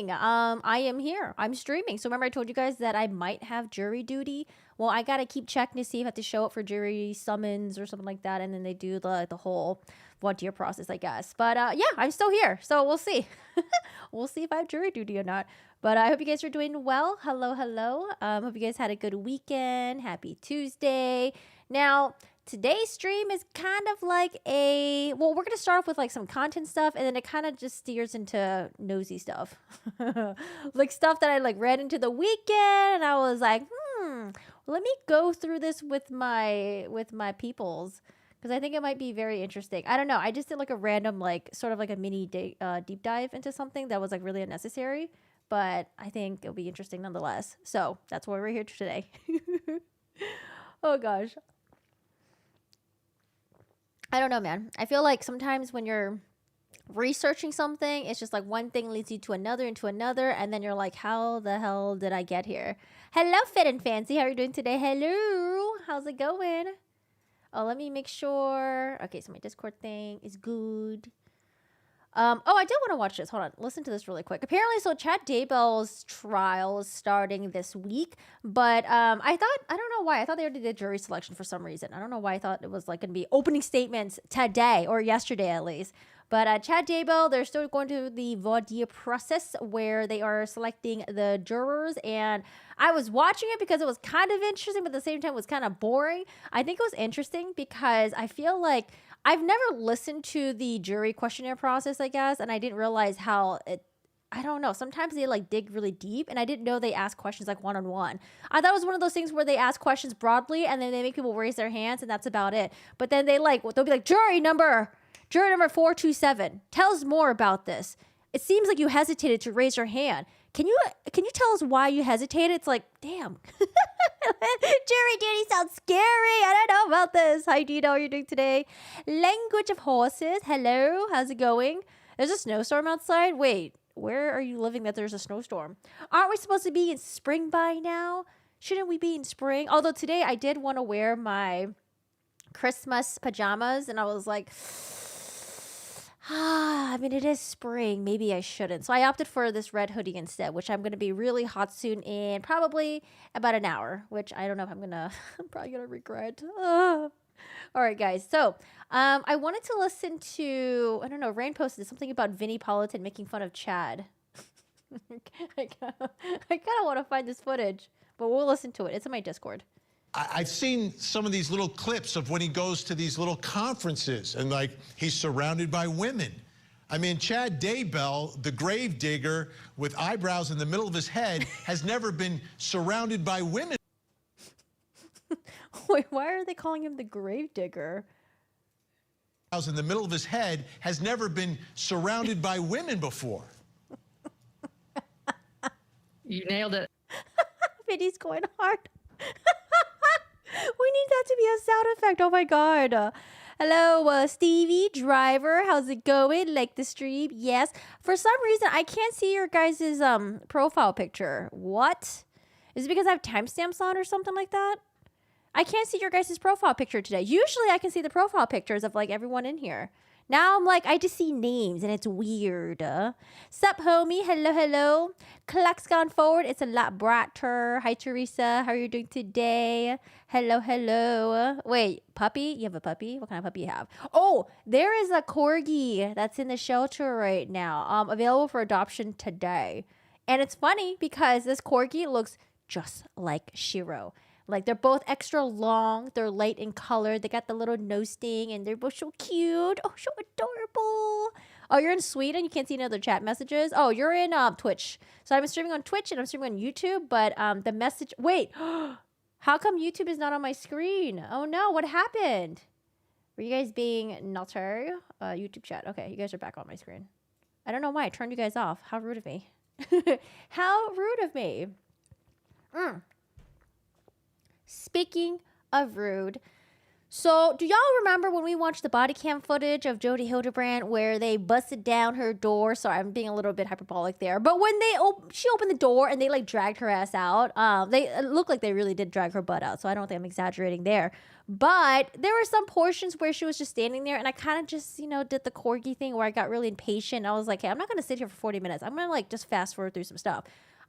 morning. I am here. I'm streaming. So remember I told you guys that I might have jury duty? Well, I got to keep checking to see if I have to show up for jury summons or something like that. And then they do the whole voir dire process, I guess. But yeah, I'm still here. So we'll see. We'll see if I have jury duty or not. But I hope you guys are doing well. Hello, hello. Hope you guys had a good weekend. Happy Tuesday. Now, today's stream is kind of like we're going to start off with like some content stuff, and then it kind of just steers into nosy stuff. Like stuff that I like read into the weekend, and I was like, let me go through this with my peoples, because I think it might be very interesting. I don't know. I just did like a random, like sort of like a mini deep dive into something that was like really unnecessary, but I think it'll be interesting nonetheless. So that's why we're here today. Oh gosh. I don't know, man. I feel like sometimes when you're researching something, it's just like one thing leads you to another, and then you're like, how the hell did I get here? Hello, Fit and Fancy. How are you doing today? Hello. How's it going? Oh, let me make sure. Okay, so my Discord thing is good. I did want to watch this. Hold on. Listen to this really quick. Apparently, so Chad Daybell's trial is starting this week, but I don't know why. I thought they already did jury selection for some reason. I don't know why I thought it was like going to be opening statements today or yesterday at least. But Chad Daybell, they're still going to the voir dire process where they are selecting the jurors. And I was watching it because it was kind of interesting, but at the same time it was kind of boring. I think it was interesting because I feel like I've never listened to the jury questionnaire process, I guess, and I didn't realize how I don't know. Sometimes they like dig really deep, and I didn't know they ask questions like one-on-one. I thought it was one of those things where they ask questions broadly, and then they make people raise their hands, and that's about it. But then they'll be like, jury number 427. Tell us more about this. It seems like you hesitated to raise your hand. Can you tell us why you hesitated? It's like, damn. Jury duty sounds scary. I don't know about this. How do you know how you're doing today? Language of horses. Hello. How's it going? There's a snowstorm outside. Wait, where are you living that there's a snowstorm? Aren't we supposed to be in spring by now? Shouldn't we be in spring? Although today I did want to wear my Christmas pajamas, and I was like, I mean, it is spring. Maybe I shouldn't. So I opted for this red hoodie instead, which I'm going to be really hot soon in probably about an hour, which I don't know if I'm probably going to regret. All right, guys. So I wanted to listen to, I don't know, Rain posted something about Vinnie Politan making fun of Chad. I kind of want to find this footage, but we'll listen to it. It's in my Discord. I've seen some of these little clips of when he goes to these little conferences and like he's surrounded by women. I mean, Chad Daybell, the grave digger with eyebrows in the middle of his head, has never been surrounded by women. Wait, why are they calling him the grave digger? In the middle of his head has never been surrounded by women before. You nailed it. Vinny's going hard. We need that to be a sound effect. Oh my god. Hello, Stevie Driver. How's it going? Like the stream? Yes. For some reason, I can't see your guys' profile picture. What? Is it because I have timestamps on or something like that? I can't see your guys' profile picture today. Usually, I can see the profile pictures of like everyone in here. Now I'm like, I just see names and it's weird. Sup, homie? Hello, hello. Clock's gone forward. It's a lot brighter. Hi, Teresa. How are you doing today? Hello, hello. Wait, puppy? You have a puppy? What kind of puppy you have? Oh, there is a corgi that's in the shelter right now. Available for adoption today. And it's funny because this corgi looks just like Shiro. Like, they're both extra long. They're light in color. They got the little nose thing, and they're both so cute. Oh, so adorable. Oh, you're in Sweden? You can't see any other chat messages? Oh, you're in Twitch. So I'm streaming on Twitch, and I'm streaming on YouTube, but the message... Wait, how come YouTube is not on my screen? Oh, no, what happened? Were you guys being naughty? YouTube chat. Okay, you guys are back on my screen. I don't know why I turned you guys off. How rude of me. How rude of me. Speaking of rude, So, do y'all remember when we watched the body cam footage of Jody Hildebrandt where they busted down her door? Sorry, I'm being a little bit hyperbolic there. But when she opened the door and they like dragged her ass out, it looked like they really did drag her butt out. So I don't think I'm exaggerating there. But there were some portions where she was just standing there, and I kind of just, did the corgi thing where I got really impatient. I was like, hey, I'm not going to sit here for 40 minutes. I'm going to like just fast forward through some stuff.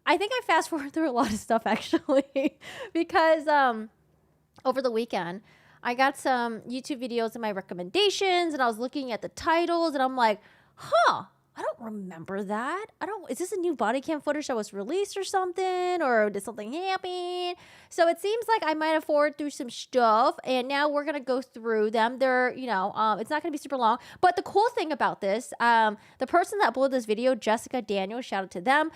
I think I fast forward through a lot of stuff actually because over the weekend, I got some YouTube videos in my recommendations, and I was looking at the titles, and I'm like, I don't remember that. Is this a new body cam footage that was released or something? Or did something happen? So it seems like I might have forwarded through some stuff, and now we're going to go through them. They're, it's not going to be super long. But the cool thing about this, the person that uploaded this video, Jessica Daniels, shout out to them.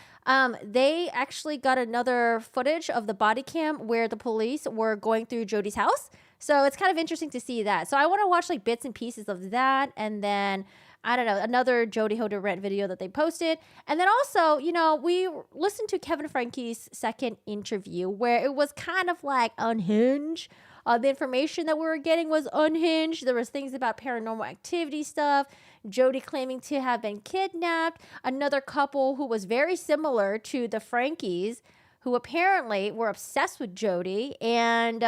They actually got another footage of the body cam where the police were going through Jody's house. So it's kind of interesting to see that. So I want to watch like bits and pieces of that. And then, I don't know, another Jody Hildebrandt video that they posted. And then also, we listened to Kevin Frankie's second interview where it was kind of like unhinged. The information that we were getting was unhinged. There was things about paranormal activity stuff. Jody claiming to have been kidnapped. Another couple who was very similar to the Frankies who apparently were obsessed with Jody. And,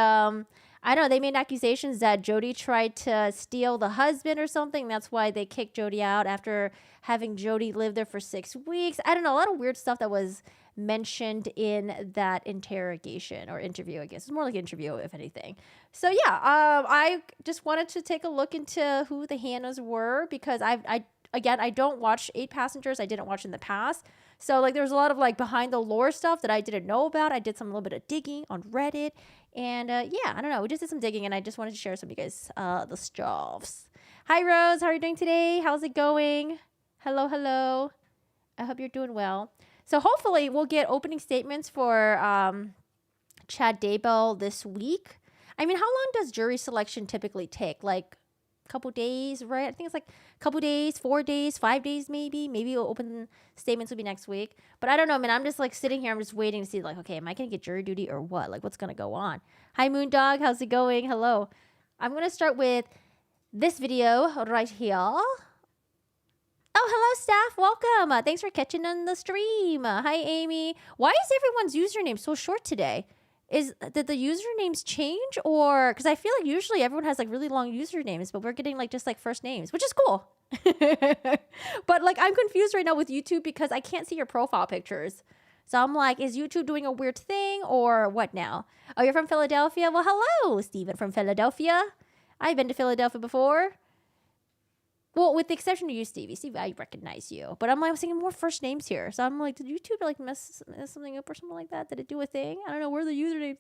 I don't know, they made accusations that Jody tried to steal the husband or something. That's why they kicked Jody out after having Jody live there for 6 weeks. I don't know, a lot of weird stuff that was mentioned in that interrogation or interview, I guess. It's more like an interview, if anything. So, yeah, I just wanted to take a look into who the Hannas were because I don't watch 8 Passengers. I didn't watch in the past. So, like, there was a lot of, like, behind the lore stuff that I didn't know about. I did some little bit of digging on Reddit. And, yeah, I don't know. We just did some digging, and I just wanted to share some of you guys the stuffs. Hi, Rose. How are you doing today? How's it going? Hello, hello. I hope you're doing well. So, hopefully, we'll get opening statements for Chad Daybell this week. I mean, how long does jury selection typically take? Like, couple days, right? I think it's like a couple days, 4 days, 5 days, maybe open statements will be next week. But I don't know, man. I'm just like sitting here. I'm just waiting to see like, okay, am I going to get jury duty or what? Like what's going to go on? Hi, Moondog. How's it going? Hello. I'm going to start with this video right here. Oh, hello, staff. Welcome. Thanks for catching on the stream. Hi, Amy. Why is everyone's username so short today? Did the usernames change or because I feel like usually everyone has like really long usernames, but we're getting like just like first names, which is cool. But like I'm confused right now with YouTube because I can't see your profile pictures. So I'm like, is YouTube doing a weird thing or what now? Oh, you're from Philadelphia? Well, hello, Steven from Philadelphia. I've been to Philadelphia before. Well, with the exception of you, Stevie. Stevie, I recognize you. But I was thinking more first names here. So I'm like, did YouTube like mess something up or something like that? Did it do a thing? I don't know. Where are the usernames?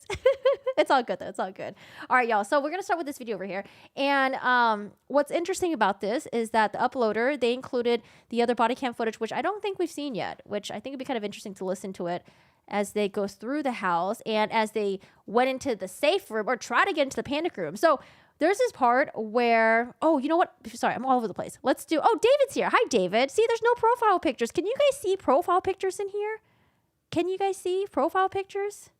It's all good, though. It's all good. All right, y'all. So we're going to start with this video over here. And what's interesting about this is that the uploader, they included the other body cam footage, which I don't think we've seen yet, which I think would be kind of interesting to listen to it as they go through the house and as they went into the safe room or try to get into the panic room. So there's this part where, oh, you know what? Sorry, I'm all over the place. David's here. Hi, David. See, there's no profile pictures. Can you guys see profile pictures in here? Can you guys see profile pictures?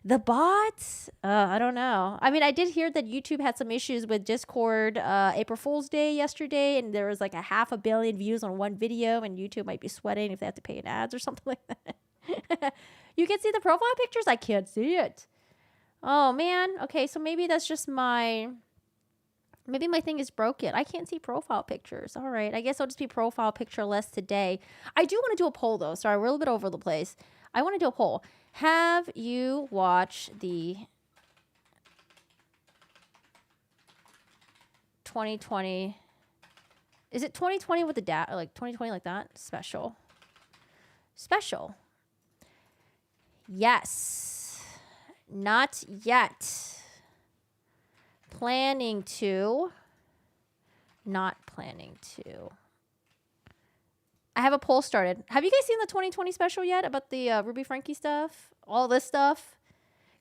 The bots? I don't know. I mean, I did hear that YouTube had some issues with Discord April Fool's Day yesterday, and there was like 500 million views on one video, and YouTube might be sweating if they have to pay in ads or something like that. You can see the profile pictures? I can't see it. Oh, man. Okay, so maybe that's just maybe my thing is broken. I can't see profile pictures. All right, I guess I'll just be profile picture-less today. I do want to do a poll, though. Sorry, we're a little bit over the place. I want to do a poll. Have you watched the 2020... Is it 2020 with the like 2020 like that? Special. Yes. Not yet. Planning to. Not planning to. I have a poll started. Have you guys seen the 2020 special yet about the Ruby Frankie stuff? All this stuff?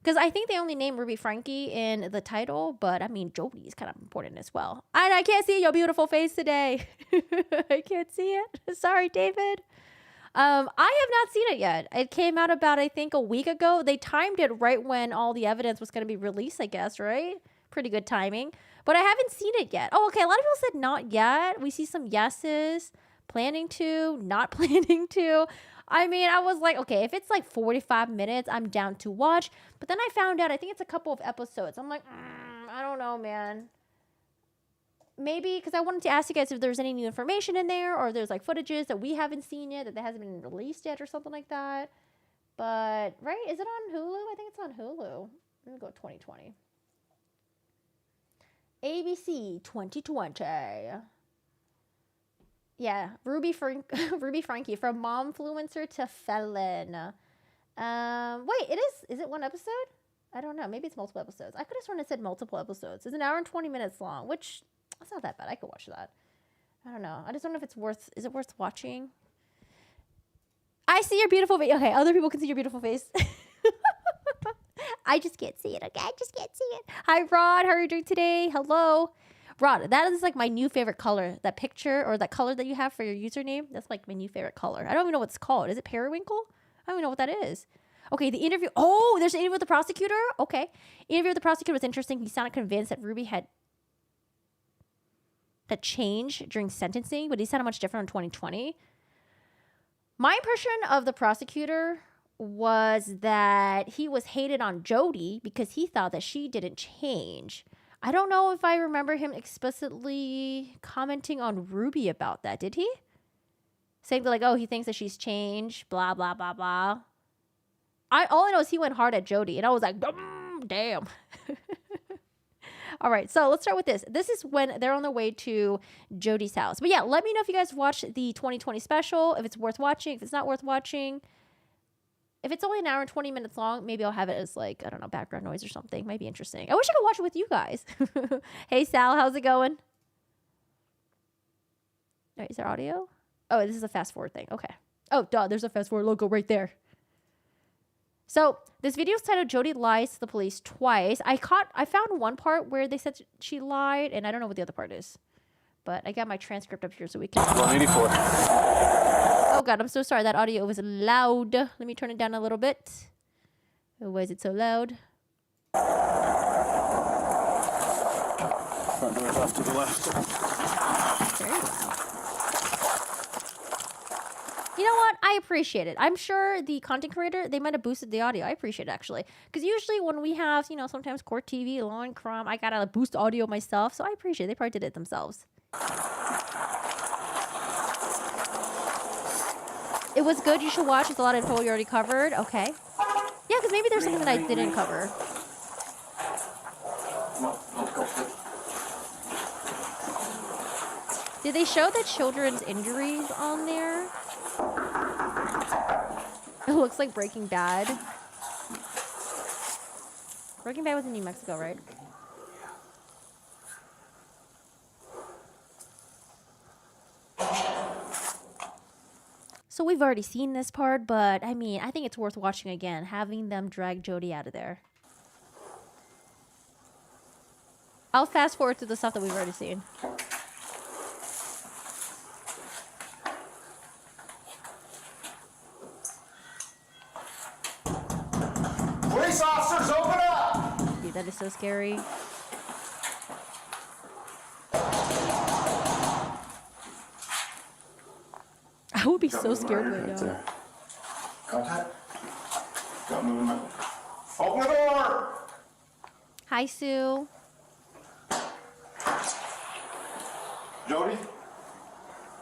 Because I think they only named Ruby Frankie in the title, but I mean, Jody is kind of important as well. And I can't see your beautiful face today. I can't see it. Sorry, David. I have not seen it yet. It came out about, I think, a week ago. They timed it right when all the evidence was going to be released, I guess, right? Pretty good timing. But I haven't seen it yet. Oh, okay. A lot of people said not yet. We see some yeses. Planning to, not planning to. I mean, I was like, okay, if it's like 45 minutes, I'm down to watch. But then I found out, I think it's a couple of episodes. I'm like, I don't know, man. Maybe, because I wanted to ask you guys if there's any new information in there, or if there's like footages that we haven't seen yet, that hasn't been released yet, or something like that. But, right? Is it on Hulu? I think it's on Hulu. Let me go 2020. ABC 2020. Yeah, Ruby Frankie, from momfluencer to felon. Wait, is it one episode? I don't know. Maybe it's multiple episodes. I could have sworn it said multiple episodes. It's an hour and 20 minutes long, which that's not that bad. I could watch that. I don't know. I just don't know if is it worth watching? I see your beautiful face. Okay, other people can see your beautiful face. I just can't see it, okay? I just can't see it. Hi, Rod. How are you doing today? Hello. Rod, that is like my new favorite color. That picture or that color that you have for your username, that's like my new favorite color. I don't even know what it's called. Is it periwinkle? I don't even know what that is. Okay, the interview. Oh, there's an interview with the prosecutor? Okay. Interview with the prosecutor was interesting. He sounded convinced that Ruby had changed during sentencing, but he sounded much different in 2020. My impression of the prosecutor was that he was hated on Jody because he thought that she didn't change. I don't know if I remember him explicitly commenting on Ruby about that. Did he? Saying like, oh, he thinks that she's changed, blah, blah, blah, blah. All I know is he went hard at Jody, and I was like, damn. All right, so let's start with this. This is when they're on their way to Jody's house. But yeah, let me know if you guys watched the 2020 special, if it's worth watching, if it's not worth watching. If it's only an hour and 20 minutes long, maybe I'll have it as like, I don't know, background noise or something. Might be interesting. I wish I could watch it with you guys. Hey, Sal, how's it going? All right, is there audio? Oh, this is a fast forward thing. Okay. Oh, duh, there's a fast forward logo right there. So this video is titled Jody Lies to the Police Twice. I found one part where they said she lied, and I don't know what the other part is. But I got my transcript up here so we can... 184. Oh, God, I'm so sorry. That audio was loud. Let me turn it down a little bit. Oh, why is it so loud? Front door's off to the left. Very loud. You know what? I appreciate it. I'm sure the content creator, they might have boosted the audio. I appreciate it, actually. Because usually when we have, sometimes Court TV, Law and Crime, I got to boost audio myself. So I appreciate it. They probably did it themselves. It was good. You should watch. There's a lot of info you already covered. Okay. Yeah, because maybe there's something that I didn't cover. Did they show the children's injuries on there? It looks like Breaking Bad. Breaking Bad was in New Mexico, right? So we've already seen this part, but I mean, I think it's worth watching again, having them drag Jody out of there. I'll fast forward to the stuff that we've already seen. Police officers, open up! Dude, that is so scary. I would be so scared right now. Contact. Got movement. Open the door! Hi, Sue. Jody,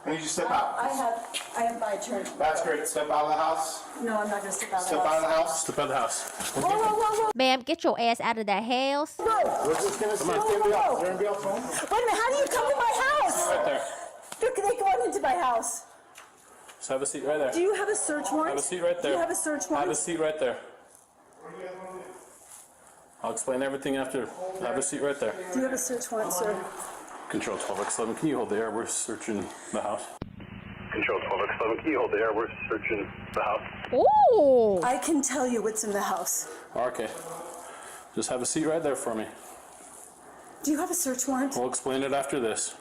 I need you to step out. I have my turn. That's great. Step out of the house. No, I'm not gonna step out of the Step out of the house. house. Step out of the house. Whoa, whoa, whoa, whoa. Ma'am, get your ass out of that house. We're just gonna see. Is there anybody else home? Wait a minute, how do you come to my house? Right there. Look, they go on into my house. Just have a seat right there. Do you have a search warrant? Have a seat right there. Do you have a search Have warrant? a seat right there. I'll explain everything after. Have a seat right there. Do you have a search warrant, sir? Control 12x11, can you hold the air? We're searching the house. Control 12x11, can you hold the air? We're searching the house. Oh. I can tell you what's in the house. Okay. Just have a seat right there for me. Do you have a search warrant? We'll explain it after this.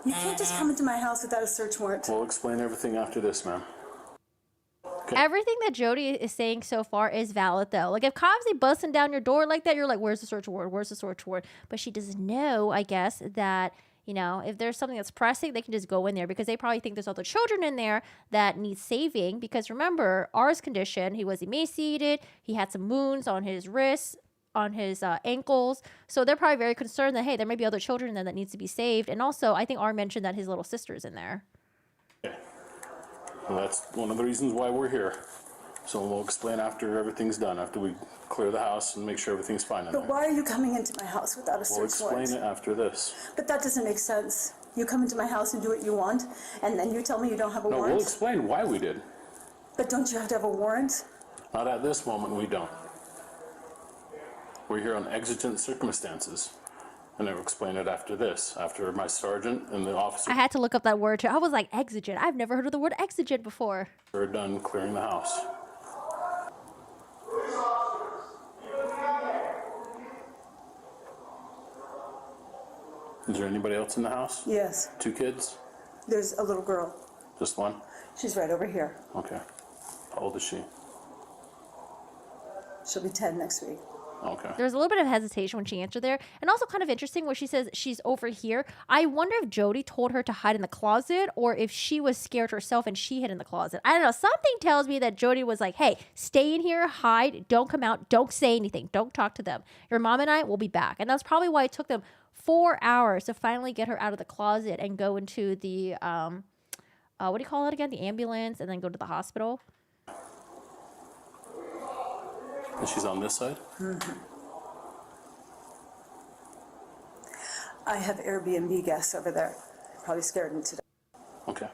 You can't just come into my house without a search warrant. We'll explain everything after this, ma'am. Okay. Everything that Jody is saying so far is valid, though. Like, if cops are busting down your door like that, you're like, where's the search warrant? Where's the search warrant? But she doesn't know, I guess, that, you know, if there's something that's pressing, they can just go in there because they probably think there's other children in there that need saving. Because remember, R's condition, he was emaciated. He had some wounds on his wrists, on his ankles. So they're probably very concerned that, hey, there may be other children in there that needs to be saved. And also, I think R mentioned that his little sister's in there. Well, that's one of the reasons why we're here. So we'll explain after everything's done, after we clear the house and make sure everything's fine in But there. why are you coming into my house without a We'll search warrant? explain it after this. But that doesn't make sense. You come into my house and do what you want, and then you tell me you don't have a No, warrant? we'll explain why we did. But don't you have to have a warrant? Not at this moment, we don't. We're here on exigent circumstances. And I'll explain it after this, after my sergeant and the officer I had to look up that word too. I was like, exigent. I've never heard of the word exigent before. are done clearing the house. Is there anybody else in the house? Yes. 2 kids? There's a little girl. Just one? She's right over here. Okay. How old is she? She'll be 10 next week. Okay. There was a little bit of hesitation when she answered there. And also kind of interesting where she says she's over here. I wonder if Jody told her to hide in the closet or if she was scared herself and she hid in the closet. I don't know. Something tells me that Jody was like, hey, stay in here, hide, don't come out, don't say anything, don't talk to them. Your mom and I will be back. And that's probably why it took them 4 hours to finally get her out of the closet and go into the, what do you call it again? The ambulance, and then go to the hospital. And she's on this side? I have Airbnb guests over there. Probably scared me to death. Okay.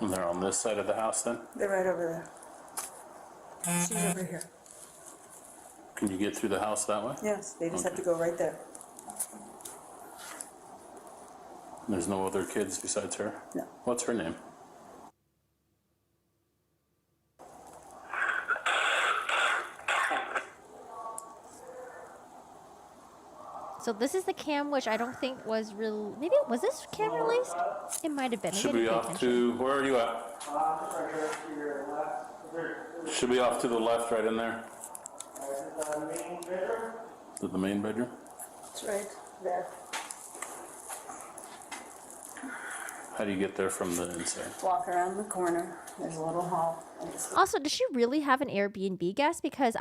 And they're on this side of the house then? They're right over there. She's over here. Can you get through the house that way? Yes, they just have Okay. to go right there. There's no other kids besides her? No. What's her name? So this is the cam, which I don't think was real. Maybe was this cam released? It might have been. Maybe Should I be didn't pay off attention. to, where are you at? Should be off to the left, right in there. To the main bedroom? It's right there. How do you get there from the inside? Walk around the corner. There's a little hall. And just Also, does she really have an Airbnb guest? Because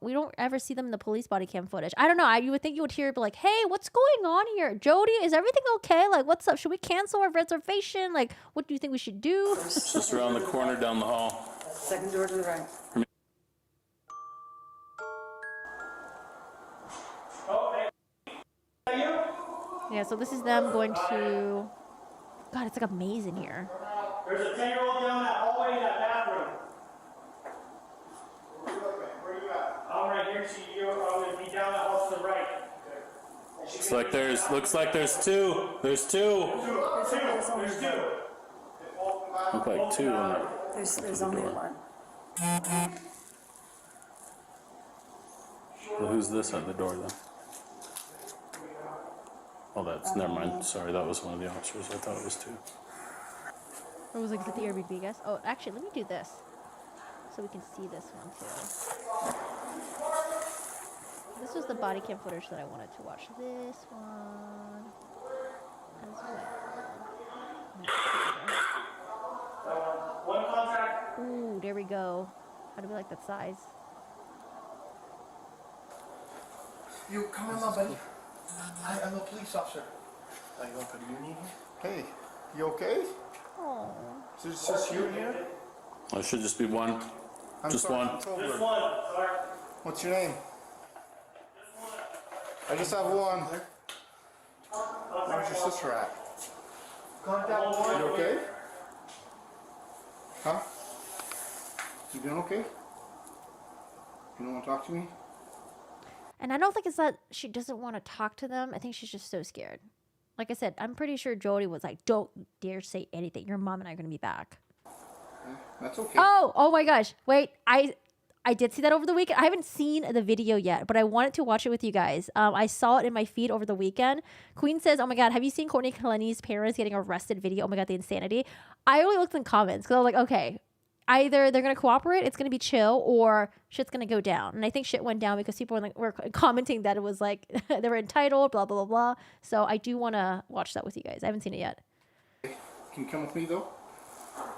we don't ever see them in the police body cam footage. I don't know. You would think you would hear it be like, hey, what's going on here? Jody, is everything okay? Like, what's up? Should we cancel our reservation? Like, what do you think we should do? It's just around the corner down the hall. second door to the right. Yeah, so this is them going to... God, it's like a maze in here. There's a 10-year-old down that hallway in that bathroom. Where you at? I'm right here. I'm going to be down that hall to the right. Looks like there's two. There's two. There's two. Look like two in there. There's only one. Well, who's this at the door then? Oh, that's, never mind. Sorry, that was one of the officers. I thought it was two. Or was like, is it the Airbnb guest? Oh, actually, let me do this. So we can see this one too. This was the body cam footage that I wanted to watch. This one as well. One contract. Ooh, there we go. How do we like that size? You come in, my buddy. I'm a police officer. Are you okay? You need me? Hey, you okay? Oh. Is it just you here? Well, it should just be one. I'm Just sorry, one. it's over. Just one. Sorry. What's your name? I just have one. Where's your sister at? You okay? Huh? You doing okay? You don't want to talk to me? And I don't think it's that she doesn't want to talk to them. I think she's just so scared. Like I said, I'm pretty sure Jody was like, don't dare say anything. Your mom and I are going to be back. That's okay. Oh my gosh. Wait, I did see that over the weekend. I haven't seen the video yet, but I wanted to watch it with you guys. I saw it in my feed over the weekend. Queen says, oh my God, have you seen Courtney Clenny's parents getting arrested video? Oh my God, the insanity. I only looked in comments because I was like, okay, either they're going to cooperate, it's going to be chill, or shit's going to go down. And I think shit went down because people were commenting that it was like they were entitled, blah, blah, blah, blah. So I do want to watch that with you guys. I haven't seen it yet. Can you come with me though?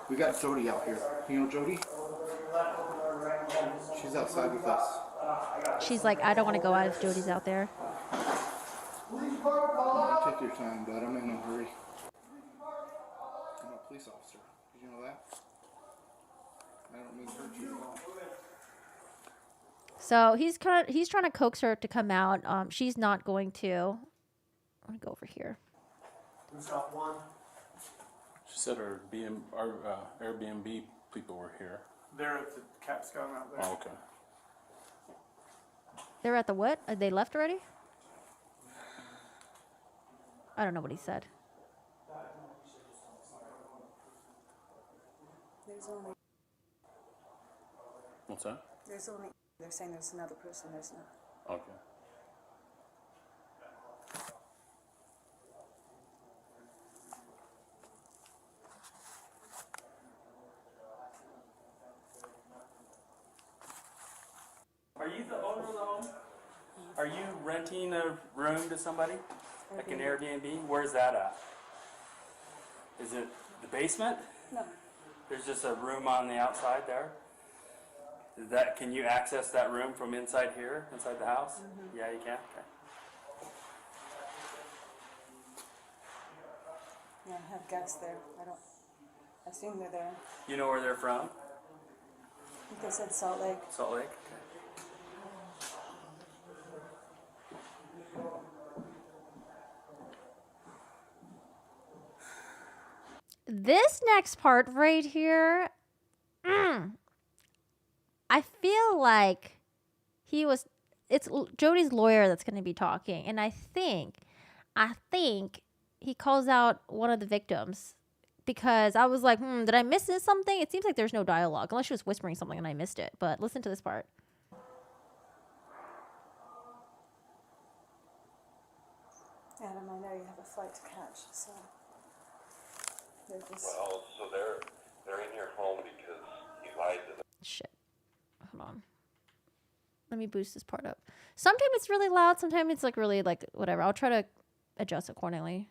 We got Jody out here. You know Jody? She's outside with us. She's like, I don't want to go out if Jody's out there. Take your time, bud. I'm in no hurry. I'm a police officer. Did you know that? I don't mean to hurt you at all. So he's trying to coax her to come out. She's not going to. I'm gonna go over here. Who's got one? She said our Airbnb people were here. They're at the Cat Scout out there. Oh, okay. They're at the what? Are they left already? I don't know what he said. There's only, What's that? they're saying there's another person, there's not. Okay. Are you the owner of the home? Are you renting a room to somebody? Like an Airbnb? Where's that at? Is it the basement? No. There's just a room on the outside there? Can you access that room from inside here, inside the house? Mm-hmm. Yeah, you can? Okay. Yeah, I have guests there. I assume they're there. You know where they're from? I think they said Salt Lake. Salt Lake? Okay. This next part right here, I feel like it's Jody's lawyer that's going to be talking. And I think he calls out one of the victims because I was like, did I miss something? It seems like there's no dialogue unless she was whispering something and I missed it. But listen to this part. Adam, I know you have a flight to catch, so they're just... Well, so they're in your home because he lied to them. Shit. Hold on. Let me boost this part up. Sometimes it's really loud. Sometimes it's like really like whatever. I'll try to adjust accordingly.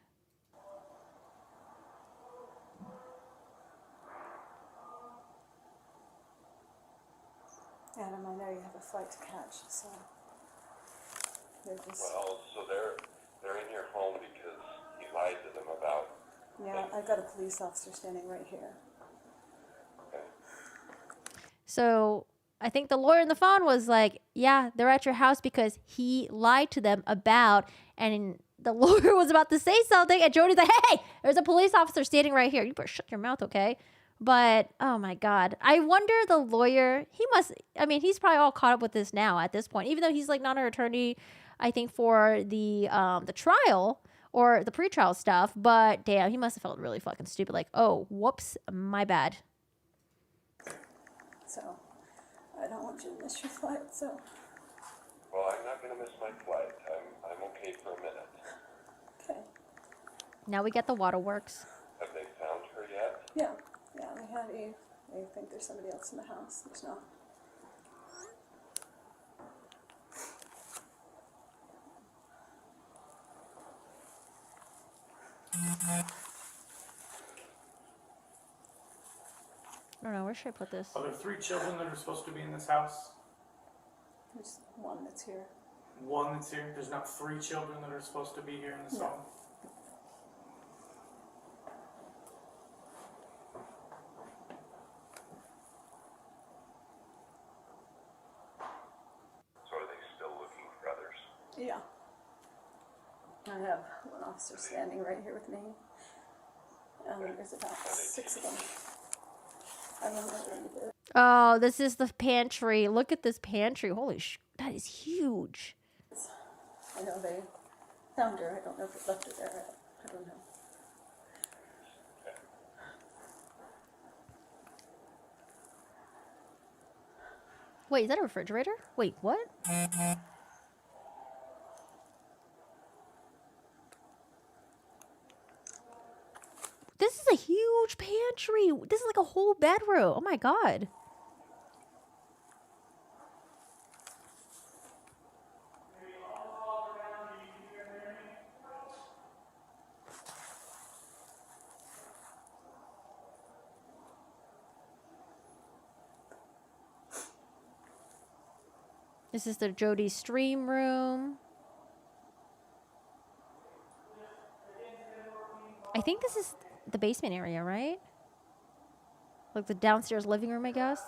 Adam, I know you have a flight to catch, so they're just... Well, so they're in your home because he lied to them about... Yeah, I've got a police officer standing right here. Okay. So I think the lawyer on the phone was like, yeah, they're at your house because he lied to them about, and the lawyer was about to say something, and Jody's like, hey, there's a police officer standing right here. You better shut your mouth, okay? But, oh my God. I wonder the lawyer, he's probably all caught up with this now at this point, even though he's like not an attorney, I think, for the trial or the pretrial stuff. But damn, he must have felt really fucking stupid. Like, oh, whoops, my bad. So, I don't want you to miss your flight, so... Well, I'm not going to miss my flight. I'm okay for a minute. Okay. Now we get the waterworks. Have they found her yet? Yeah, they had Eve. They think there's somebody else in the house. There's not. I don't know, where should I put this? Are there 3 children that are supposed to be in this house? There's one that's here. One that's here? There's not 3 children that are supposed to be here in this No. home? So are they still looking for others? Yeah. I have one officer standing right here with me. There's about 6 of them. I don't know what they did. Oh, this is the pantry. Look at this pantry. Holy that is huge. I know they found her. I don't know if they left her there. I don't know. Wait, is that a refrigerator? Wait, what? This is a huge pantry. This is like a whole bedroom. Oh my god. This is the Jody stream room. I think this is the basement area, right? Like the downstairs living room, I guess.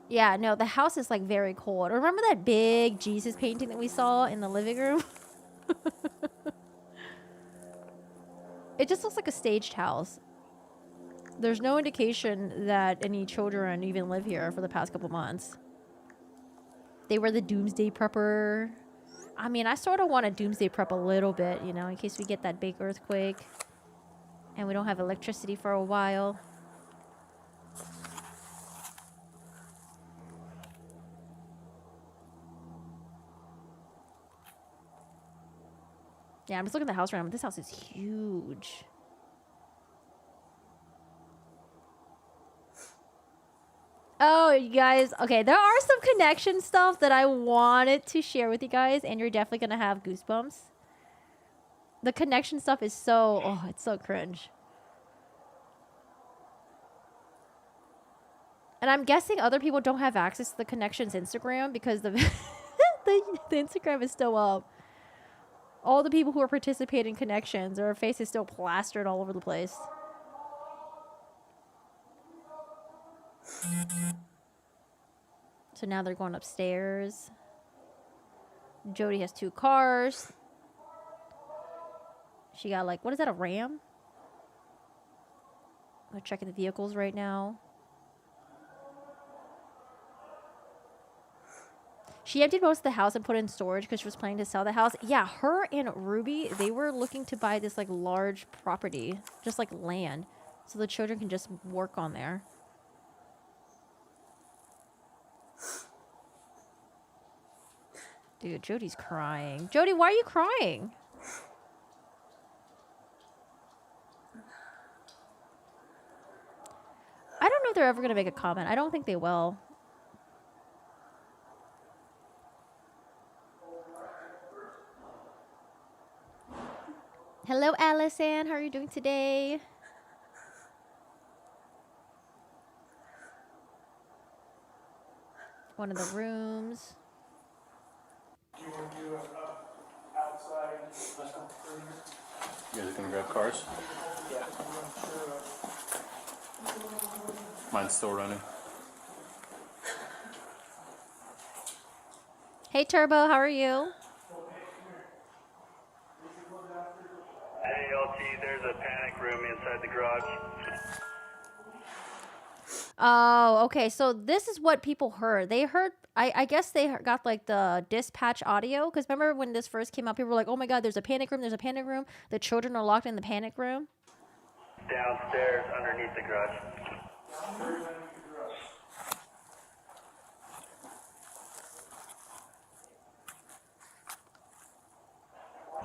Yeah, no, the house is like very cold. Remember that big Jesus painting that we saw in the living room? It just looks like a staged house. There's no indication that any children even live here for the past couple months. They were the doomsday prepper. I mean, I sort of want to doomsday prep a little bit, you know, in case we get that big earthquake and we don't have electricity for a while. Yeah, I'm just looking at the house right now. This house is huge. Oh, you guys. Okay, there are some connection stuff that I wanted to share with you guys, and you're definitely going to have goosebumps. The connection stuff is so... Oh, it's so cringe. And I'm guessing other people don't have access to the connection's Instagram because the the Instagram is still up. All the people who are participating in connections, their face is still plastered all over the place. So now they're going upstairs. Jody has 2 cars. She got like, what is that, a Ram? I'm checking the vehicles right now. She emptied most of the house and put it in storage because she was planning to sell the house. Yeah, her and Ruby, they were looking to buy this like large property, just like land, so the children can just work on there. Dude, Jody's crying. Jody, why are you crying? I don't know if they're ever going to make a comment. I don't think they will. Hello, Allison. How are you doing today? One of the rooms. Do you want to do outside? You guys gonna grab cars? Yeah. Mine's still running. Hey, Turbo. How are you? Hey, LT, there's a panic room inside the garage. Oh, okay. So this is what people heard. They heard, I guess they got like the dispatch audio. Because remember when this first came up, people were like, oh my God, there's a panic room. There's a panic room. The children are locked in the panic room. Downstairs underneath the garage.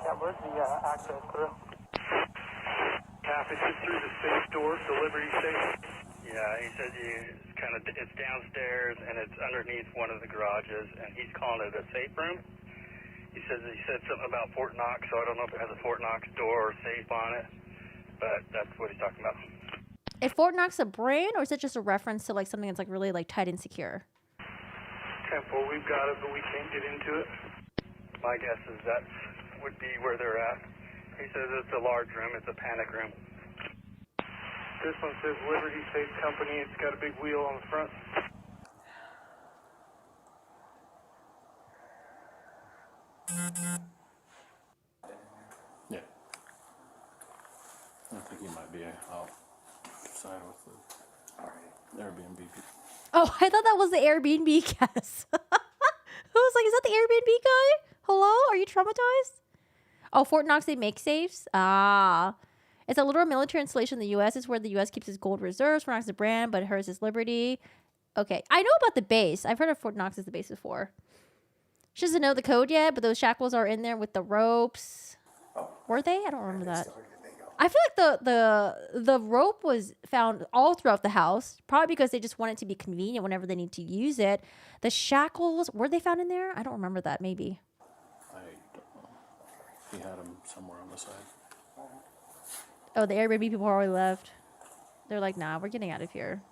Yeah, where's the access through? Half is through the safe door, the Liberty safe. Yeah, he said it's downstairs and it's underneath one of the garages, and he's calling it a safe room. He said something about Fort Knox, so I don't know if it has a Fort Knox door or safe on it, but that's what he's talking about. Is Fort Knox a brand, or is it just a reference to like something that's like really like tight and secure? Temple, we've got it, but we can't get into it. My guess is that would be where they're at. He says it's a large room, it's a panic room. This one says Liberty Safe Company, it's got a big wheel on the front. Yeah. I think he might be outside with the Airbnb people. Oh, I thought that was the Airbnb guest. I was like, is that the Airbnb guy? Hello? Are you traumatized? Oh, Fort Knox, they make safes? Ah. It's a literal military installation in the U.S. It's where the U.S. keeps its gold reserves. Fort Knox is a brand, but hers is Liberty. Okay. I know about the base. I've heard of Fort Knox as the base before. She doesn't know the code yet, but those shackles are in there with the ropes. Were they? I don't remember that. I feel like the rope was found all throughout the house, probably because they just want it to be convenient whenever they need to use it. The shackles, were they found in there? I don't remember that. Maybe. I don't know. He had them somewhere on the side. Oh, the Airbnb people already left. They're like, nah, we're getting out of here.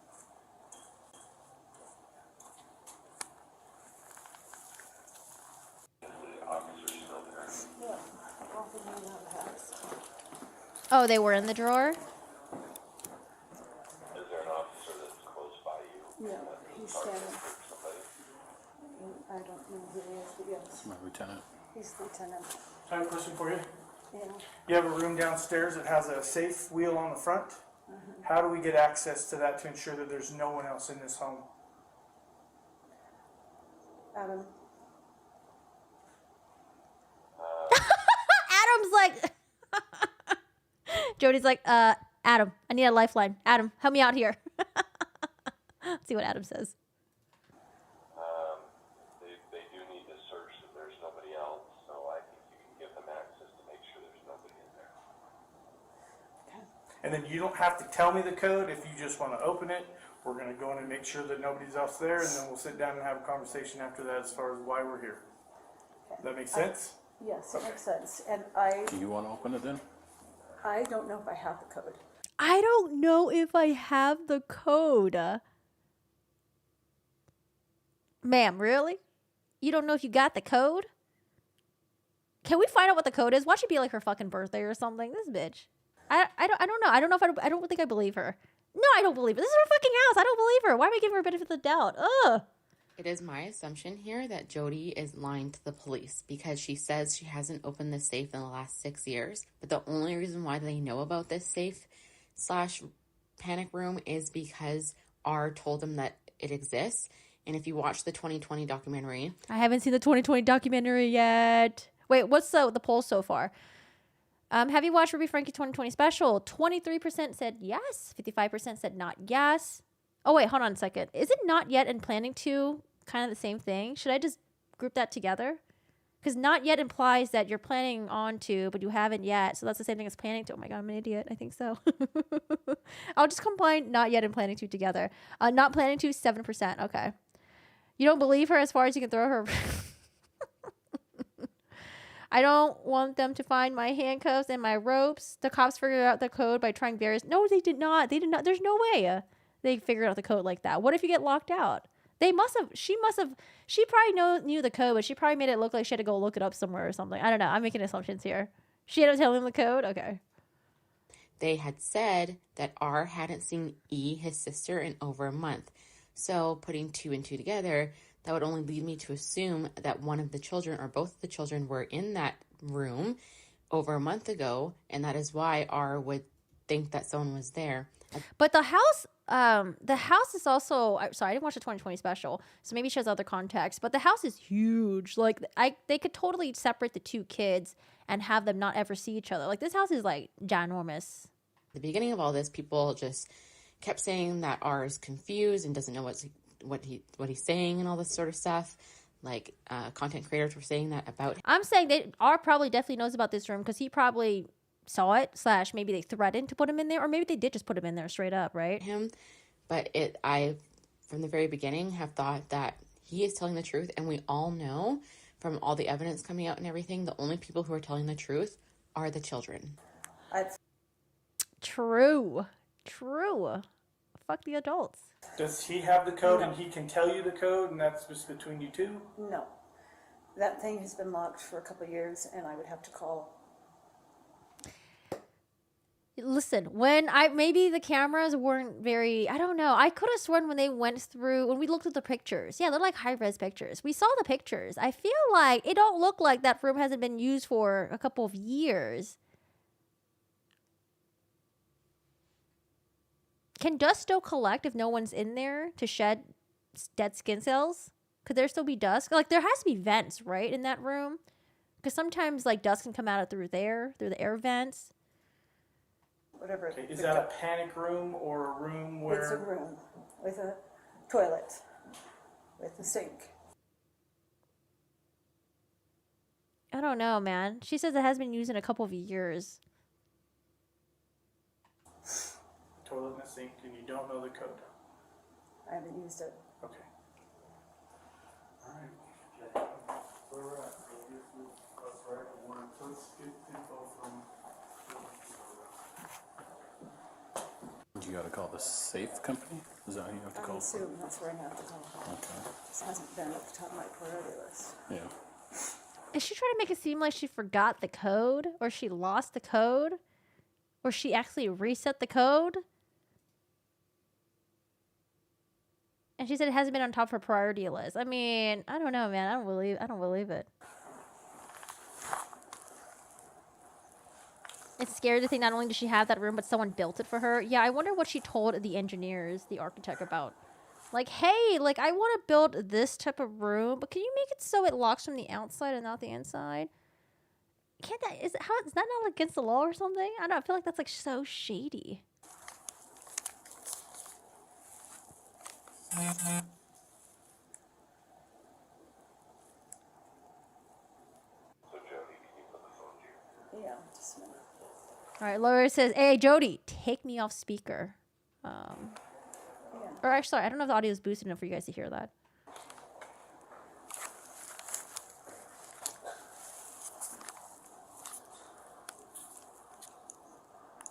Oh, they were in the drawer? Is there an officer that's close by you? Yeah, he's standing. I don't know who he is, but yes, My lieutenant. he's lieutenant. I have a question for you. Yeah. You have a room downstairs that has a safe wheel on the front. How do we get access to that to ensure that there's no one else in this home? Adam, Adam's like... Jody's like, Adam, I need a lifeline. Adam, help me out here. Let's see what Adam says. They do need to search that there's nobody else, so I think you can give them access to make sure there's nobody in there. And then you don't have to tell me the code if you just want to open it. We're going to go in and make sure that nobody's else there, and then we'll sit down and have a conversation after that as far as why we're here. Does that make sense? yes, it Okay. makes sense. And Do you want to open it then? I don't know if I have the code. I don't know if I have the code. Ma'am, really? You don't know if you got the code? Can we find out what the code is? Watch it be like her fucking birthday or something. This bitch. I don't know. I don't know if I don't think I believe her. No, I don't believe her. This is her fucking house. I don't believe her. Why am I giving her a benefit of the doubt? Ugh. It is my assumption here that Jody is lying to the police because she says she hasn't opened the safe in the last 6 years. But the only reason why they know about this safe / panic room is because R told them that it exists. And if you watch the 2020 documentary... I haven't seen the 2020 documentary yet. Wait, what's the poll so far? Have you watched Ruby Frankie 2020 special? 23% said yes. 55% said not yes. Oh, wait, hold on a second. Is it not yet and planning to kind of the same thing? Should I just group that together? Because not yet implies that you're planning on to, but you haven't yet. So that's the same thing as planning to. Oh my God, I'm an idiot. I think so. I'll just combine not yet and planning to together. Not planning to, 7%. Okay. You don't believe her as far as you can throw her. I don't want them to find my handcuffs and my ropes. The cops figured out the code by trying various... No, they did not. They did not. There's no way they figured out the code like that. What if you get locked out? They must have... She probably knew the code, but she probably made it look like she had to go look it up somewhere or something. I don't know. I'm making assumptions here. She ended up telling them the code? Okay. They had said that R hadn't seen E, his sister, in over a month. So putting 2 and 2 together, that would only lead me to assume that one of the children or both of the children were in that room over a month ago, and that is why R would think that someone was there. But the house is also... Sorry, I didn't watch the 2020 special, so maybe she has other context. But the house is huge. Like, they could totally separate the 2 kids and have them not ever see each other. Like, this house is, like, ginormous. At the beginning of all this, people just kept saying that R is confused and doesn't know what he's saying and all this sort of stuff. Like, content creators were saying that about him. I'm saying that R probably definitely knows about this room because he probably saw it / maybe they threatened to put him in there, or maybe they did just put him in there straight up, right? But I from the very beginning have thought that he is telling the truth, and we all know from all the evidence coming out and everything, the only people who are telling the truth are the children. True. Fuck the adults. Does he have the code and he can tell you the code and that's just between you two? No. That thing has been locked for a couple of years, and I would have to call. Listen, maybe the cameras weren't very, I don't know. I could have sworn when we looked at the pictures. Yeah, they're like high-res pictures. We saw the pictures. I feel like it don't look like that room hasn't been used for a couple of years. Can dust still collect if no one's in there to shed dead skin cells? Could there still be dust? Like, there has to be vents, right, in that room? Because sometimes like dust can come out through the air vents. Whatever. Okay, is that a panic room or a room where? It's a room with a toilet, with a sink. I don't know, man. She says it has been used in a couple of years. Toilet and a sink, and you don't know the code. I haven't used it. Okay. All right. Where we're at? That's right. Let's get info from. You gotta call the safe company? Is that how you have to I call? assume that's where I have to call. Okay. This hasn't been at the top of my priority list. Yeah. Is she trying to make it seem like she forgot the code? Or she lost the code? Or she actually reset the code? And she said it hasn't been on top of her priority list. I mean, I don't know, man. I don't believe it. It's scary to think not only does she have that room, but someone built it for her. Yeah, I wonder what she told the engineers, the architect about. Like, hey, like, I want to build this type of room, but can you make it so it locks from the outside and not the inside? Can't that, is that not against the law or something? I don't know, I feel like that's like so shady. So Jody, can you put the phone here? Yeah, just a minute. All right, Laura says, hey, Jody, take me off speaker. Yeah. Or actually, sorry, I don't know if the audio is boosted enough for you guys to hear that.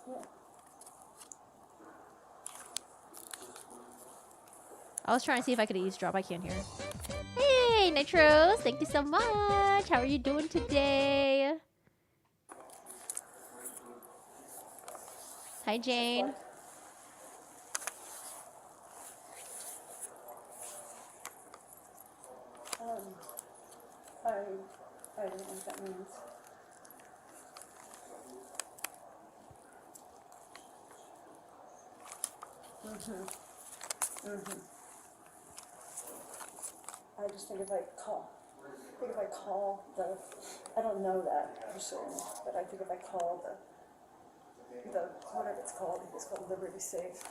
Yeah. I was trying to see if I could eavesdrop. I can't hear. Hey, Nitros, thank you so much. How are you doing today? Hi, Jane. I don't know what that means. I just think if I call the, I don't know that for certain, but I think if I call the whatever it's called, it's called Liberty Safe.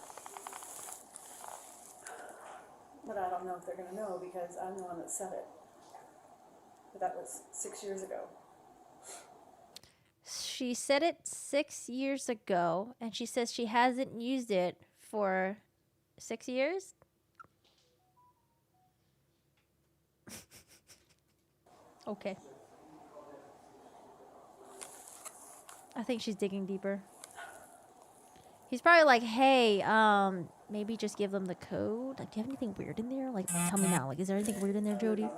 But I don't know if they're gonna know because I'm the one that said it. But that was 6 years ago. She said it 6 years ago, and she says she hasn't used it for 6 years. Okay. I think she's digging deeper. He's probably like, hey, maybe just give them the code. Like, do you have anything weird in there? Like, tell me now. Like, is there anything weird in there, Jody?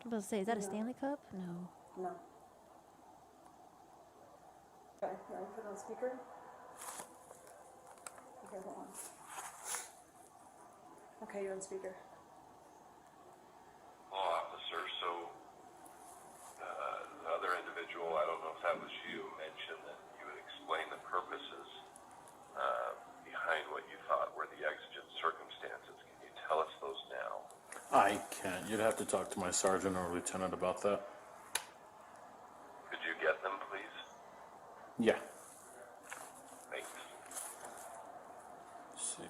I was about to say, is that a Stanley Cup? No. No. Okay, you want to put it on speaker? Okay, hold on. Okay, you're on speaker. Well, officer, so the other individual, I don't know if that was you, mentioned that you would explain the purposes behind what you thought were the exigent circumstances. Can you tell us those now? I can't. You'd have to talk to my sergeant or lieutenant about that. Could you get them, please? Yeah. Thanks. Let's see.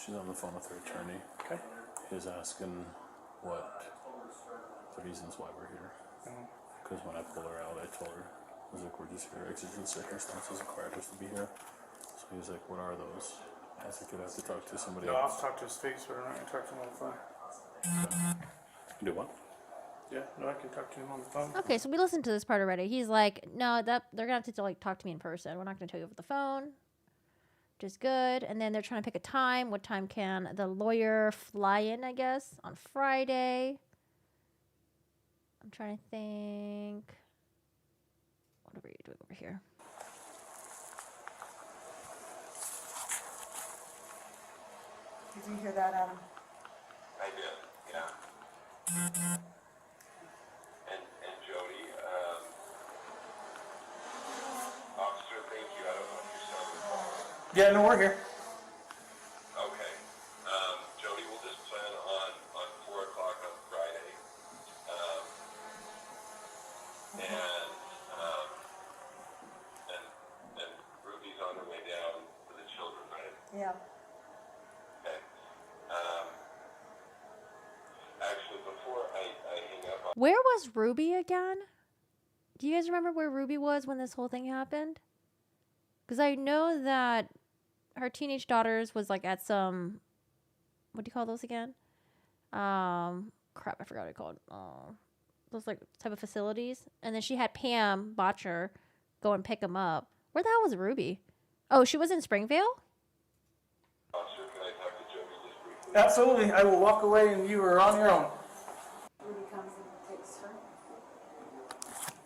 She's on the phone with her attorney. Okay. He's asking what the reasons why we're here. Because when I pulled her out, I told her, I was like, we're just here. Exigent circumstances required us to be here. So he was like, what are those? I was like, you'd have to talk to somebody No, I'll else. talk to his face, but I'm not gonna talk to him on the phone. Do what? Yeah, no, I can talk to him on the phone. Okay, so we listened to this part already. He's like, no, that they're gonna have to like talk to me in person. We're not gonna tell you over the phone. Which is good. And then they're trying to pick a time. What time can the lawyer fly in, I guess, on Friday? I'm trying to think. What are you doing over here? Did you hear that, Adam? I I did, yeah. And Jody, officer, thank you. I don't know if you're still on the phone. Yeah, no, we're here. Okay. Jody will just plan on 4 o'clock on Friday. And, um, and Ruby's on her way down for the children, right? Yeah. Okay. Actually, before I hang up on... Where was Ruby again? Do you guys remember where Ruby was when this whole thing happened? Because I know that her teenage daughters was like at some, what do you call those again? Crap, I forgot what it called. Those like type of facilities. And then she had Pam Botcher go and pick them up. Where the hell was Ruby? Oh, she was in Springvale? Officer, can I talk to Jody just briefly? Absolutely. I will walk away and you are on your own. Ruby comes and takes her.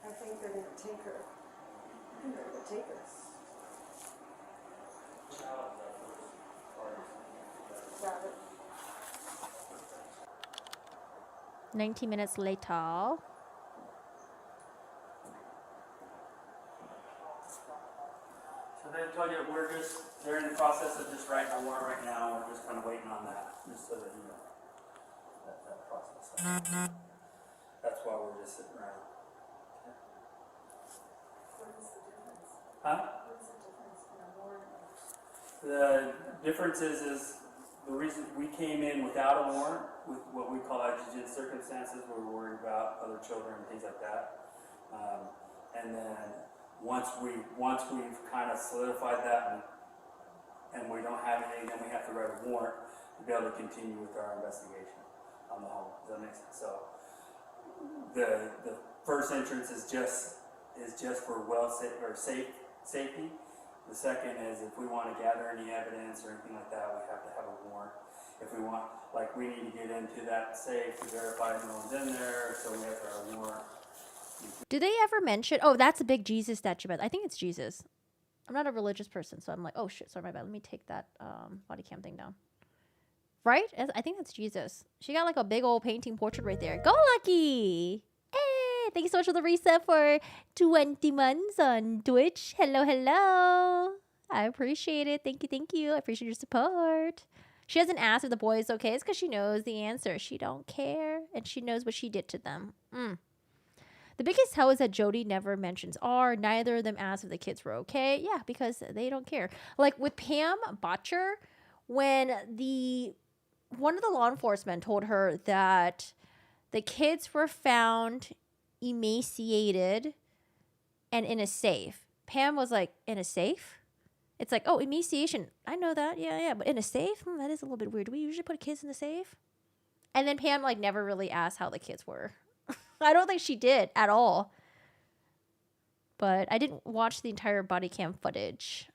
I think they're gonna take her. I think they're gonna take her. Got it. 19 minutes later. So they told you they're in the process of just writing a warrant right now. We're just kind of waiting on that, just so that you know that process. That's why we're just sitting around. What is the difference? Huh? What's the difference in a warrant? The difference is the reason we came in without a warrant, with what we call exigent circumstances, where we're worried about other children and things like that. And then once we've kind of solidified that and we don't have anything, then we have to write a warrant to be able to continue with our investigation on the home. Does that make sense? So the first entrance is just for safety. The second is if we want to gather any evidence or anything like that, we have to have a warrant. If we want, like, we need to get into that safe to verify no one's in there, so we have to have a warrant. Do they ever mention? Oh, that's a big Jesus statue. But I think it's Jesus. I'm not a religious person, so I'm like, oh shit, sorry, my bad. Let me take that body cam thing down. Right? I think that's Jesus. She got like a big old painting portrait right there. Go Lucky! Hey, thank you so much for the reset for 20 months on Twitch. Hello, hello. I appreciate it. Thank you. I appreciate your support. She hasn't asked if the boy is okay. It's because she knows the answer. She don't care, and she knows what she did to them. The biggest tell is that Jody never mentions R. Neither of them asked if the kids were okay. Yeah, because they don't care. Like with Pam Botcher, when one of the law enforcement told her that the kids were found emaciated and in a safe. Pam was like, in a safe? It's like, oh, emaciation. I know that. Yeah. But in a safe? That is a little bit weird. Do we usually put kids in a safe? And then Pam like never really asked how the kids were. I don't think she did at all. But I didn't watch the entire body cam footage.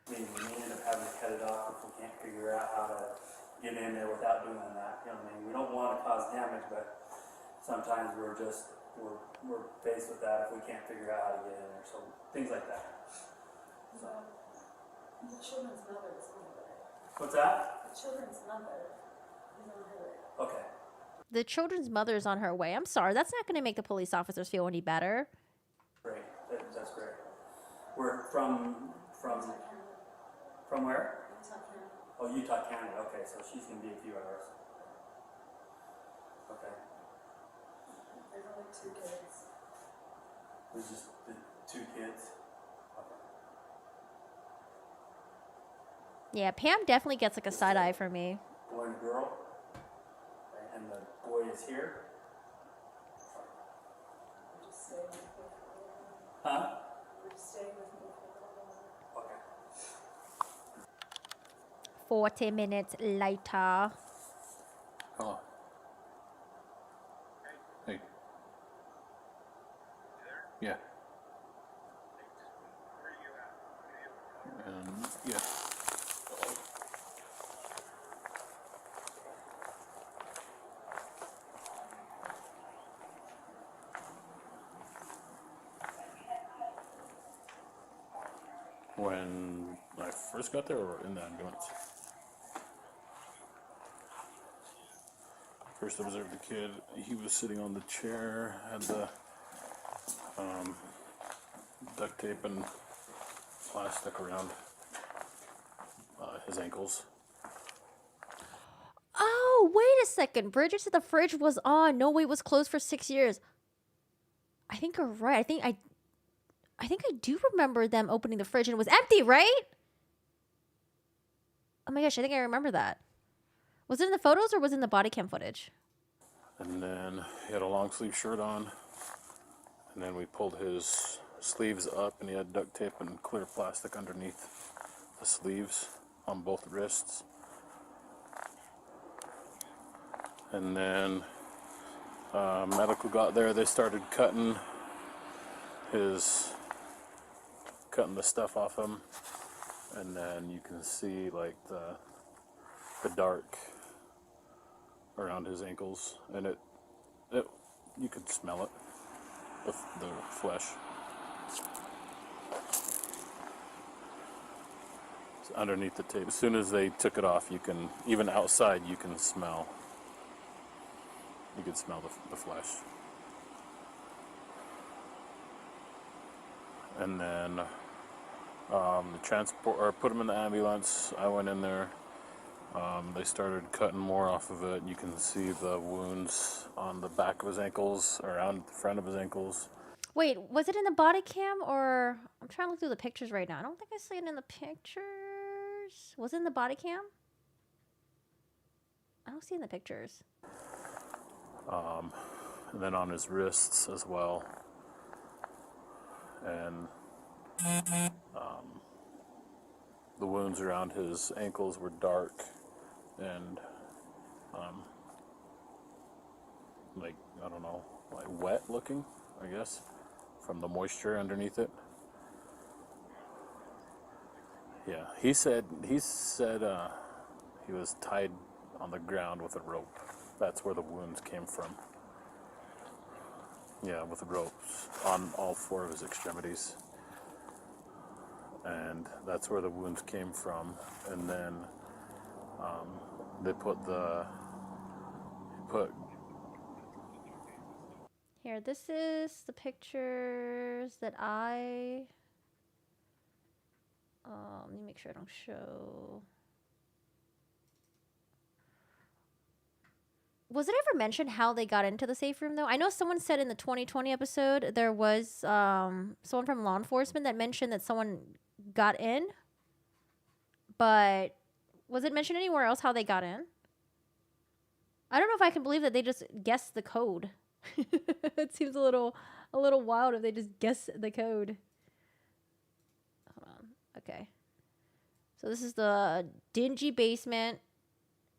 I mean, we end up having to cut it off if we can't figure out how to get in there without doing that. You know what I mean? We don't want to cause damage, but sometimes we're faced with that if we can't figure out how to get in there. So things like that. So. The children's mother is on her way. What's that? The children's mother is on her way. Okay. The children's mother is on her way. I'm sorry. That's not going to make the police officers feel any better. Great. That's great. We're from where? Utah County. Oh, Utah County. Okay, so she's going to be a few hours. Okay. There's only 2 kids. There's just the 2 kids. Okay. Yeah, Pam definitely gets like a side eye for me. Boy and a girl. And the boy is here. We're just staying with me for a little while. Huh? We're just staying with me for a little while. Okay. 40 minutes later. Hello. Hey. Yeah. Yeah. When I first got there, or in the ambulance? first observed the kid, he was sitting on the chair, had the duct tape and plastic around his ankles. Oh, wait a second. Bridget said the fridge was on. No, wait, it was closed for 6 years. I think you're right. I think I do remember them opening the fridge and it was empty, right? Oh my gosh, I think I remember that. Was it in the photos or was it in the body cam footage? And then he had a long sleeve shirt on. And then we pulled his sleeves up and he had duct tape and clear plastic underneath the sleeves on both wrists. And then medical got there. They started cutting the stuff off him, and then you can see like the dark around his ankles, and it you could smell it with the flesh. It's underneath the tape. As soon as they took it off, you can, even outside, you can smell. You could smell the flesh. And then put him in the ambulance. I went in there. They started cutting more off of it. You can see the wounds on the back of his ankles, around the front of his ankles. Wait, was it in the body cam or... I'm trying to look through the pictures right now. I don't think I see it in the pictures. Was it in the body cam? I don't see it in the pictures. And then on his wrists as well. And the wounds around his ankles were dark and like, I don't know, like wet looking, I guess, from the moisture underneath it. Yeah, he said he was tied on the ground with a rope. That's where the wounds came from. Yeah, with ropes on all four of his extremities. And that's where the wounds came from. And then they put Here, this is the pictures that I... let me make sure I don't show... Was it ever mentioned how they got into the safe room, though? I know someone said in the 2020 episode there was someone from law enforcement that mentioned that someone got in. But was it mentioned anywhere else how they got in? I don't know if I can believe that they just guessed the code. It seems a little wild if they just guess the code. Hold on. Okay. So this is the dingy basement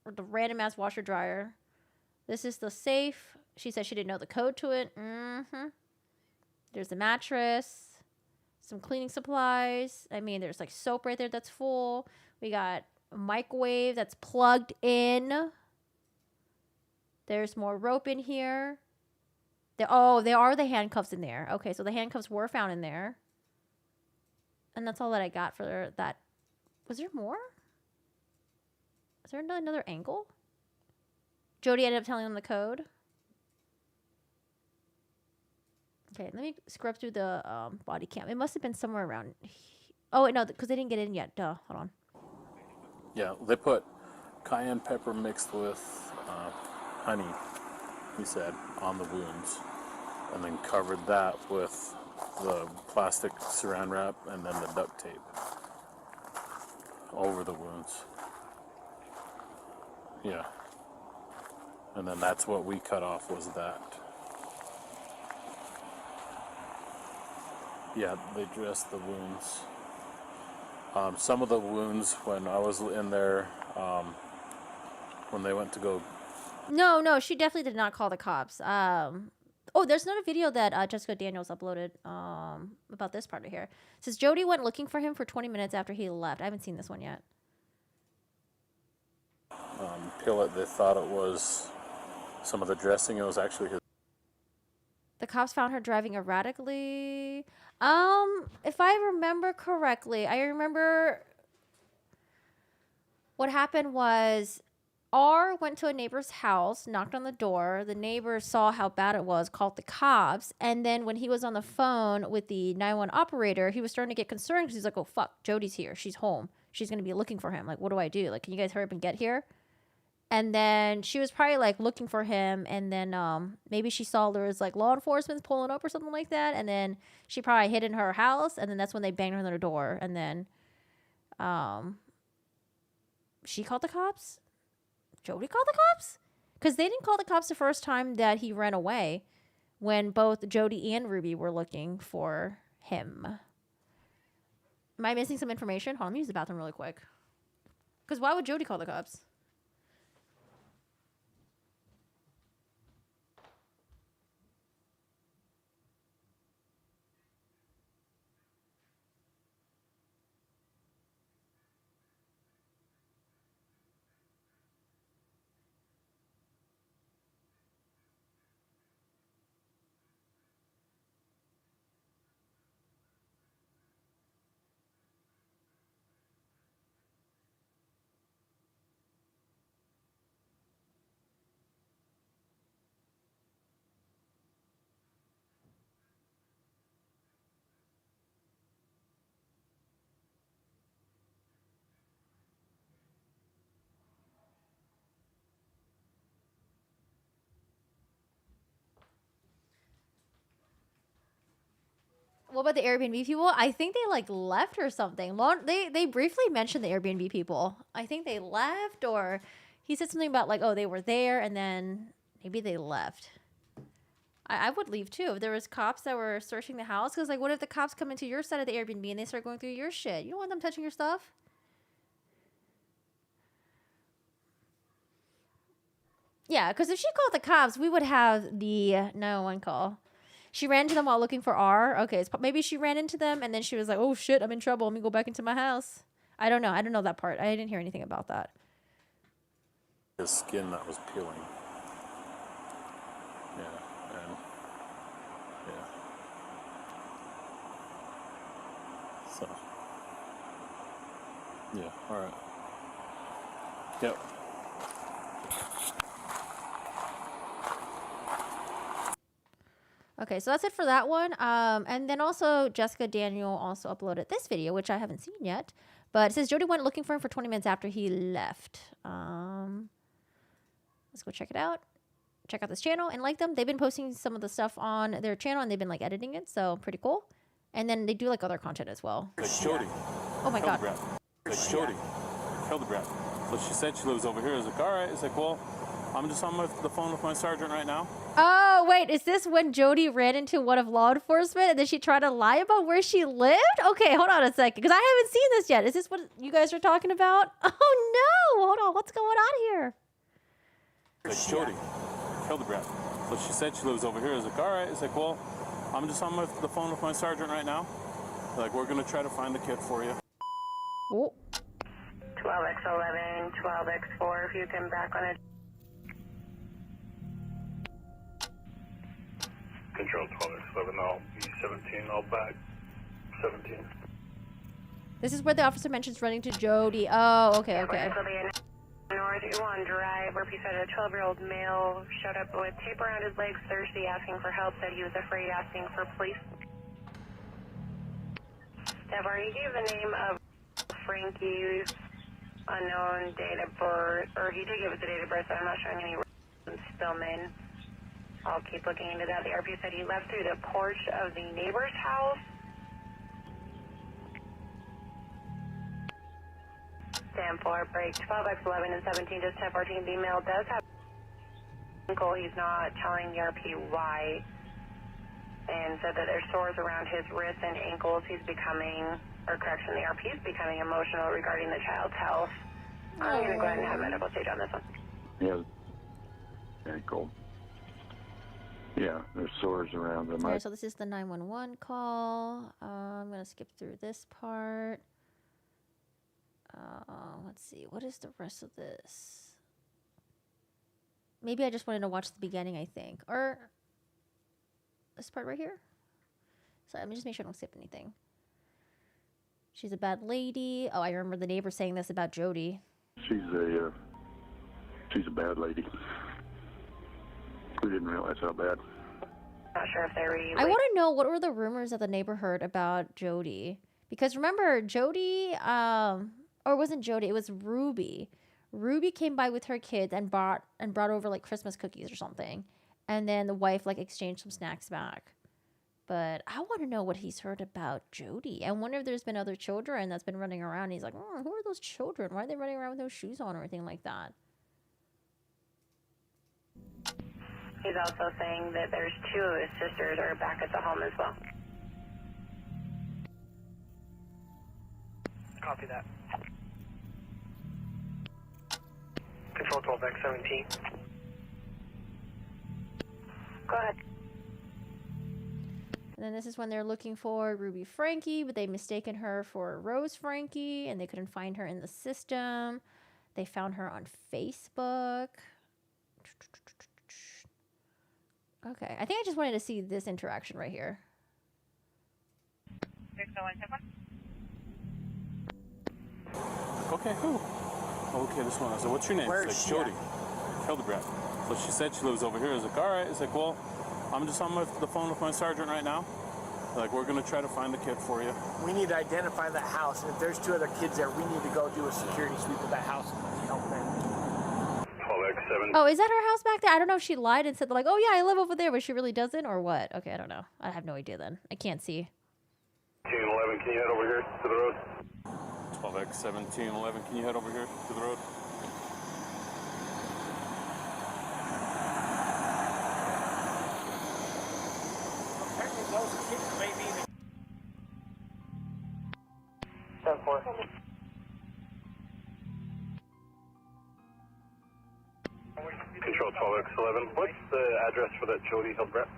or the random ass washer dryer. This is the safe. She said she didn't know the code to it. There's the mattress. Some cleaning supplies. I mean, there's like soap right there that's full. We got a microwave that's plugged in. There's more rope in here. There are the handcuffs in there. Okay, so the handcuffs were found in there. And that's all that I got for that. Was there more? Is there another angle? Jody ended up telling them the code. Okay, let me scrub through the body cam. It must have been somewhere around... Oh, wait, no, because they didn't get in yet. Duh, hold on. Yeah, they put cayenne pepper mixed with honey, he said, on the wounds. And then covered that with the plastic saran wrap and then the duct tape over the wounds. Yeah. And then that's what we cut off, was that. Yeah, they dressed the wounds. Some of the wounds, when I was in there, when they went to go... No, she definitely did not call the cops. There's another video that Jessica Daniels uploaded about this part right here. It says Jody went looking for him for 20 minutes after he left. I haven't seen this one yet. Pillet, they thought it was some of the dressing. It was actually his... The cops found her driving erratically. If I remember correctly, I remember what happened was R went to a neighbor's house, knocked on the door. The neighbor saw how bad it was, called the cops. And then when he was on the phone with the 911 operator, he was starting to get concerned because he's like, oh, fuck, Jody's here. She's home. She's going to be looking for him. Like, what do I do? Like, can you guys hurry up and get here? And then she was probably like looking for him. And then maybe she saw there was like law enforcement pulling up or something like that. And then she probably hid in her house. And then that's when they banged on her door. And then she called the cops. Jody called the cops? Because they didn't call the cops the first time that he ran away when both Jody and Ruby were looking for him. Am I missing some information? Hold on, let me use the bathroom really quick. Because why would Jody call the cops? What about the Airbnb people? I think they like left or something. They briefly mentioned the Airbnb people. I think they left, or he said something about like, oh, they were there and then maybe they left. I would leave too if there was cops that were searching the house. Because like, what if the cops come into your side of the Airbnb and they start going through your shit? You don't want them touching your stuff. Yeah, because if she called the cops, we would have the 911 call. She ran to them while looking for R. Okay, maybe she ran into them and then she was like, oh shit, I'm in trouble. Let me go back into my house. I don't know. I don't know that part. I didn't hear anything about that. His skin that was peeling. Yeah, and yeah. So, yeah, all right. Yep. Okay, so that's it for that one. And then also Jessica Daniel also uploaded this video, which I haven't seen yet. But it says Jody went looking for him for 20 minutes after he left. Let's go check it out. Check out this channel and like them. They've been posting some of the stuff on their channel and they've been like editing it, so pretty cool. And then they do like other content as well. Like Jody. Oh my God. Like Jody Hildebrandt. So she said she lives over here. I was like, all right. It's like, well, I'm just on the phone with my sergeant right now. Oh, wait. Is this when Jody ran into one of law enforcement and then she tried to lie about where she lived? Okay, hold on a second, because I haven't seen this yet. Is this what you guys are talking about? Oh, no. Hold on. What's going on here? Like Jody Hildebrandt. So she said she lives over here. I was like, all right. It's like, well, I'm just on the phone with my sergeant right now. Like, we're going to try to find the kid for you. Oh. 12x11, 12x4, if you come back on it. Control 12x11, I'll be 17, I'll back 17. This is where the officer mentions running to Jody. Oh, okay. North U1 Drive, where he said a 12-year-old male showed up with tape around his legs Thursday asking for help, said he was afraid asking for police. Deborah, you gave the name of Frankie's unknown date of birth, or he did give us a date of birth, but I'm not showing any Spillman. I'll keep looking into that. The RP said he left through the porch of the neighbor's house. Stand for break 12x11 and 17 to 1014. The male does have ankle. He's not telling the RP why, and said that there's sores around his wrists and ankles. He's becoming, or correction, the RP is becoming emotional regarding the child's health. I'm going to go ahead and have medical stage on this one. Yeah, ankle. Yeah, there's sores around them. Alright, so this is the 911 call. I'm going to skip through this part. Let's see. What is the rest of this? Maybe I just wanted to watch the beginning, I think. Or this part right here. So let me just make sure I don't skip anything. She's a bad lady. Oh, I remember the neighbor saying this about Jody. She's a She's a bad lady. We didn't realize how bad. Not sure if they were. I want to know what were the rumors that the neighbor heard about Jody, because remember Jody, or it wasn't Jody, it was Ruby. Ruby came by with her kids and brought over like Christmas cookies or something, and then the wife like exchanged some snacks back. But I want to know what he's heard about Jody. I wonder if there's been other children that's been running around. He's like, who are those children? Why are they running around with no shoes on or anything like that? He's also saying that there's 2 of his sisters are back at the home as well. Copy that. Control 12X17. Go ahead. And then this is when they're looking for Ruby Frankie, but they mistaken her for Rose Frankie, and they couldn't find her in the system. They found her on Facebook. Okay, I think I just wanted to see this interaction right here. Okay, who? Okay, this one. So what's your name? Where It's is like she Jody Hildebrandt. So she said she lives over here. I was like, all right. It's like, well, I'm just on the phone with my sergeant right now. Like, we're gonna try to find the kid for you. We need to identify that house, and if there's 2 other kids there, we need to go do a security sweep of that house and help them. 12X7. Oh, is that her house back there? I don't know if she lied and said like, oh yeah, I live over there, but she really doesn't, or what? Okay, I don't know. I have no idea then. I can't see. 1711, can you head over here to the road? 12X1711, can you head over here to the road? Apparently those kids may be... 10-4. Control 12X11. What's the address for that Jody Hildebrandt?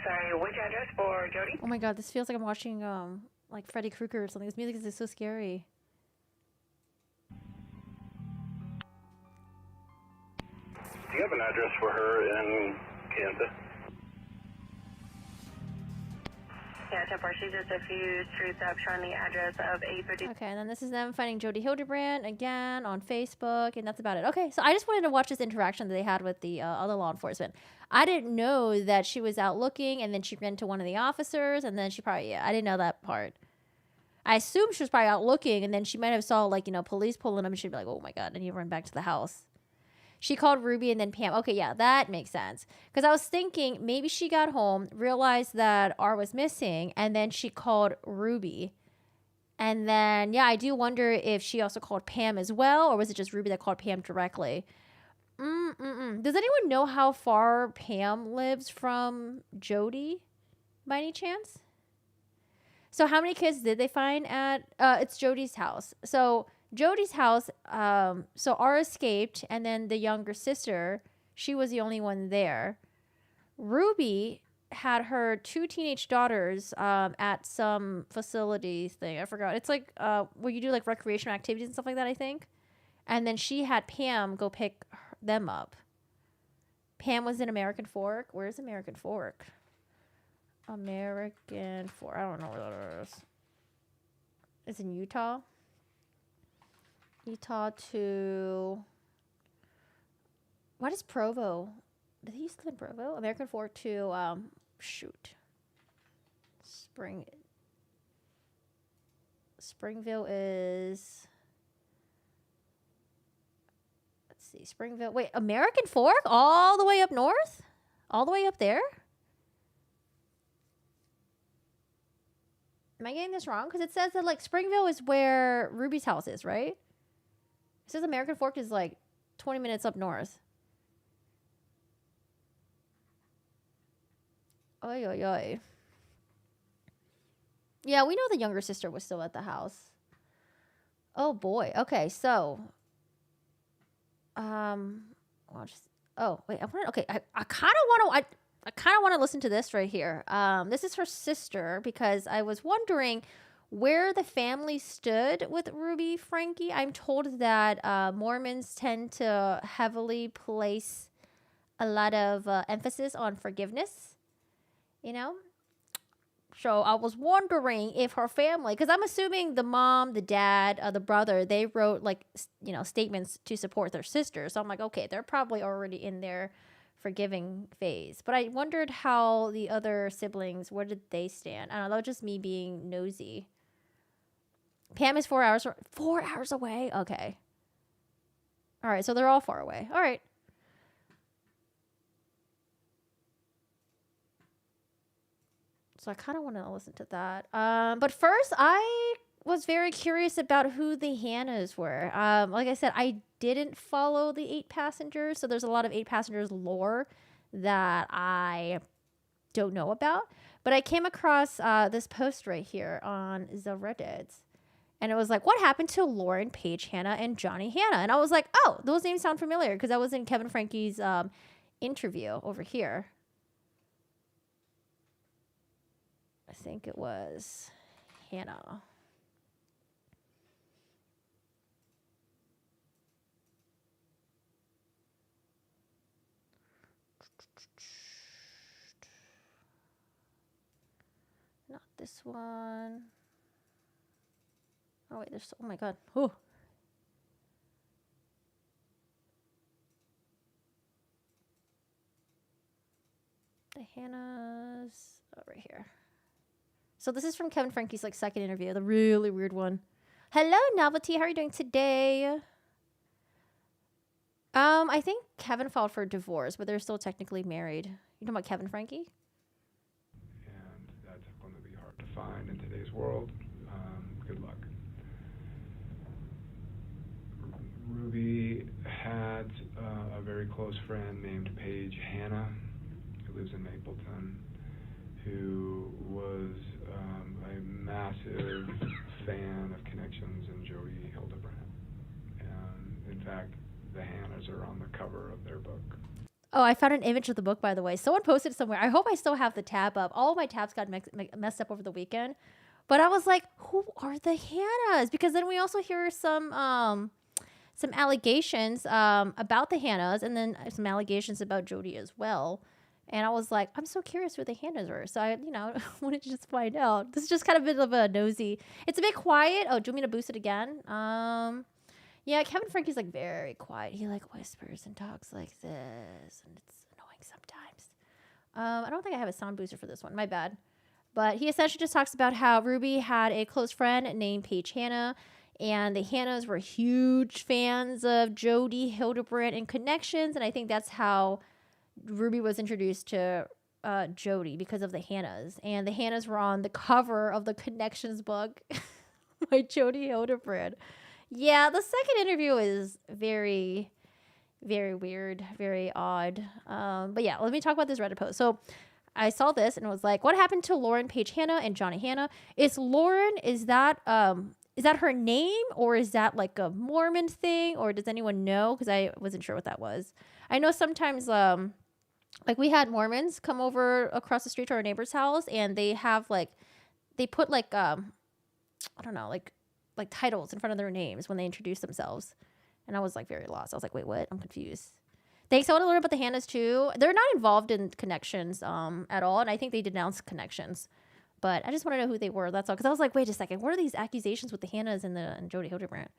Sorry, which address for Jody? Oh my god, this feels like I'm watching like Freddy Krueger or something. This music is just so scary. Do you have an address for her in Kansas? Yeah, 10-4. She just diffused truth up showing the address of 850. Okay, and then this is them finding Jody Hildebrandt again on Facebook, and that's about it. Okay, so I just wanted to watch this interaction that they had with the other law enforcement. I didn't know that she was out looking, and then she ran to one of the officers, and then she probably, yeah, I didn't know that part. I assumed she was probably out looking, and then she might have saw, like, you know, police pulling them, and she'd be like, oh my god, I need to run back to the house. She called Ruby and then Pam. Okay, yeah, that makes sense. Because I was thinking maybe she got home, realized that R was missing, and then she called Ruby. And then, yeah, I do wonder if she also called Pam as well, or was it just Ruby that called Pam directly? Does anyone know how far Pam lives from Jody, by any chance? So how many kids did they find at, it's Jody's house. So Jody's house, so R escaped, and then the younger sister, she was the only one there. Ruby had her 2 teenage daughters at some facility thing. I forgot. It's like where you do like recreational activities and stuff like that, I think. And then she had Pam go pick them up. Pam was in American Fork. Where's American Fork? American Fork. I don't know where that is. It's in Utah. Utah to... What is Provo? Did he used to live in Provo? American Fork to, shoot. Springville is... Let's see, Springville. Wait, American Fork? All the way up north? All the way up there? Am I getting this wrong? Because it says that, like, Springville is where Ruby's house is, right? It says American Fork is, like, 20 minutes up north. Oy, oy, oy. Yeah, we know the younger sister was still at the house. Oh, boy. Okay, so... well, just... Oh, wait. I kind of want to listen to this right here. This is her sister, because I was wondering where the family stood with Ruby Frankie. I'm told that Mormons tend to heavily place a lot of emphasis on forgiveness. You know, So I was wondering if her family, because I'm assuming the mom, the dad, the brother, they wrote like, statements to support their sister. So I'm like, okay, they're probably already in their forgiving phase. But I wondered how the other siblings, where did they stand? I don't know, that was just me being nosy. Pam is 4 hours, 4 hours away? Okay. All right, so they're all far away. All right. So I kind of want to listen to that. But first, I was very curious about who the Hannas were. Like I said, I didn't follow the 8 passengers, so there's a lot of 8 passengers lore that I don't know about. But I came across this post right here on the Reddit. And it was like, what happened to Lauren, Paige, Hannah, and Johnny Hannah? And I was like, oh, those names sound familiar because I was in Kevin Frankie's interview over here. I think it was Hannah. Not this one. Oh, wait, there's, oh my God. Oh. The Hannahs, oh, right here. So this is from Kevin Frankie's like second interview, the really weird one. Hello, Novelty. How are you doing today? I think Kevin filed for divorce, but they're still technically married. You know about Kevin Frankie? And that's going to be hard to find in today's world. Good luck. Ruby had a very close friend named Paige Hannah, who lives in Mapleton, who was a massive fan of Connections and Jody Hildebrandt. And in fact, the Hannas are on the cover of their book. Oh, I found an image of the book, by the way. Someone posted it somewhere. I hope I still have the tab up. All of my tabs got messed up over the weekend. But I was like, who are the Hannas? Because then we also hear some allegations about the Hannas and then some allegations about Jody as well. And I was like, I'm so curious who the Hannas were. So I, wanted to just find out. This is just kind of a bit of a nosy. It's a bit quiet. Oh, do you want me to boost it again? Yeah, Kevin Frankie's like very quiet. He like whispers and talks like this, and it's annoying sometimes. I don't think I have a sound booster for this one. My bad. But he essentially just talks about how Ruby had a close friend named Paige Hannah, and the Hannas were huge fans of Jody Hildebrandt and Connections, and I think that's how Ruby was introduced to Jody because of the Hannas. And the Hannas were on the cover of the Connections book by Jody Hildebrandt. Yeah, the second interview is very, very weird, very odd. But yeah, let me talk about this Reddit post. So I saw this and it was like, what happened to Lauren, Paige Hannah, and Johnny Hannah? Is Lauren, is that her name, or is that like a Mormon thing, or does anyone know? Because I wasn't sure what that was. I know sometimes like we had Mormons come over across the street to our neighbor's house, and they have like, they put like I don't know, like titles in front of their names when they introduce themselves. And I was like very lost. I was like, wait, what? I'm confused. Thanks. I want to learn about the Hannas too. They're not involved in Connections at all, and I think they denounced Connections. But I just want to know who they were. That's all. Because I was like, wait a second. What are these accusations with the Hannas and Jody Hildebrandt?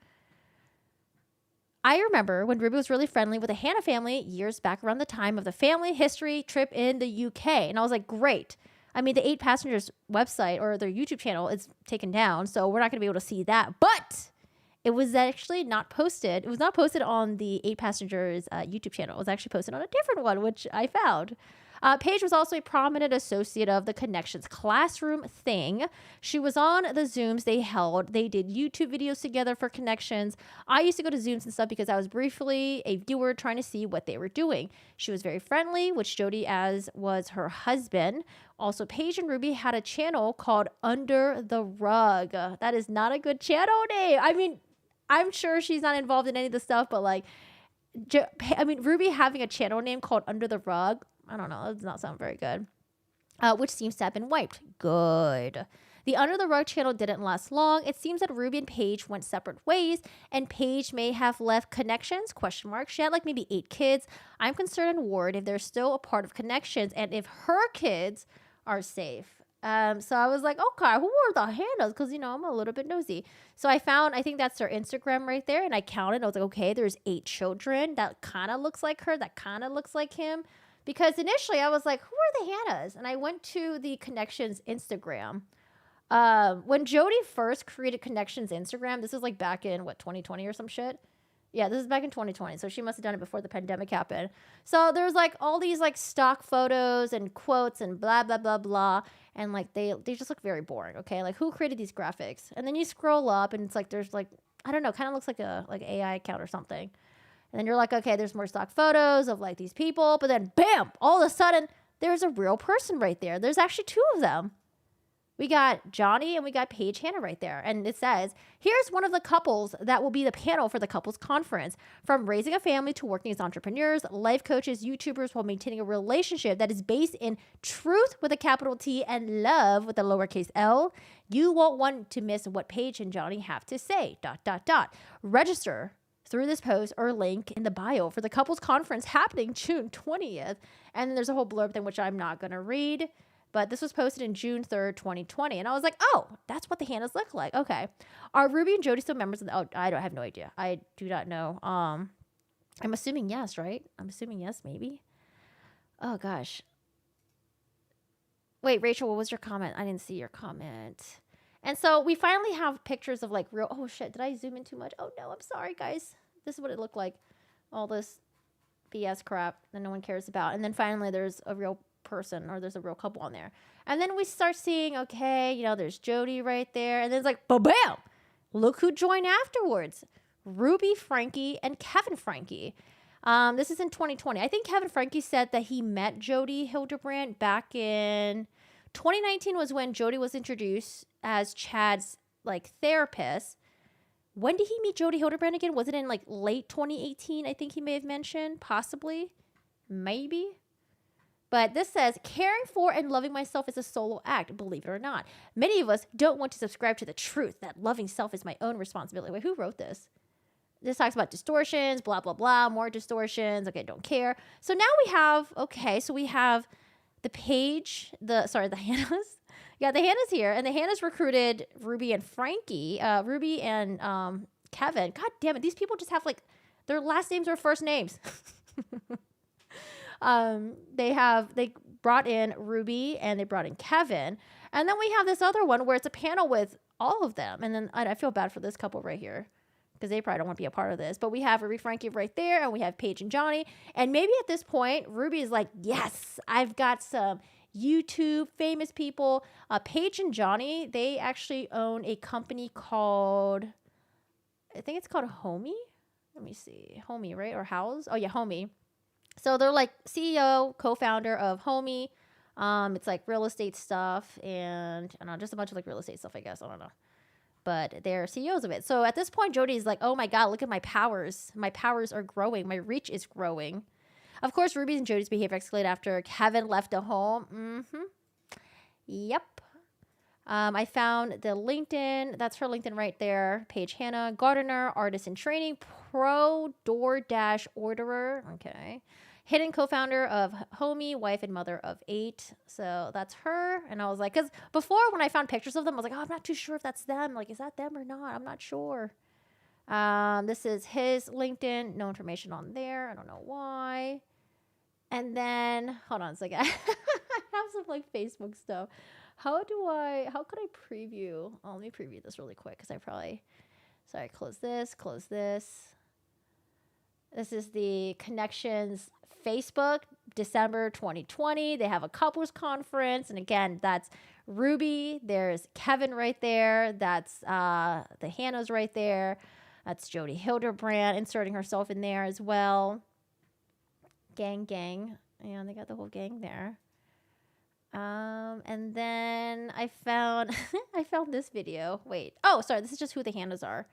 I remember when Ruby was really friendly with the Hannah family years back around the time of the family history trip in the UK. And I was like, great. I mean, the 8 Passengers website or their YouTube channel is taken down, so we're not going to be able to see that. But it was actually not posted. It was not posted on the 8 Passengers YouTube channel. It was actually posted on a different one, which I found. Paige was also a prominent associate of the Connections classroom thing. She was on the Zooms they held. They did YouTube videos together for Connections. I used to go to Zooms and stuff because I was briefly a viewer trying to see what they were doing. She was very friendly, which Jody as was her husband. Also, Paige and Ruby had a channel called Under the Rug. That is not a good channel name. I mean, I'm sure she's not involved in any of the stuff, but like, Ruby having a channel name called Under the Rug, I don't know, that does not sound very good. Which seems to have been wiped. Good. The Under the Rug channel didn't last long. It seems that Ruby and Paige went separate ways, and Paige may have left Connections, ? She had like maybe 8 kids. I'm concerned and worried if they're still a part of Connections and if her kids are safe. So I was like, okay, who are the Hannas? Because, you know, I'm a little bit nosy. So I found, I think that's their Instagram right there. And I counted. I was like, okay, there's 8 children. That kind of looks like her. That kind of looks like him. Because initially I was like, who are the Hannas? And I went to the Connections Instagram. When Jody first created Connections Instagram, this was like back in, 2020 or some shit? Yeah, this is back in 2020. So she must have done it before the pandemic happened. So there's like all these like stock photos and quotes and blah, blah, blah, blah. And like they just look very boring. Okay. Like who created these graphics? And then you scroll up and it's like, there's like, I don't know, kind of looks like a AI account or something. And then you're like, okay, there's more stock photos of like these people. But then bam, all of a sudden there's a real person right there. There's actually 2 of them. We got Johnny and we got Paige Hanna right there. And it says, here's one of the couples that will be the panel for the couples conference. From raising a family to working as entrepreneurs, life coaches, YouTubers, while maintaining a relationship that is based in truth with a capital T and love with a lowercase l. You won't want to miss what Paige and Johnny have to say, ... Register through this post or link in the bio for the couples conference happening June 20th. And then there's a whole blurb thing, which I'm not going to read. But this was posted in June 3rd, 2020. And I was like, oh, that's what the Hannas look like. Okay. Are Ruby and Jody still members of the... Oh, I have no idea. I do not know. I'm assuming yes, right? I'm assuming yes, maybe. Oh, gosh. Wait, Rachel, what was your comment? I didn't see your comment. And so we finally have pictures of like real... Oh, shit. Did I zoom in too much? Oh, no. I'm sorry, guys. This is what it looked like. All this BS crap that no one cares about. And then finally there's a real person, or there's a real couple on there. And then we start seeing, okay, you know, there's Jody right there. And then it's like, bam! Look who joined afterwards. Ruby Frankie and Kevin Frankie. This is in 2020. I think Kevin Frankie said that he met Jody Hildebrandt back in 2019 was when Jody was introduced as Chad's like therapist. When did he meet Jody Hildebrandt again? Was it in like late 2018? I think he may have mentioned, possibly, maybe. But this says, caring for and loving myself is a solo act, believe it or not. Many of us don't want to subscribe to the truth that loving self is my own responsibility. Wait, who wrote this? This talks about distortions, blah, blah, blah, more distortions. Okay, don't care. So now we have, okay, so we have the Hannas. Yeah, the Hannas here. And the Hannas recruited Ruby and Frankie, Ruby and Kevin. God damn it. These people just have like, their last names are first names. They brought in Ruby and they brought in Kevin. And then we have this other one where it's a panel with all of them. And then I feel bad for this couple right here because they probably don't want to be a part of this. But we have Ruby Frankie right there and we have Paige and Johnny. And maybe at this point, Ruby is like, yes, I've got some YouTube famous people. Paige and Johnny, they actually own a company called, I think it's called Homie. Let me see. Homie, right? Or House? Oh, yeah, Homie. So they're like CEO, co-founder of Homie. It's like real estate stuff and I don't know, just a bunch of like real estate stuff, I guess. I don't know. But they're CEOs of it. So at this point, Jody's like, oh my God, look at my powers. My powers are growing. My reach is growing. Of course, Ruby's and Jody's behavior escalated after Kevin left the home. Yep. I found the LinkedIn. That's her LinkedIn right there. Paige Hanna, gardener, artist in training, pro DoorDash orderer. Okay. Hidden co-founder of Homie, wife and mother of 8. So that's her. And I was like, because before when I found pictures of them, I was like, oh, I'm not too sure if that's them. Like, is that them or not? I'm not sure. This is his LinkedIn. No information on there. I don't know why. And then, hold on a second. I have some like Facebook stuff. How could I preview? Oh, let me preview this really quick because sorry, close this. This is the Connections Facebook, December 2020. They have a couples conference. And again, that's Ruby. There's Kevin right there. That's the Hannas right there. That's Jody Hildebrandt inserting herself in there as well. Gang. And they got the whole gang there. And then I found this video. Wait. Oh, sorry. This is just who the Hannas are.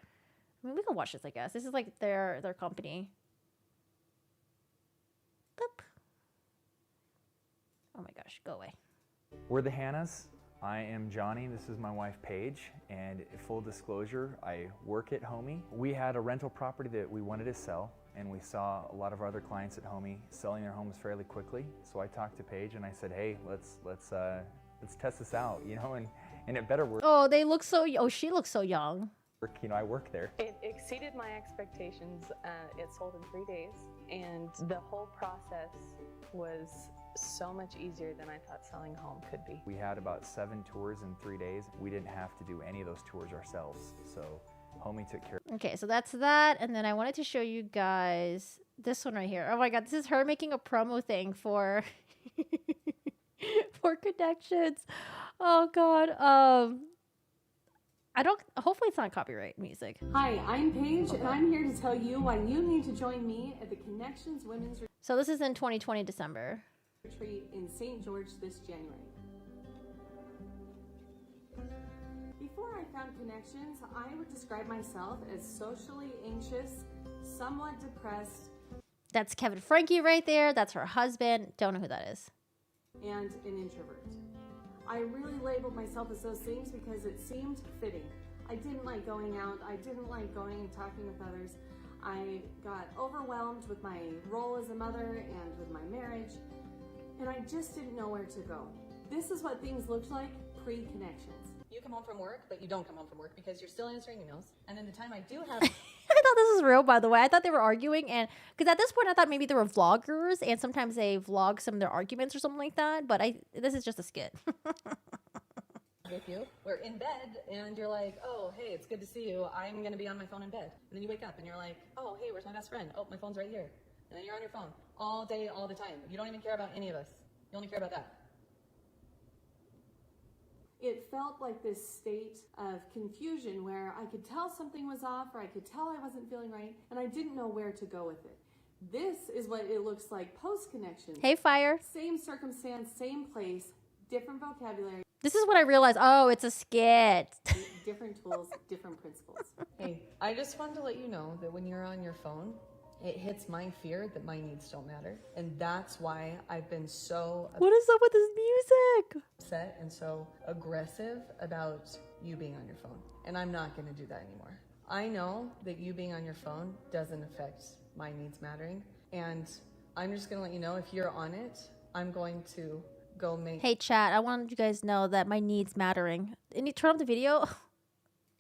I mean, we can watch this, I guess. This is like their company. Boop. Oh my gosh, go away. We're the Hannas. I am Johnny. This is my wife Paige. And full disclosure, I work at Homie. We had a rental property that we wanted to sell, and we saw a lot of our other clients at Homie selling their homes fairly quickly. So I talked to Paige and I said, hey, let's let's test this out, and it better work. Oh, they look so. Oh, she looks so young. I work there. It exceeded my expectations. It sold in 3 days, and the whole process was so much easier than I thought selling a home could be. We had about 7 tours in 3 days. We didn't have to do any of those tours ourselves, so homie took care. Okay, so that's that, and then I wanted to show you guys this one right here. Oh my god, this is her making a promo thing for for Connections. Oh god. Hopefully it's not copyright music. Hi, I'm Paige, and I'm here to tell you why you need to join me at the Connections Women's So this is in 2020 December. Retreat in St. George this January. Before I found Connections, I would describe myself as socially anxious, somewhat depressed, That's Kevin Frankie right there. That's her husband. Don't know who that is. and an introvert. I really labeled myself as those things because it seemed fitting. I didn't like going out. I didn't like going and talking with others. I got overwhelmed with my role as a mother and with my marriage, and I just didn't know where to go. This is what things looked like pre-Connections. You come home from work, but you don't come home from work because you're still answering emails. And then the time I do have... I thought this was real, by the way. I thought they were arguing, and because at this point I thought maybe they were vloggers, and sometimes they vlog some of their arguments or something like that. But this is just a skit. with you, we're in bed, and you're like, oh, hey, it's good to see you. I'm going to be on my phone in bed. And then you wake up, and you're like, oh, hey, where's my best friend? Oh, my phone's right here. And then you're on your phone all day, all the time. You don't even care about any of us. You only care about that. It felt like this state of confusion where I could tell something was off or I could tell I wasn't feeling right, and I didn't know where to go with it. This is what it looks like post-Connection. Hey, Fire. Same circumstance, same place, different vocabulary. This is when I realized, oh, it's a skit. Different tools, different principles. Hey, I just wanted to let you know that when you're on your phone, it hits my fear that my needs don't matter. And that's why I've been so... What is up with this music? ...upset and so aggressive about you being on your phone. And I'm not going to do that anymore. I know that you being on your phone doesn't affect my needs mattering. And I'm just going to let you know, if you're on it, I'm going to go make... Hey, chat, I wanted you guys to know that my needs mattering. And you turn off the video.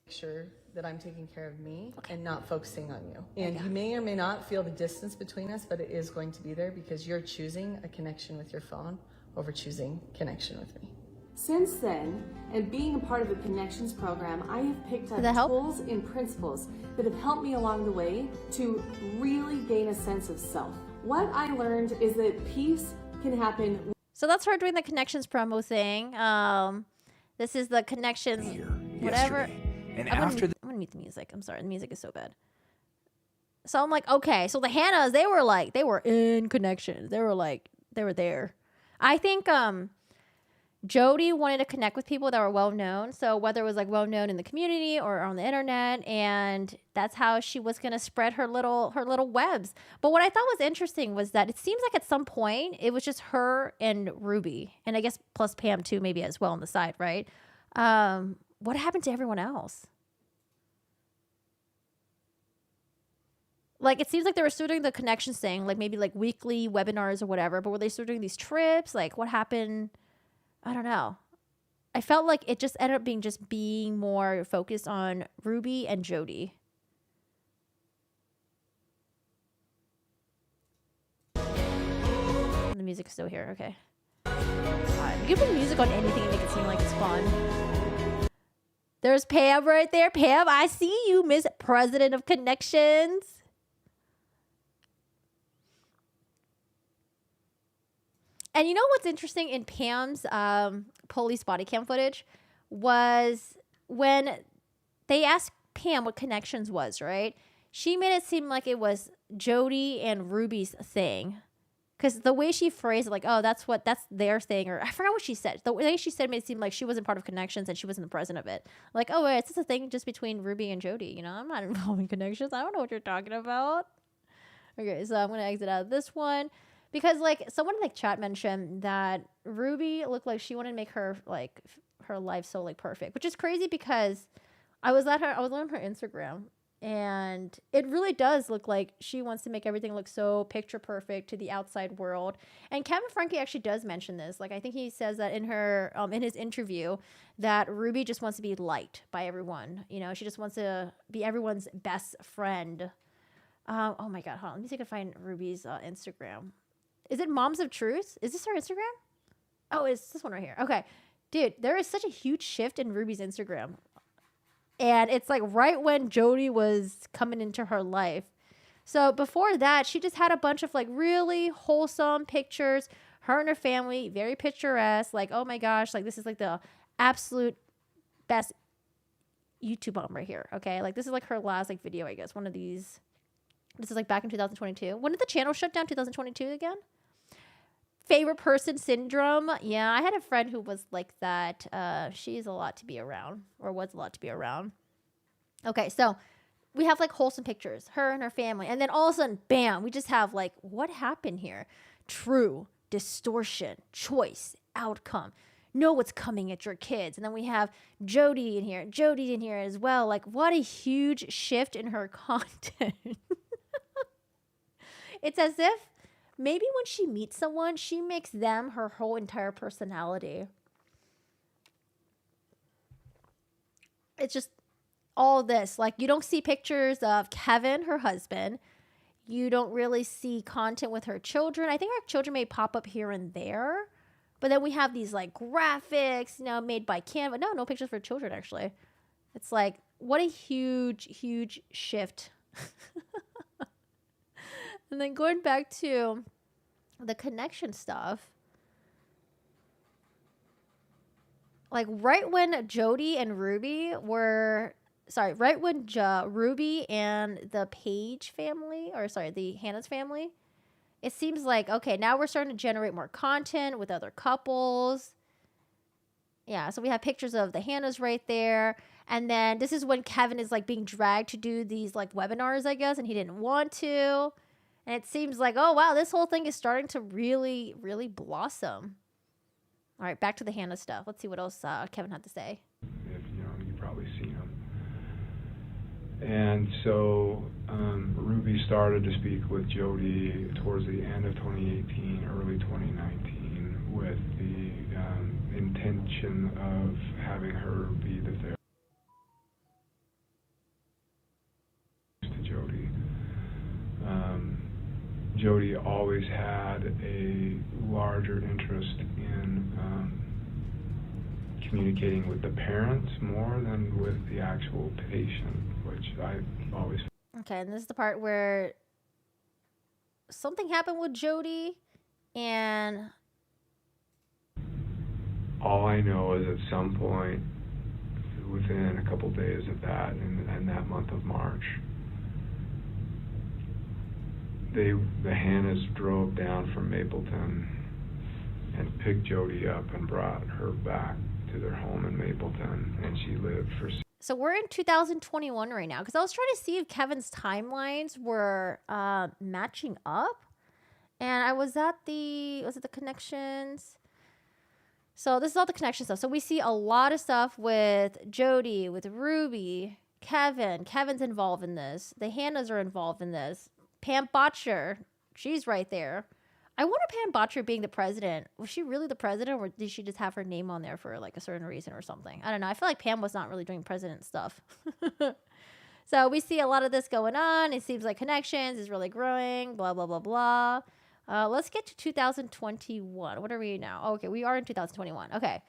Sure that I'm taking care of me and not focusing on you. And you may or may not feel the distance between us, but it is going to be there because you're choosing a connection with your phone over choosing connection with me. Since then, and being a part of the Connections program, I have picked up tools and principles that have helped me along the way to really gain a sense of self. What I learned is that peace can happen. So that's her doing the Connections promo thing. This is the Connections, whatever. And I'm gonna mute the music. I'm sorry, the music is so bad. So I'm like, okay, so the Hannas, they were in Connections. They were there. I think Jody wanted to connect with people that were well known. So whether it was like well known in the community or on the internet, and that's how she was gonna spread her little webs. But what I thought was interesting was that it seems like at some point it was just her and Ruby, and I guess plus Pam too, maybe as well on the side, right? What happened to everyone else? Like, it seems like they were still doing the Connections thing, like maybe like weekly webinars or whatever, but were they still doing these trips? Like, what happened? I don't know. I felt like it just ended up being more focused on Ruby and Jody. The music is still here. Okay. God, you can put music on anything and make it seem like it's fun. There's Pam right there. Pam, I see you, Miss President of Connections. And you know what's interesting in Pam's police body cam footage was when they asked Pam what Connections was, right? She made it seem like it was Jody and Ruby's thing. Because the way she phrased it, like, oh, that's their thing, or I forgot what she said. The way she said made it seem like she wasn't part of Connections and she wasn't the president of it. Like, oh, wait, is this a thing just between Ruby and Jody? You know, I'm not involved in Connections. I don't know what you're talking about. Okay, so I'm going to exit out of this one. Because, like, someone in the chat mentioned that Ruby looked like she wanted to make her, like, her life so, like, perfect. Which is crazy because I was on her Instagram. And it really does look like she wants to make everything look so picture perfect to the outside world. And Kevin Franke actually does mention this. Like, I think he says that in her, in his interview, that Ruby just wants to be liked by everyone. You know, she just wants to be everyone's best friend. Oh my God, hold on. Let me see if I can find Ruby's Instagram. Is it Moms of Truth? Is this her Instagram? Oh, it's this one right here. Okay. Dude, there is such a huge shift in Ruby's Instagram. And it's like right when Jody was coming into her life. So before that, she just had a bunch of like really wholesome pictures. Her and her family, very picturesque. Like, oh my gosh, like this is like the absolute best YouTube mom right here. Okay, like this is like her last like video, I guess. One of these. This is like back in 2022. When did the channel shut down? 2022 again? Favorite person syndrome. Yeah, I had a friend who was like that. She's a lot to be around, or was a lot to be around. Okay, so we have like wholesome pictures, her and her family. And then all of a sudden, bam, we just have like, what happened here? True, distortion, choice, outcome. Know what's coming at your kids. And then we have Jody in here as well. Like, what a huge shift in her content. It's as if maybe when she meets someone, she makes them her whole entire personality. It's just all this. Like, you don't see pictures of Kevin, her husband. You don't really see content with her children. I think her children may pop up here and there. But then we have these, like, graphics, you know, made by Canva. No pictures for children, actually. It's like, what a huge, huge shift. And then going back to the connection stuff, like right when Jody and Ruby were, right when Ruby and the Page family, the Hannas family, it seems like, okay, now we're starting to generate more content with other couples. Yeah, so we have pictures of the Hannas right there. And then this is when Kevin is like being dragged to do these like webinars, I guess, and he didn't want to. And it seems like, oh, wow, this whole thing is starting to really, really blossom. All right, back to the Hannah stuff. Let's see what else Kevin had to say. If you've probably seen him. And so Ruby started to speak with Jody towards the end of 2018, early 2019, with the intention of having her be the therapist to Jody. Jody always had a larger interest in communicating with the parents more than with the actual patient, which I always... Okay, and this is the part where something happened with Jody, and... All I know is at some point, within a couple days of that, in that month of March, the Hannas drove down from Mapleton and picked Jody up and brought her back to their home in Mapleton, and she lived for... So we're in 2021 right now, because I was trying to see if Kevin's timelines were matching up, and I was at was it the connections? So this is all the connection stuff. So we see a lot of stuff with Jody, with Ruby, Kevin. Kevin's involved in this. The Hannas are involved in this. Pam Botcher, she's right there. I wonder Pam Botcher being the president, was she really the president, or did she just have her name on there for like a certain reason or something? I don't know. I feel like Pam was not really doing president stuff. So we see a lot of this going on. It seems like connections is really growing, blah, blah, blah, blah. Let's get to 2021. What are we now? Oh, okay, we are in 2021. Okay.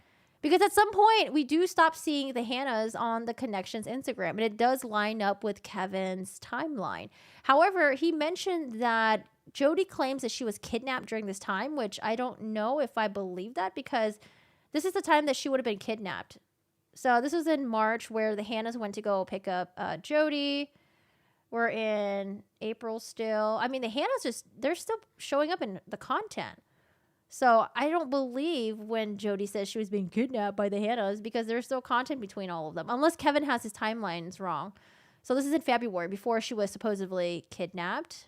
Because at some point, we do stop seeing the Hannas on the Connections Instagram, and it does line up with Kevin's timeline. However, he mentioned that Jody claims that she was kidnapped during this time, which I don't know if I believe that, because this is the time that she would have been kidnapped. So this was in March, where the Hannas went to go pick up Jody. We're in April still. I mean, the Hannas they're still showing up in the content. So I don't believe when Jody says she was being kidnapped by the Hannas, because there's still content between all of them, unless Kevin has his timelines wrong. So this is in February, before she was supposedly kidnapped.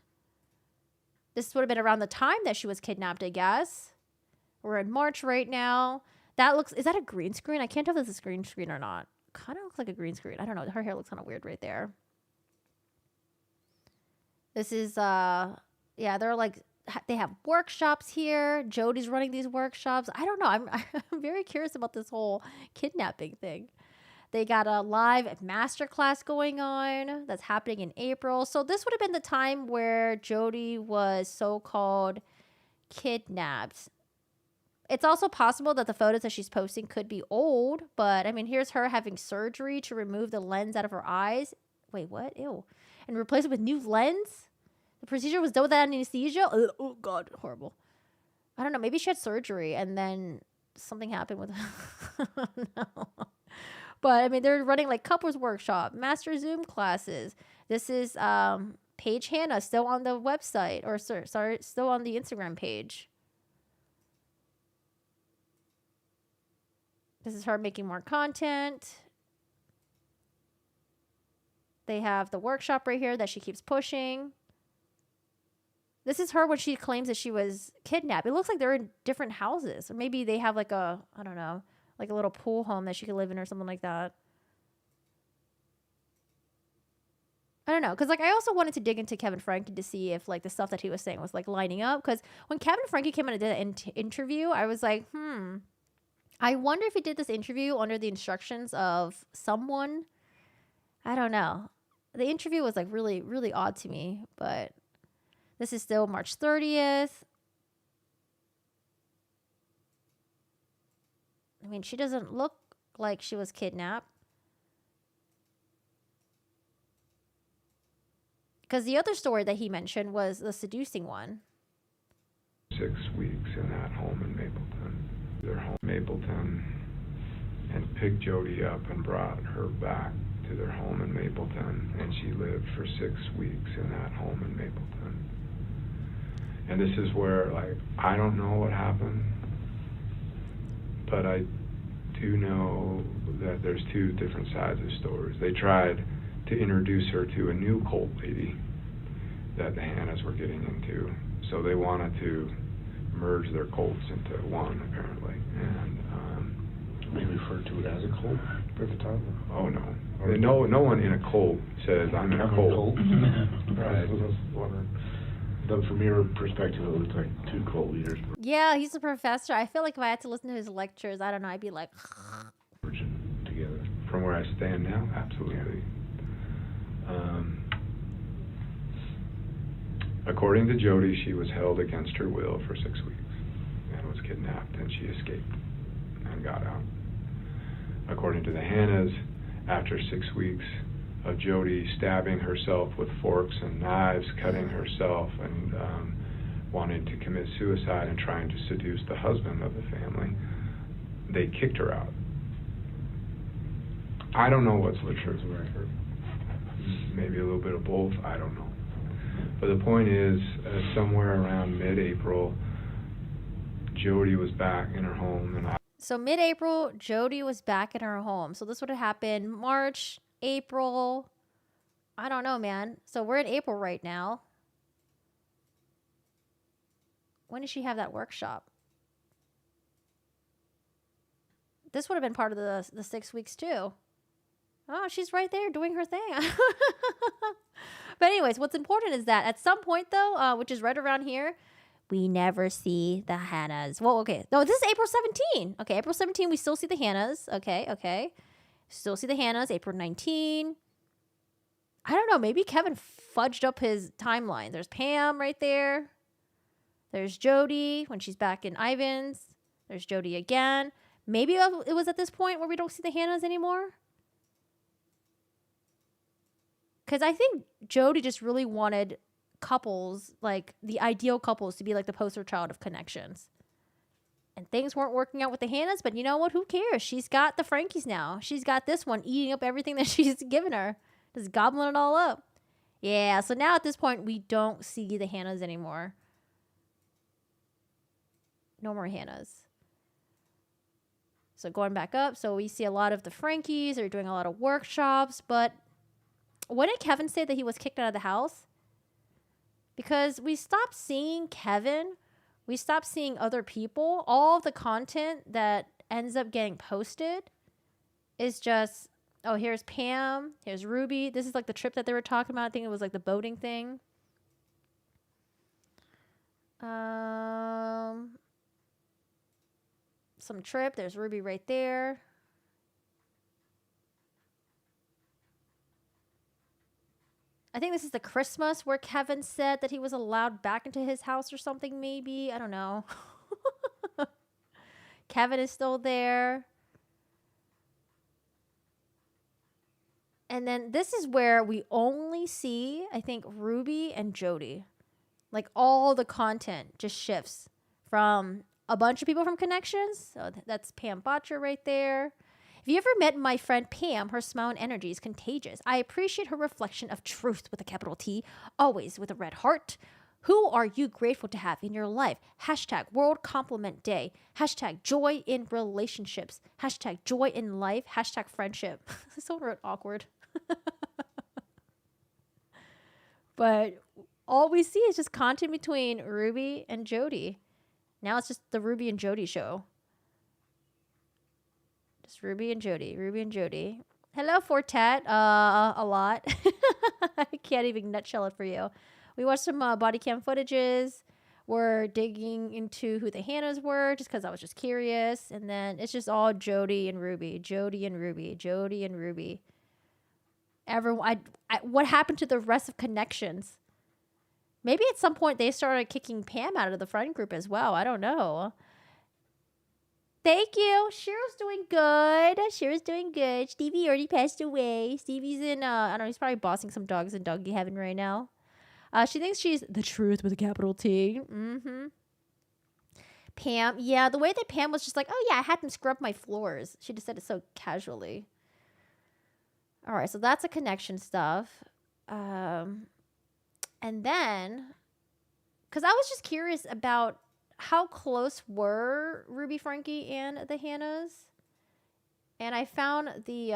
This would have been around the time that she was kidnapped, I guess. We're in March right now. Is that a green screen? I can't tell if this is a green screen or not. Kind of looks like a green screen. I don't know. Her hair looks kind of weird right there. This is yeah, they're like they have workshops here. Jody's running these workshops. I don't know. I'm very curious about this whole kidnapping thing. They got a live masterclass going on that's happening in April. So this would have been the time where Jody was so-called kidnapped. It's also possible that the photos that she's posting could be old, but I mean, here's her having surgery to remove the lens out of her eyes. Wait, what? Ew. And replace it with new lens? The procedure was done without anesthesia? Oh, God, horrible. I don't know. Maybe she had surgery and then something happened with her. No. But I mean, they're running like couples workshop, master Zoom classes. This is Paige Hannas still on the website, or sorry, still on the Instagram page. This is her making more content. They have the workshop right here that she keeps pushing. This is her when she claims that she was kidnapped. It looks like they're in different houses. Or maybe they have like a, I don't know, like a little pool home that she could live in or something like that. I don't know. Because like I also wanted to dig into Kevin Frankie to see if like the stuff that he was saying was like lining up. Because when Kevin Frankie came on and did an interview, I was like, I wonder if he did this interview under the instructions of someone. I don't know. The interview was like really, really odd to me. But this is still March 30th. I mean, she doesn't look like she was kidnapped. Because the other story that he mentioned was the seducing one. 6 weeks in that home in Mapleton. Their home in Mapleton, and picked Jody up and brought her back to their home in Mapleton, and she lived for 6 weeks in that home in Mapleton. And this is where, like, I don't know what happened, but I do know that there's two different sides of stories. They tried to introduce her to a new cult lady that the Hannas were getting into. So they wanted to merge their cults into one, apparently. And they referred to it as a cult at the time? Oh, no. No one in a cult says, I'm in a cult. Right. I was wondering. But from your perspective, it looked like two cult leaders. Yeah, he's a professor. I feel like if I had to listen to his lectures, I don't know, I'd be like... Together. From where I stand now, absolutely. According to Jody, she was held against her will for 6 weeks and was kidnapped, and she escaped and got out. According to the Hannas, after 6 weeks of Jody stabbing herself with forks and knives, cutting herself, and wanting to commit suicide and trying to seduce the husband of the family, they kicked her out. I don't know what's the truth. Maybe a little bit of both. I don't know. But the point is, somewhere around mid-April, Jody was back in her home, and So mid-April, Jody was back in her home. So this would have happened March, April. I don't know, man. So we're in April right now. When did she have that workshop? This would have been part of the 6 weeks too. Oh, she's right there doing her thing. But anyways, what's important is that at some point, though, which is right around here, we never see the Hannas. Well, okay. No, this is April 17. Okay, April 17, we still see the Hannas. Okay. Still see the Hannas. April 19. I don't know. Maybe Kevin fudged up his timeline. There's Pam right there. There's Jody when she's back in Ivan's. There's Jody again. Maybe it was at this point where we don't see the Hannas anymore. Because I think Jody just really wanted couples, like the ideal couples, to be like the poster child of connections. And things weren't working out with the Hannas, but you know what? Who cares? She's got the Frankies now. She's got this one eating up everything that she's given her. Just gobbling it all up. Yeah, so now at this point, we don't see the Hannas anymore. No more Hannas. So going back up, so we see a lot of the Frankies. They're doing a lot of workshops, but when did Kevin say that he was kicked out of the house? Because we stopped seeing Kevin. We stopped seeing other people. All of the content that ends up getting posted is just, oh, here's Pam. Here's Ruby. This is like the trip that they were talking about. I think it was like the boating thing. Some trip. There's Ruby right there. I think this is the Christmas where Kevin said that he was allowed back into his house or something, maybe. I don't know. Kevin is still there. And then this is where we only see, I think, Ruby and Jody. Like all the content just shifts from a bunch of people from Connections. So that's Pam Botcher right there. If you ever met my friend Pam, her smile and energy is contagious. I appreciate her reflection of truth with a capital T, always with a red heart. Who are you grateful to have in your life? Hashtag World Compliment Day. Hashtag joy in relationships. Hashtag joy in life. Hashtag friendship. Someone wrote awkward. But all we see is just content between Ruby and Jody. Now it's just the Ruby and Jody show. Just Ruby and Jody. Ruby and Jody. Hello, Fortet. A lot. I can't even nutshell it for you. We watched some body cam footages. We're digging into who the Hannas were just because I was just curious. And then it's just all Jody and Ruby. Jody and Ruby. Jody and Ruby. Everyone. What happened to the rest of Connections? Maybe at some point they started kicking Pam out of the friend group as well. I don't know. Thank you. Cheryl's doing good. Cheryl's doing good. Stevie already passed away. Stevie's in, I don't know, he's probably bossing some dogs in doggy heaven right now. She thinks she's the truth with a capital T. Mm-hmm. Pam, yeah, the way that Pam was just like, oh yeah, I had them scrub my floors. She just said it so casually. All right, so that's a connection stuff. And then, because I was just curious about how close were Ruby Frankie and the Hannas? And I found the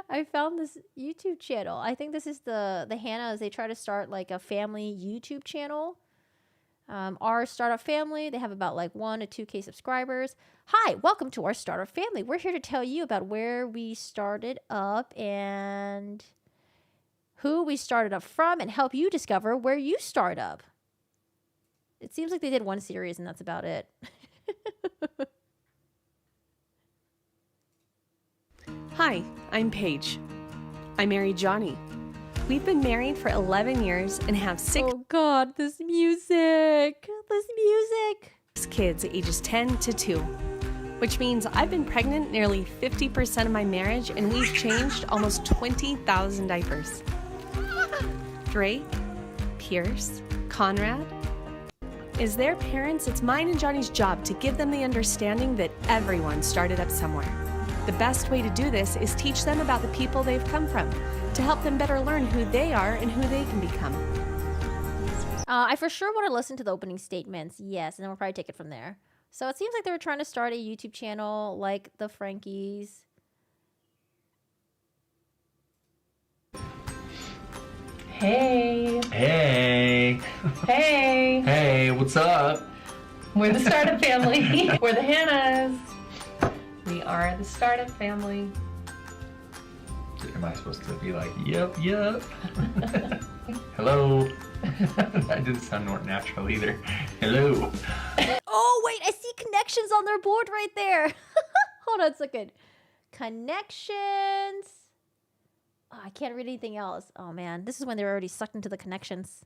I found this YouTube channel. I think this is the Hannas. They try to start like a family YouTube channel. Our startup family, they have about like 1 to 2K subscribers. Hi, welcome to our startup family. We're here to tell you about where we started up and who we started up from and help you discover where you start up. It seems like they did one series and that's about it. Hi, I'm Paige. I married Johnny. We've been married for 11 years and have 6 Oh God, this music. This music. kids ages 10 to 2, which means I've been pregnant nearly 50% of my marriage and we've changed almost 20,000 diapers. Drake, Pierce, Conrad. As their parents, it's mine and Johnny's job to give them the understanding that everyone started up somewhere. The best way to do this is teach them about the people they've come from, to help them better learn who they are and who they can become. I for sure want to listen to the opening statements, yes, and then we'll probably take it from there. So it seems like they were trying to start a YouTube channel like the Frankies. Hey. Hey. Hey. Hey, what's up? We're the startup family. We're the Hannas. We are the startup family. Am I supposed to be like, yep, yep? Hello. That didn't sound more natural either. Hello. Oh, wait, I see Connections on their board right there. Hold on a second. Connections. Oh, I can't read anything else. Oh, man. This is when they're already sucked into the Connections.